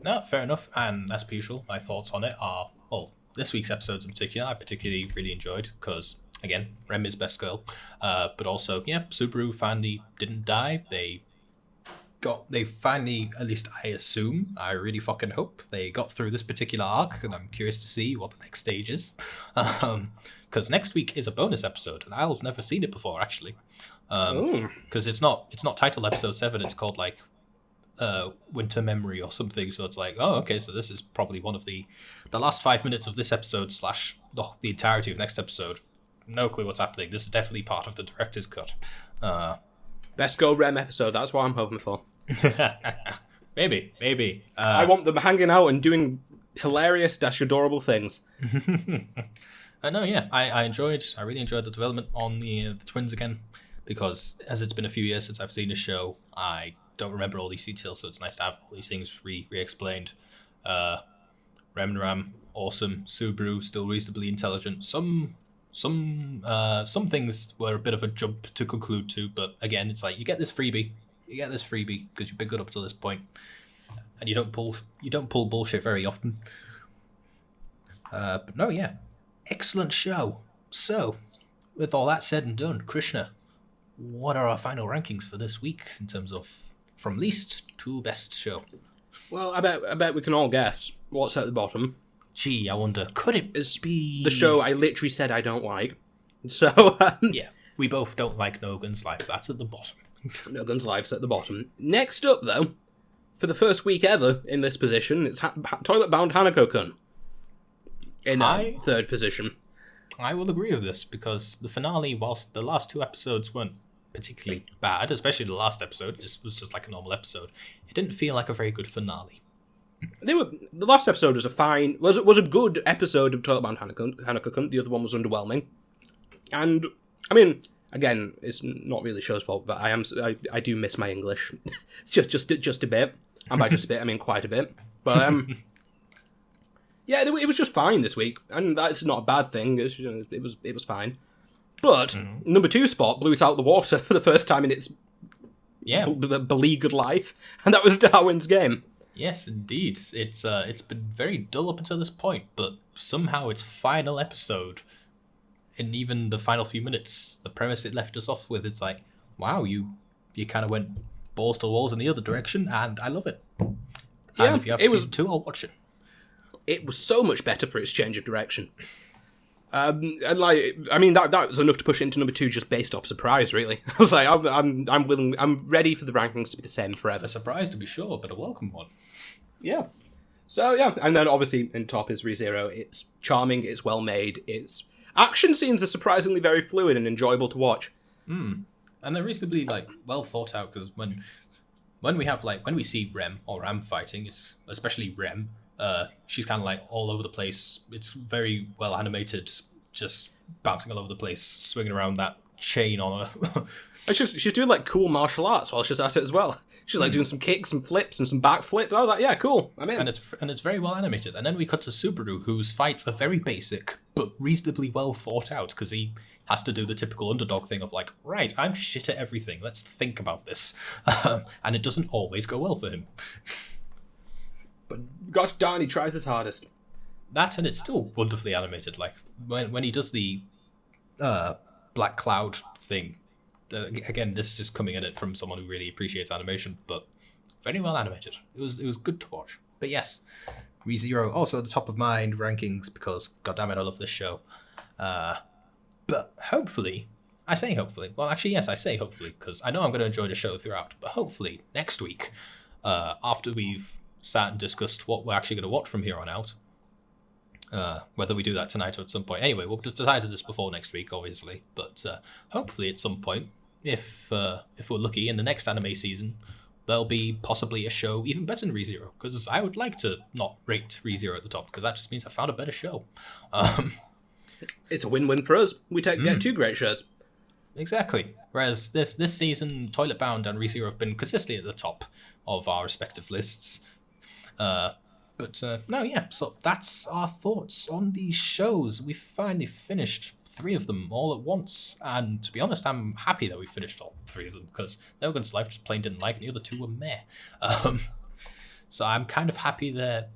No, fair enough. And as per usual, my thoughts on it are, well, this week's episodes in particular, I particularly really enjoyed because, again, Rem is best girl. But also, yeah, Subaru finally didn't die. They finally, at least I assume, I really fucking hope, they got through this particular arc, and I'm curious to see what the next stage is. Because next week is a bonus episode, and I've never seen it before, actually. Because it's not titled episode 7, it's called, like, Winter Memory or something, so it's like, oh, okay, so this is probably one of the last 5 minutes of this episode / the entirety of next episode. No clue what's happening. This is definitely part of the director's cut. Best Go Rem episode, that's what I'm hoping for. Maybe. I want them hanging out and doing hilarious / adorable things. I know, yeah. I really enjoyed the development on the twins again, because as it's been a few years since I've seen a show, I don't remember all these details, so it's nice to have all these things re-explained. Rem and Ram, awesome. Subaru, still reasonably intelligent. Some things were a bit of a jump to conclude to, but again, it's like you get this freebie because you've been good up to this point, and you don't pull bullshit very often. But no, yeah, excellent show. So, with all that said and done, Krishna, what are our final rankings for this week in terms of from least to best show? Well, I bet we can all guess what's at the bottom. Gee, I wonder, could it be the show I literally said I don't like? So yeah, we both don't like No Gun's Life. That's at the bottom. No Gun's Life's at the bottom. Next up, though, for the first week ever in this position, it's Toilet Bound Hanako-Kun in third position. I will agree with this because the finale, whilst the last 2 episodes weren't particularly bad, especially the last episode, this was just like a normal episode, it didn't feel like a very good finale. The last episode was a good episode of Toilet Bound Hanako-Kun. The other one was underwhelming, and I mean, again, it's not really show's fault, but I do miss my English, just a bit. And by just a bit, I mean quite a bit. But yeah, it was just fine this week, and that's not a bad thing. It was fine. But number 2 spot blew it out of the water for the first time in its beleaguered life, and that was Darwin's Game. Yes, indeed. It's been very dull up until this point, but somehow its final episode, in even the final few minutes, the premise it left us off with, it's like, wow, you kind of went balls to the walls in the other direction, and I love it. Yeah, and if you have season 2, I'll watch it. It was so much better for its change of direction. And like, I mean, that was enough to push it into number 2 just based off surprise, really. I was like, I'm ready for the rankings to be the same forever. A surprise to be sure, but a welcome one. Yeah. So, yeah, and then obviously in top is ReZero. It's charming, it's well made, its action scenes are surprisingly very fluid and enjoyable to watch. And they're reasonably, like, well thought out, because when we see Rem or Ram fighting, it's especially Rem, she's kind of like all over the place. It's very well animated, just bouncing all over the place, swinging around that chain on her. And she's doing like cool martial arts while she's at it as well. She's like doing some kicks and flips and some backflips. I was like, yeah, cool, I'm in. And it's very well animated. And then we cut to Subaru, whose fights are very basic but reasonably well thought out, because he has to do the typical underdog thing of like, right, I'm shit at everything. Let's think about this, and it doesn't always go well for him. But gosh darn, he tries his hardest. That, and it's still wonderfully animated. Like when he does the black cloud thing. Again, this is just coming at it from someone who really appreciates animation, but very well animated. It was good to watch. But yes, ReZero also at the top of mind rankings because goddammit, I love this show. But hopefully, I say hopefully. Well, actually, yes, I say hopefully because I know I'm going to enjoy the show throughout. But hopefully next week, after we've sat and discussed what we're actually going to watch from here on out, whether we do that tonight or at some point. Anyway, we'll decide this before next week, obviously. But hopefully at some point, if we're lucky, in the next anime season, there'll be possibly a show even better than ReZero. Because I would like to not rate ReZero at the top, because that just means I found a better show. It's a win-win for us. We get 2 great shows. Exactly. Whereas this season, Toilet Bound and ReZero have been consistently at the top of our respective lists. So that's our thoughts on these shows. We finally finished 3 of them all at once, and to be honest, I'm happy that we finished all 3 of them, because No Gun's Life just plain didn't like, and the other 2 were meh. So I'm kind of happy they're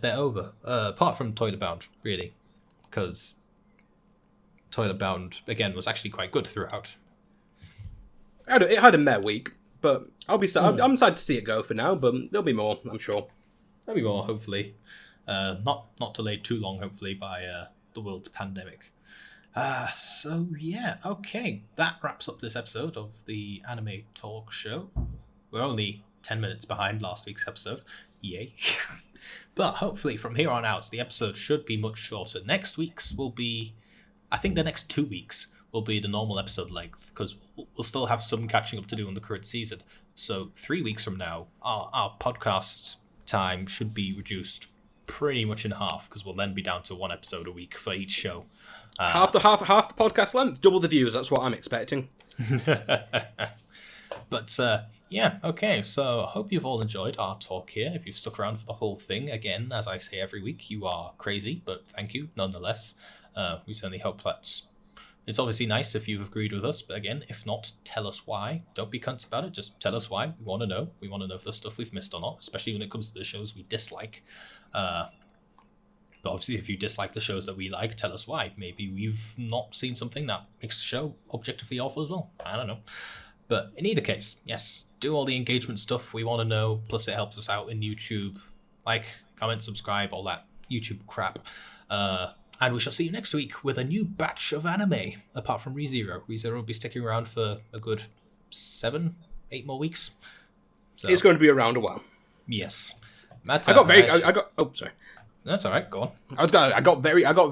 over, apart from Toilet Bound, really, because Toilet Bound, again, was actually quite good throughout. It had a meh week, but I'll be sad. I'm sad to see it go for now, but there'll be more, I'm sure. There'll be more, hopefully. Not delayed too long, hopefully, by the world's pandemic. So, yeah, okay. That wraps up this episode of the Anime Talk Show. We're only 10 minutes behind last week's episode. Yay. But hopefully, from here on out, the episode should be much shorter. Next week's will be... I think the next 2 weeks will be the normal episode length, because we'll still have some catching up to do in the current season. So 3 weeks from now, our podcast time should be reduced pretty much in half, because we'll then be down to 1 episode a week for each show. Half the podcast length, double the views. That's what I'm expecting. But yeah, okay. So I hope you've all enjoyed our talk here. If you've stuck around for the whole thing, again, as I say every week, you are crazy, but thank you nonetheless. We certainly hope it's obviously nice if you've agreed with us, but again, if not, tell us why. Don't be cunts about it, just tell us why. We want to know. We want to know if there's stuff we've missed or not, especially when it comes to the shows we dislike. But obviously, if you dislike the shows that we like, tell us why. Maybe we've not seen something that makes the show objectively awful as well. I don't know. But in either case, yes, do all the engagement stuff we want to know, plus it helps us out in YouTube. Like, comment, subscribe, all that YouTube crap. And we shall see you next week with a new batch of anime, apart from ReZero. ReZero will be sticking around for a good 7-8 more weeks. So, it's going to be around a while. Yes. Oh, sorry. That's all right. Go on. I got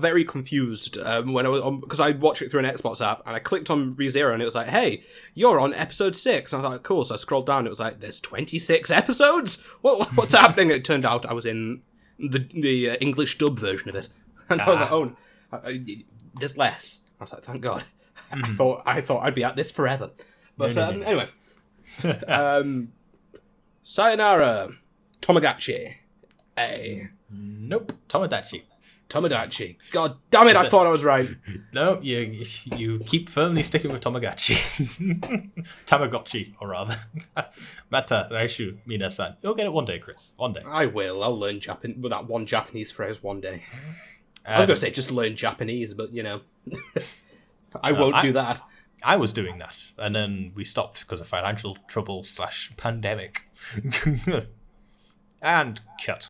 very confused when I was on, because I watched it through an Xbox app, and I clicked on ReZero, and it was like, "Hey, you're on episode 6." And I was like, "Cool." So I scrolled down, and it was like, "There's 26 episodes. What's happening?" And it turned out I was in the English dub version of it. And I was like, "Oh, there's less." I was like, "Thank God." I thought I'd be at this forever. But anyway, sayonara, Tamagotchi. Nope, Tomodachi. Tomodachi. God damn it! I thought I was right. No, you keep firmly sticking with Tamagotchi. Tamagotchi, or rather. Mata raishu minasan. You'll get it one day, Chris. One day. I will. I'll learn that one Japanese phrase one day. I was going to say just learn Japanese, but, you know. I won't do that. I was doing that, and then we stopped because of financial trouble / pandemic. And cut.